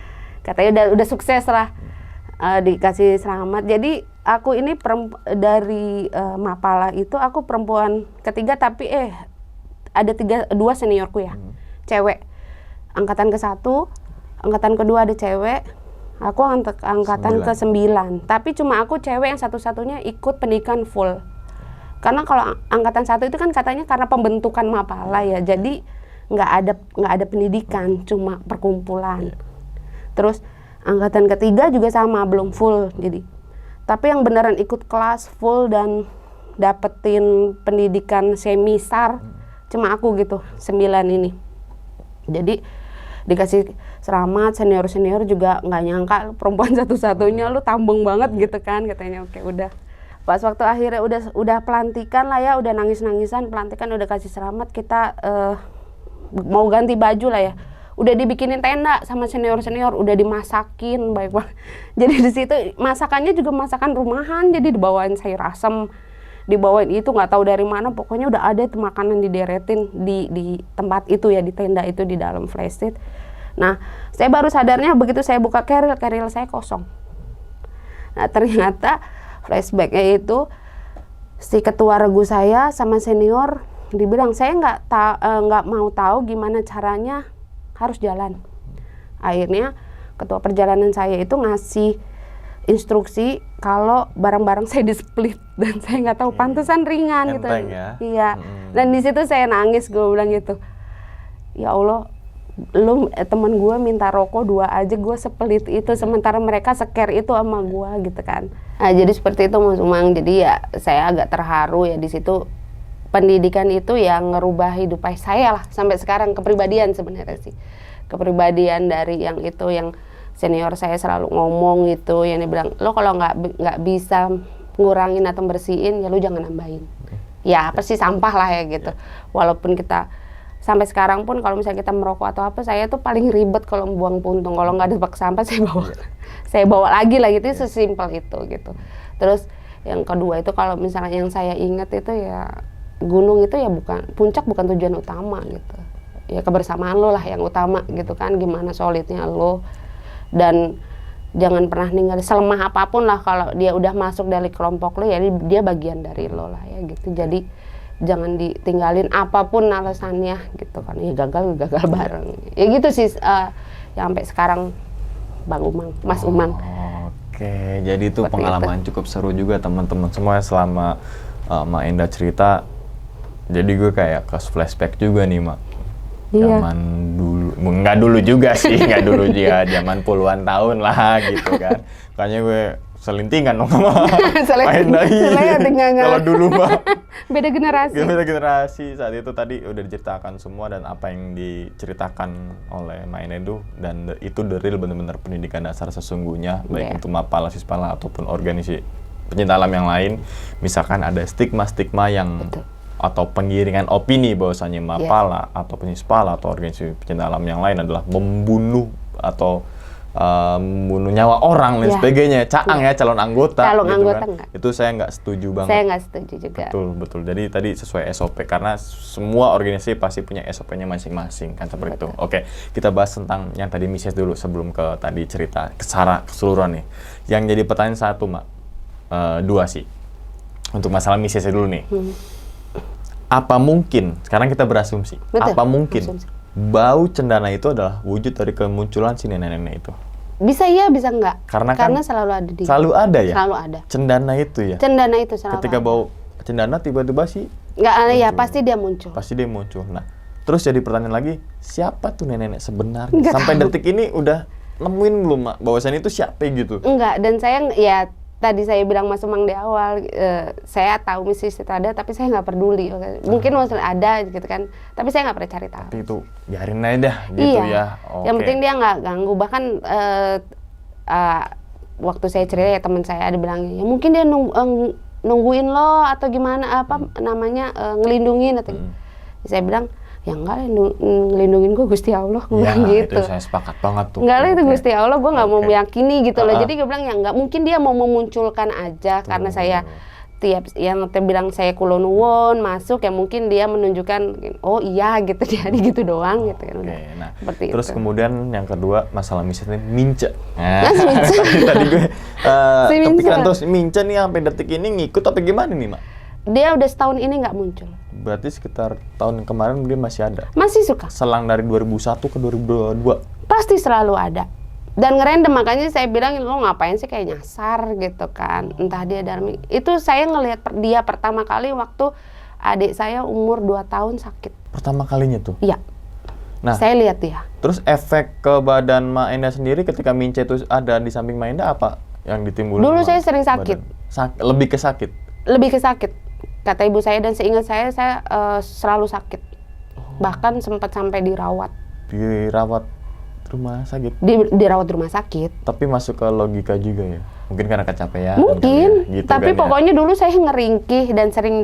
A: katanya udah sukses lah, dikasih selamat. Jadi aku ini dari Mapala itu aku perempuan ketiga, tapi ada dua seniorku ya, cewek. Angkatan ke-1, angkatan kedua ada cewek. Aku angkatan ke-9, tapi cuma aku cewek yang satu-satunya ikut pendidikan full. Karena kalau angkatan 1 itu kan katanya karena pembentukan Mapala ya, jadi nggak ada pendidikan, cuma perkumpulan. Terus angkatan ke-3 juga sama, belum full. Jadi, tapi yang beneran ikut kelas full dan dapetin pendidikan semisar cuma aku gitu, 9 ini. Jadi dikasih selamat, senior juga nggak nyangka perempuan satu-satunya, lu tambeng banget gitu kan, katanya. Oke, udah. Pas waktu akhirnya udah pelantikan lah ya, udah nangis-nangisan, pelantikan udah kasih selamat, kita mau ganti baju lah ya. Udah dibikinin tenda sama senior-senior, udah dimasakin baik banget. Jadi di situ masakannya juga masakan rumahan, jadi dibawain sayur asem, dibawain itu nggak tahu dari mana, pokoknya udah ada tuh makanan dideretin di tempat itu ya, di tenda itu di dalam flash sheet. Nah, saya baru sadarnya begitu saya buka keril saya kosong. Nah, ternyata flashbacknya itu si ketua regu saya sama senior dibilang saya nggak mau tahu gimana caranya, harus jalan. Akhirnya ketua perjalanan saya itu ngasih instruksi kalau barang-barang saya di-split dan saya nggak tahu, pantesan ringan gitu.
B: Ya?
A: Iya. Dan di situ saya nangis, gue bilang gitu. Ya Allah, lu teman gue minta rokok 2 aja, gue sepelit itu, sementara mereka scare itu sama gue gitu kan. Nah, jadi seperti itu Mas Umang. Jadi ya saya agak terharu ya di situ. Pendidikan itu yang ngerubah hidup saya lah sampai sekarang, kepribadian sebenarnya sih. Kepribadian dari yang itu, yang senior saya selalu ngomong gitu, yang dia bilang, lo kalau nggak bisa ngurangin atau bersihin, ya lo jangan nambahin. Ya apa sih, sampah lah ya gitu. Walaupun kita sampai sekarang pun kalau misalnya kita merokok atau apa, saya tuh paling ribet kalau buang puntung. Kalau nggak ada bak sampah saya bawa lagi lah gitu, sesimpel itu gitu. Terus yang kedua itu kalau misalnya yang saya ingat itu ya, gunung itu ya puncak bukan tujuan utama gitu. Ya kebersamaan lo lah yang utama gitu kan, gimana solidnya lo. Dan jangan pernah ninggalin, selemah apapun lah kalau dia udah masuk dari kelompok lo ya dia bagian dari lo lah ya gitu. Jadi jangan ditinggalin apapun alasannya gitu kan, ya gagal bareng ya gitu sih. Yang sampai sekarang Bang Umang, Mas Umang.
B: Oke, jadi itu pengalaman cukup seru juga teman-teman semua selama Mak Enda cerita. Jadi gue kayak ke flashback juga nih Mak. Zaman dulu, nggak dulu juga sih, nggak dulu juga, zaman puluhan tahun lah gitu kan. Makanya gue selintingan dong sama main dari. Kalau dulu mah
A: beda
B: generasi. Saat itu tadi udah diceritakan semua, dan apa yang diceritakan oleh Mak Enda dan itu the real, benar-benar pendidikan dasar sesungguhnya, baik itu Mapala, Sispala ataupun organisasi pencinta alam yang lain. Misalkan ada stigma-stigma yang atau pengiringan opini bahwasanya Mapala atau Sispala atau organisasi pencinta alam yang lain adalah membunuh atau membunuh nyawa orang dan sebagainya, ya calon anggota gitu kan. Itu saya nggak setuju banget.
A: Saya nggak setuju juga.
B: Betul. Jadi tadi sesuai SOP, karena semua organisasi pasti punya SOP-nya masing-masing kan, seperti itu. Oke, kita bahas tentang yang tadi Mrs. dulu sebelum ke tadi cerita secara keseluruhan nih. Yang jadi pertanyaan satu Mak, 2 sih. Untuk masalah Mrs. dulu nih. Apa mungkin, sekarang kita berasumsi, apa mungkin bau cendana itu adalah wujud dari kemunculan si nenek-nenek itu?
A: Bisa iya, bisa enggak.
B: Karena
A: selalu ada
B: selalu ada ya?
A: Selalu ada.
B: Cendana itu ya?
A: Cendana itu selalu
B: ketika
A: ada.
B: Bau cendana tiba-tiba sih
A: enggak ada ya, pasti dia muncul.
B: Nah, terus jadi pertanyaan lagi, siapa tuh nenek-nenek sebenarnya? Sampai detik ini udah nemuin belum Mak bahwasannya itu siapa gitu?
A: Enggak, dan saya ya tadi saya bilang Mas Umang di awal, saya tahu misi itu ada, tapi saya nggak peduli. Mungkin maksudnya ada gitu kan, tapi saya nggak pernah cari tahu.
B: Tapi itu biarin aja dah, gitu ya.
A: Yang penting dia nggak ganggu. Bahkan waktu saya cerita ya teman saya ada bilang, ya mungkin dia nungguin lo atau gimana ngelindungin atau saya bilang ya enggak lah, ngelindungin gue Gusti Allah, gue bilang gitu.
B: Itu saya sepakat banget tuh.
A: Enggak lah, itu Gusti Allah, gue nggak mau meyakini gitu loh. Jadi gue bilang ya nggak mungkin dia mau memunculkan aja karena saya yang bilang saya kulon nuwun masuk ya mungkin dia menunjukkan oh iya gitu jadi gitu doang gitu kan.
B: Nah,
A: seperti
B: terus
A: itu.
B: Kemudian yang kedua masalah misalnya Mince. Tadi gue kepikiran terus Mince nih sampai detik ini ngikut apa gimana nih, Mak?
A: Dia udah setahun ini nggak muncul.
B: Berarti sekitar tahun kemarin dia masih ada?
A: Masih suka.
B: Selang dari 2001 ke 2022?
A: Pasti selalu ada. Dan ngerandom, makanya saya bilang lo ngapain sih kayak nyasar gitu kan. Entah dia dalam itu saya ngelihat dia pertama kali waktu adik saya umur 2 tahun sakit.
B: Pertama kalinya tuh?
A: Iya.
B: Nah,
A: saya lihat dia.
B: Terus efek ke badan Mak Endah sendiri ketika Mince itu ada di samping Mak Endah apa yang ditimbulkan?
A: Dulu saya sering sakit.
B: Lebih ke sakit?
A: Lebih ke sakit. Kata ibu saya dan seingat saya selalu sakit. Bahkan sempat sampai dirawat.
B: Dirawat rumah sakit?
A: Dirawat rumah sakit.
B: Tapi masuk ke logika juga ya? Mungkin karena kecapean.
A: Mungkin,
B: gitu
A: tapi
B: kan
A: pokoknya dulu saya ngeringkih dan sering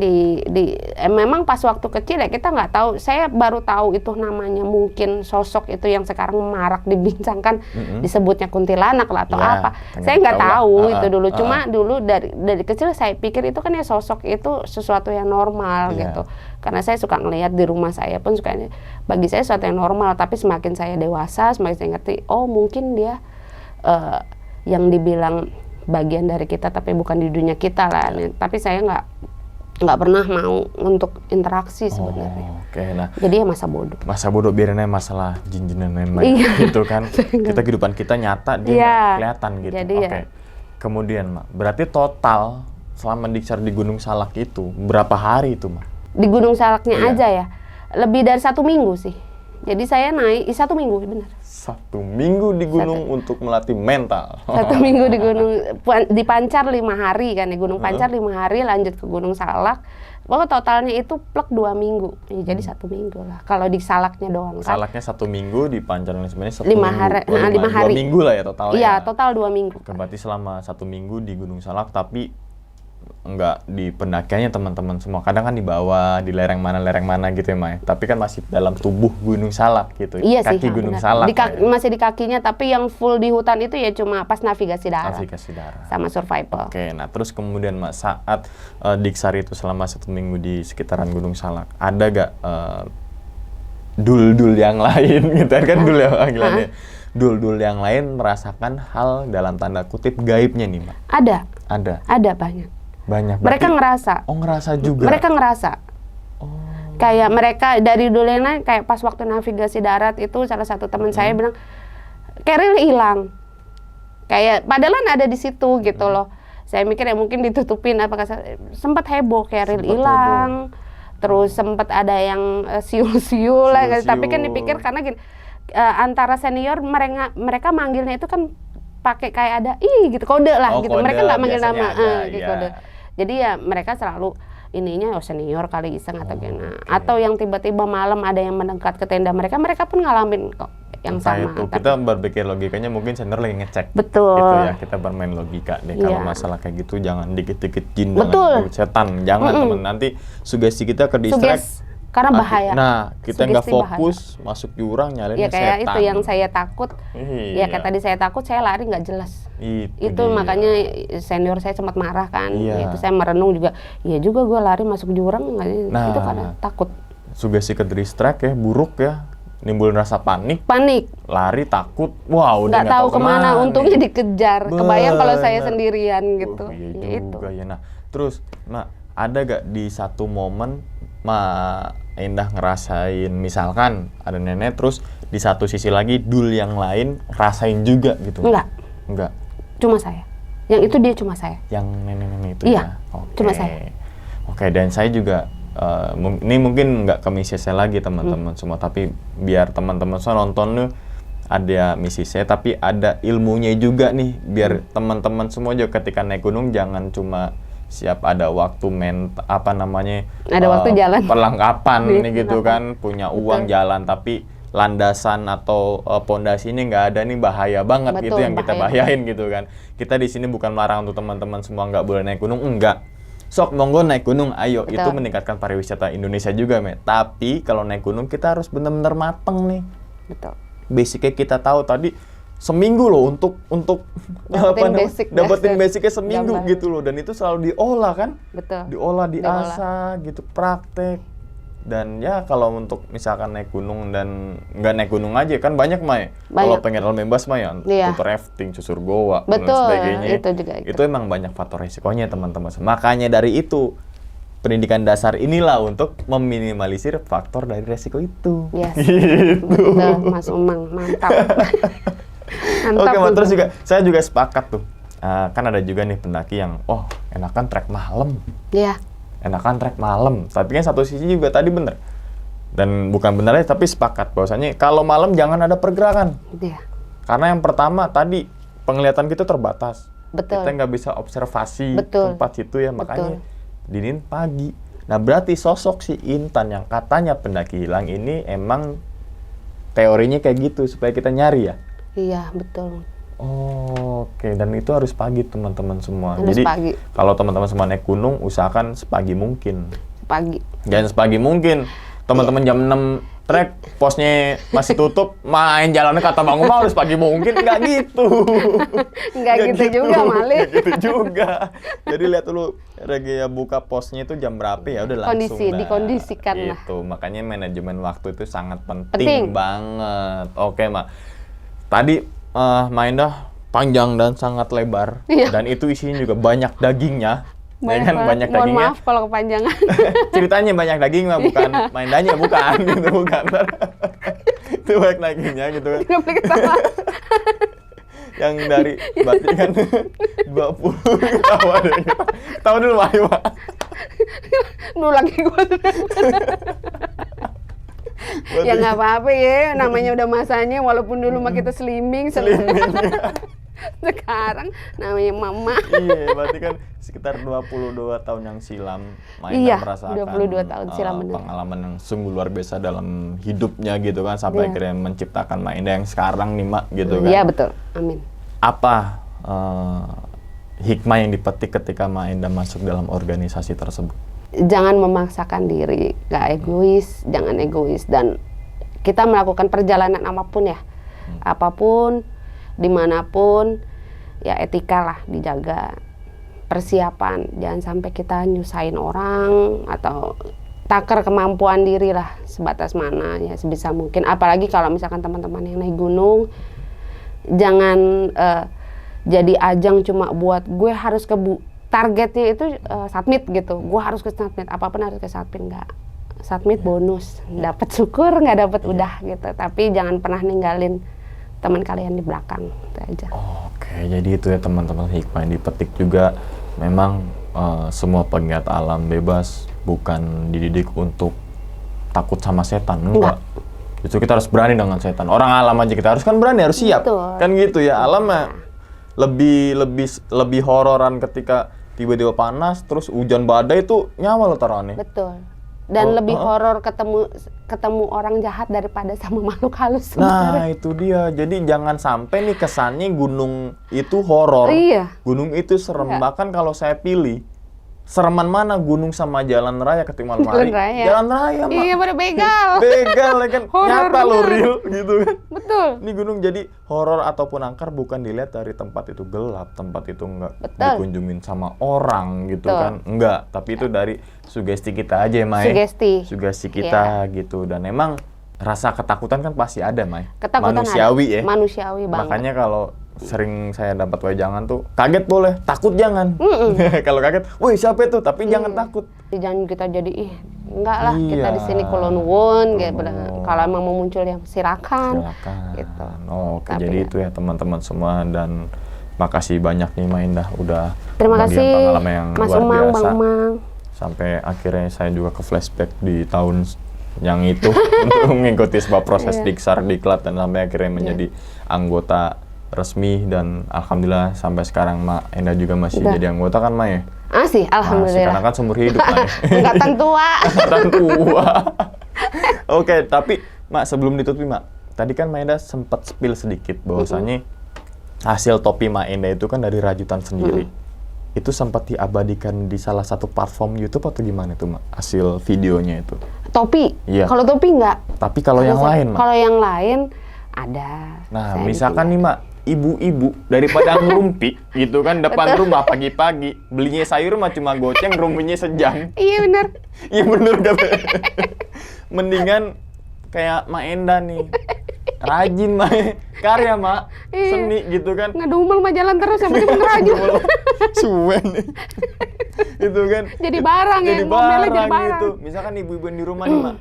A: memang pas waktu kecil ya kita nggak tahu. Saya baru tahu itu namanya mungkin sosok itu yang sekarang marak dibincangkan, disebutnya kuntilanak lah atau apa. Saya nggak tahu itu dulu. Cuma dulu dari kecil saya pikir itu kan ya sosok itu sesuatu yang normal gitu. Karena saya suka ngelihat di rumah saya pun suka, bagi saya sesuatu yang normal. Tapi semakin saya dewasa, semakin saya ngerti, oh mungkin dia yang dibilang bagian dari kita tapi bukan di dunia kita lah. Tapi saya nggak pernah mau untuk interaksi sebenarnya.
B: Nah.
A: Jadi ya masa bodoh
B: biarin aja masalah jin-jinan lain-lain gitu kan. Kita kehidupan kita nyata dia kelihatan gitu. Jadi Kemudian Mak, berarti total selama diksar di Gunung Salak itu berapa hari itu Mak?
A: Di Gunung Salaknya aja ya lebih dari 1 minggu sih. Jadi saya naik 1 minggu benar.
B: 1 minggu di gunung untuk melatih mental.
A: 1 minggu di gunung, di Pancar 5 hari kan, di Gunung Pancar 5 hari, lanjut ke Gunung Salak. Pokoknya totalnya itu plek 2 minggu, jadi 1 minggu lah. Kalau di Salaknya doang kan.
B: Salaknya 1 minggu, di Pancar sebenarnya 1
A: 5 hari, 5 hari.
B: 2 minggu lah ya totalnya.
A: Iya, total 2 minggu.
B: Berarti selama 1 minggu di Gunung Salak, tapi enggak di pendakiannya teman-teman semua. Kadang kan di bawah, di lereng mana gitu ya, Mai. Tapi kan masih dalam tubuh Gunung Salak gitu.
A: Iya
B: kaki
A: sih,
B: Gunung Salak.
A: Masih di kakinya, tapi yang full di hutan itu ya cuma pas navigasi darat. Sama survival.
B: Nah terus kemudian Mak, saat diksar itu selama 1 minggu di sekitaran Gunung Salak, ada gak dul-dul yang lain gitu kan, dul yang panggilannya. Dul-dul yang lain merasakan hal dalam tanda kutip gaibnya nih, Mak? Ada
A: Banyak.
B: Mereka
A: ngerasa.
B: Oh, ngerasa juga.
A: Mereka ngerasa. Kayak mereka dari dulu yang lain, kayak pas waktu navigasi darat itu salah satu teman saya bilang Keril hilang. Kayak padahal ada di situ gitu loh. Saya mikir ya mungkin ditutupin apakah sempat heboh Keril hilang. Terus sempat ada yang siul-siul lah, tapi kan dipikir karena gini, antara senior mereka manggilnya itu kan pakai kayak ada gitu kode lah gitu.
B: Kode,
A: mereka nggak manggil nama
B: gitu.
A: Kode. Jadi ya mereka selalu ininya senior kali iseng atau gimana. Atau yang tiba-tiba malam ada yang mendekat ke tenda mereka pun ngalamin kok yang sama.
B: Itu kita berpikir logikanya mungkin senior lagi ngecek.
A: Betul.
B: Gitu ya, kita bermain logika deh. Kalau masalah kayak gitu jangan dikit-dikit jin,
A: jangan
B: setan, jangan temen. Nanti sugesti kita ke distract.
A: Karena bahaya.
B: Nah, kita nggak fokus, masuk jurang, nyalain
A: ya, kayak
B: setan.
A: itu yang saya takut. Ya kayak tadi saya takut, saya lari nggak jelas. Itu makanya senior saya sempat marah kan. Itu saya merenung juga. Iya juga gue lari masuk jurang, itu karena takut.
B: Sugesti ke distract ya, buruk ya. Nimbulin rasa panik, lari takut,
A: udah nggak tahu kemana. Untungnya dikejar. Kebayang kalau saya sendirian gitu.
B: Iya juga ya. Nah, terus, ada gak di satu momen Mak Endah ngerasain misalkan ada nenek, terus di satu sisi lagi dul yang lain rasain juga gitu? Enggak.
A: Cuma saya. Yang itu dia cuma saya.
B: Yang nenek-nenek itu
A: ya? Cuma saya.
B: Dan saya juga ini mungkin nggak ke misi saya lagi teman-teman semua, tapi biar teman-teman semua nonton nih ada misi saya, tapi ada ilmunya juga nih, biar teman-teman semua juga ketika naik gunung jangan cuma siap ada waktu
A: ada waktu jalan
B: perlengkapan nih gitu kan, punya uang jalan tapi landasan atau pondasinya nggak ada nih, bahaya banget.
A: Betul,
B: gitu yang kita bahayain gitu kan. Kita di sini bukan melarang untuk teman-teman semua nggak boleh naik gunung, enggak. Sok monggo naik gunung, ayo.
A: Betul.
B: Itu meningkatkan pariwisata Indonesia juga, Tapi kalau naik gunung kita harus benar-benar mateng nih.
A: betul.
B: Basicnya kita tahu tadi seminggu loh untuk dapetin basicnya seminggu
A: gambar.
B: gitu loh, dan itu selalu diolah kan,
A: Betul.
B: diasah gitu, praktek. Dan ya kalau untuk misalkan naik gunung dan nggak naik gunung aja kan banyak kalau pengen alam bebas ya tutor rafting, susur goa dan
A: betul,
B: sebagainya. Itu emang banyak faktor resikonya teman-teman. Makanya dari itu pendidikan dasar inilah untuk meminimalisir faktor dari resiko itu.
A: Yes.
B: Gitu.
A: Betul, Mas Umang, mantap.
B: Oke, terus juga saya juga sepakat tuh. Kan ada juga nih pendaki yang enakan trek malam.
A: Iya.
B: Enakan trek malam. Tapi kan satu sisi juga tadi bener. Dan bukan bener aja, tapi sepakat bahwasanya kalau malam jangan ada pergerakan.
A: Iya.
B: Karena yang pertama tadi penglihatan kita terbatas.
A: Betul.
B: Kita nggak bisa observasi
A: Betul.
B: tempat situ ya, makanya dinin pagi. Nah, berarti sosok si Intan yang katanya pendaki hilang ini emang teorinya kayak gitu supaya kita nyari ya?
A: Iya, betul.
B: Oke, dan itu harus pagi teman-teman semua.
A: Harus
B: Jadi
A: pagi.
B: kalau teman-teman semua naik gunung, usahakan sepagi mungkin.
A: Pagi.
B: Jangan sepagi mungkin. Teman-teman jam 6 trek, posnya masih tutup, main jalannya kata Bang Umar harus pagi mungkin, nggak gitu.
A: Nggak gitu juga, Malik.
B: Nggak gitu juga. Jadi lihat dulu Regia buka posnya itu jam berapa, ya udah langsung
A: dikondisikan lah.
B: Gitu. Makanya manajemen waktu itu sangat penting banget. Oke, Mak. Tadi Indah panjang dan sangat lebar, dan itu isinya juga banyak dagingnya. Banyak dagingnya.
A: Mohon maaf kalau kepanjangan.
B: Ceritanya banyak daging mah, bukan Indahnya bukan gitu, bukan. Itu banyak dagingnya gitu kan.
A: Nggak boleh ketawa.
B: Yang dari berarti kan 20 ketawa deh. Ketawa dulu Pak.
A: Dulu lagi gue ya nggak apa-apa ya, namanya udah masanya, walaupun dulu mah kita slimming. Sekarang namanya mama.
B: Iya, berarti kan sekitar 22 tahun yang silam Maindah merasakan
A: 22 tahun silam
B: pengalaman yang sungguh luar biasa dalam hidupnya gitu kan, sampai akhirnya menciptakan Maindah yang sekarang nih, Mak, gitu kan.
A: Iya, betul. Amin.
B: Apa hikmah yang dipetik ketika Maindah masuk dalam organisasi tersebut?
A: Jangan memaksakan diri, gak egois, jangan egois, dan kita melakukan perjalanan apapun ya, apapun, dimanapun, ya etika lah dijaga, persiapan, jangan sampai kita nyusahin orang atau takar kemampuan diri lah sebatas mana ya sebisa mungkin. Apalagi kalau misalkan teman-teman yang naik gunung, jangan jadi ajang cuma buat gue harus targetnya itu submit gitu, gue harus ke submit, apapun harus ke submit, nggak submit bonus, dapat syukur, nggak dapat udah gitu. Tapi jangan pernah ninggalin teman kalian di belakang, itu aja.
B: Oke, jadi itu ya teman-teman, hikmah yang dipetik juga. Memang semua penggiat alam bebas bukan dididik untuk takut sama setan, enggak. Justru kita harus berani dengan setan. Orang alam aja kita harus kan berani, harus siap.
A: Betul.
B: Kan gitu ya, alam lebih hororan ketika tiba-tiba panas, terus hujan badai itu nyawa lo taruhannya.
A: Betul. Dan lebih horor ketemu orang jahat daripada sama makhluk halus.
B: Nah, itu dia. Jadi jangan sampai nih kesannya gunung itu horor.
A: Iya.
B: Gunung itu serem. Bahkan kalau saya pilih, sereman mana gunung sama jalan raya ketika malam hari? Jalan raya, Mak.
A: Iya, pada begal.
B: Begal ya kan. Nyata lo real gitu kan.
A: Betul.
B: Ini gunung jadi horor ataupun angker bukan dilihat dari tempat itu gelap, tempat itu enggak dikunjungin sama orang gitu kan. Enggak, tapi itu dari sugesti kita aja, Mai. Sugesti kita gitu. Dan emang rasa ketakutan kan pasti ada, Mai. Manusiawi ya.
A: Manusiawi banget.
B: Makanya kalau sering saya dapat wejangan tuh, kaget boleh, takut jangan. Kalau kaget, woi siapa itu? Tapi jangan takut.
A: Jangan kita jadi enggak lah, kita di sini kulonwun gitu. Kalau emang mau muncul yang silakan. Gitu.
B: Oke, jadi itu ya teman-teman semua, dan makasih banyak nih Maindah udah
A: terima kasih
B: pengalaman yang
A: Mas
B: luar
A: Umang,
B: biasa.
A: Bang Umang.
B: Sampai akhirnya saya juga ke flashback di tahun yang itu untuk mengikuti sebuah proses diksar diklat dan sampai akhirnya menjadi anggota resmi dan alhamdulillah sampai sekarang Mak Enda juga masih jadi anggota kan Mak ya?
A: Masih, alhamdulillah.
B: Karena kan seumur hidup Mak ya.
A: Angkatan tua.
B: Angkatan tua. Oke, tapi Mak sebelum ditutup Mak, tadi kan Mak Enda sempat spill sedikit bahwasanya hasil topi Mak Enda itu kan dari rajutan sendiri. Itu sempat diabadikan di salah satu platform YouTube atau gimana tuh Mak? Hasil videonya itu.
A: Topi?
B: Iya.
A: Kalau topi enggak.
B: Tapi kalau yang lain Mak?
A: Kalau yang lain ada.
B: Nah, misalkan nih Mak, ibu-ibu daripada ngerumpi gitu kan depan rumah pagi-pagi, belinya sayur mah cuma goceng, rumpinya sejam.
A: Iya bener.
B: Iya bener kata. Mendingan kayak Mak Enda nih. Rajin Mak, karya Mak, seni gitu kan.
A: Ngedumel mah jalan terus yang penting ngerajut.
B: Suwen. Itu kan.
A: Jadi barang ya, ngomelnya jadi barang.
B: Gitu. Misalkan ibu-ibu di rumah nih Mak,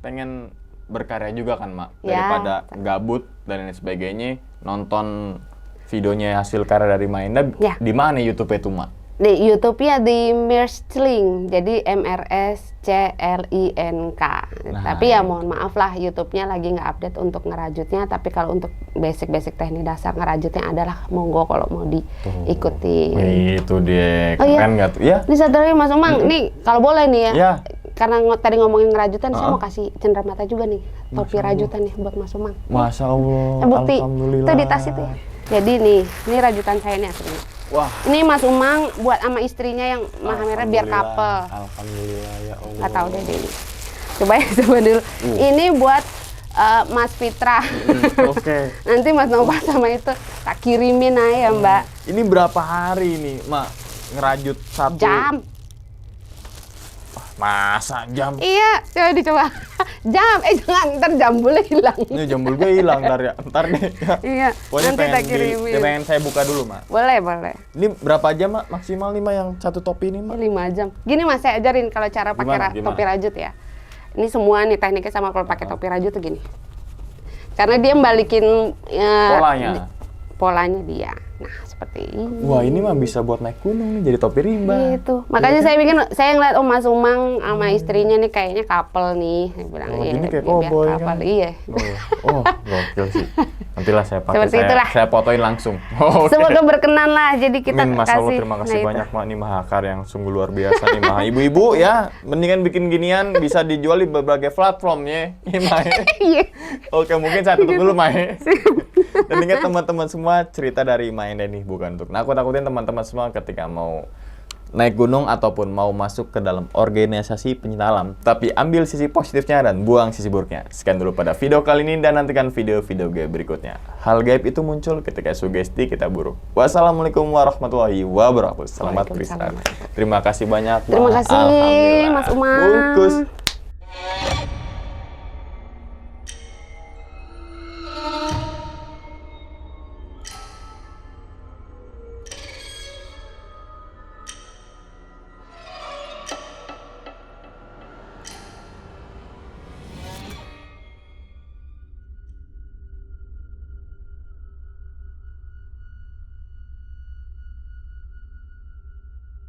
B: pengen berkarya juga kan Mak, daripada gabut dan lain sebagainya, nonton videonya hasil karya dari Mak Enda, di mana YouTube itu Mak?
A: Di YouTube ya di Mrslink, jadi MRSCLINK. Tapi ya mohon maaf lah YouTube-nya lagi nggak update untuk ngerajutnya, tapi kalau untuk basic teknik dasar ngerajutnya adalah monggo kalau mau diikuti.
B: Itu dia, keren nggak tuh? Ya.
A: Bisa dari Mas Umang, nih kalau boleh nih ya. Karena tadi ngomongin ngerajutan, saya mau kasih cenderamata juga nih, topi rajutan nih buat Mas Umang.
B: Masya Allah,
A: bukti.
B: Alhamdulillah.
A: Itu di tas itu ya. Jadi nih, ini rajutan saya nih aslinya.
B: Wah.
A: Ini Mas Umang buat sama istrinya yang maha merah biar couple.
B: Alhamdulillah ya Allah.
A: Gak tahu deh ini. Coba ya, coba dulu. Ini buat Mas Fitra.
B: Oke.
A: Nanti Mas Nova sama itu tak kirimin aja Mbak.
B: Ini berapa hari nih Mak ngerajut satu?
A: Jam.
B: Masa jam?
A: Iya, coba dicoba. Jam, jangan, ntar jambulnya hilang.
B: Ini jambul gue hilang ntar deh.
A: Iya,
B: pokoknya
A: nanti tak kirimin.
B: pengen saya buka dulu Mak.
A: Boleh.
B: Ini berapa jam Mak? Maksimal nih Mak yang satu topi ini Mak?
A: 5 jam. Gini Mas, saya ajarin kalau cara pakai topi rajut ya. Ini semua nih tekniknya sama kalau pakai topi rajut tuh gini. Karena dia balikin polanya dia. Nah, seperti ini.
B: Wah, ini mah bisa buat naik gunung nih, jadi topi rimba.
A: Gitu. Makanya saya ngeliat Mas Umang sama istrinya nih kayaknya couple nih. Saya bilang
B: ini kayak cowboy kan?
A: Iya.
B: Gokil sih. Nantilah saya pakai, saya fotoin langsung.
A: Semoga berkenan lah, jadi kita
B: Mas Allah, terima kasih banyak Mak, nih mahakar yang sungguh luar biasa nih Mak. Ibu-ibu ya, mendingan bikin ginian bisa dijual di berbagai platform ya. Iya. Oke, mungkin saya tutup dulu Mak. Dan ingat teman-teman semua, cerita dari Mak Enda nih bukan untuk nakut-nakutin teman-teman semua ketika mau naik gunung ataupun mau masuk ke dalam organisasi pencinta alam. Tapi ambil sisi positifnya dan buang sisi buruknya. Sekian dulu pada video kali ini dan nantikan video-video gaib berikutnya. Hal gaib itu muncul ketika sugesti kita buruk. Wassalamualaikum warahmatullahi wabarakatuh. Selamat beristirahat. Terima kasih banyak.
A: Terima kasih Mas Umang.
B: Bungkus.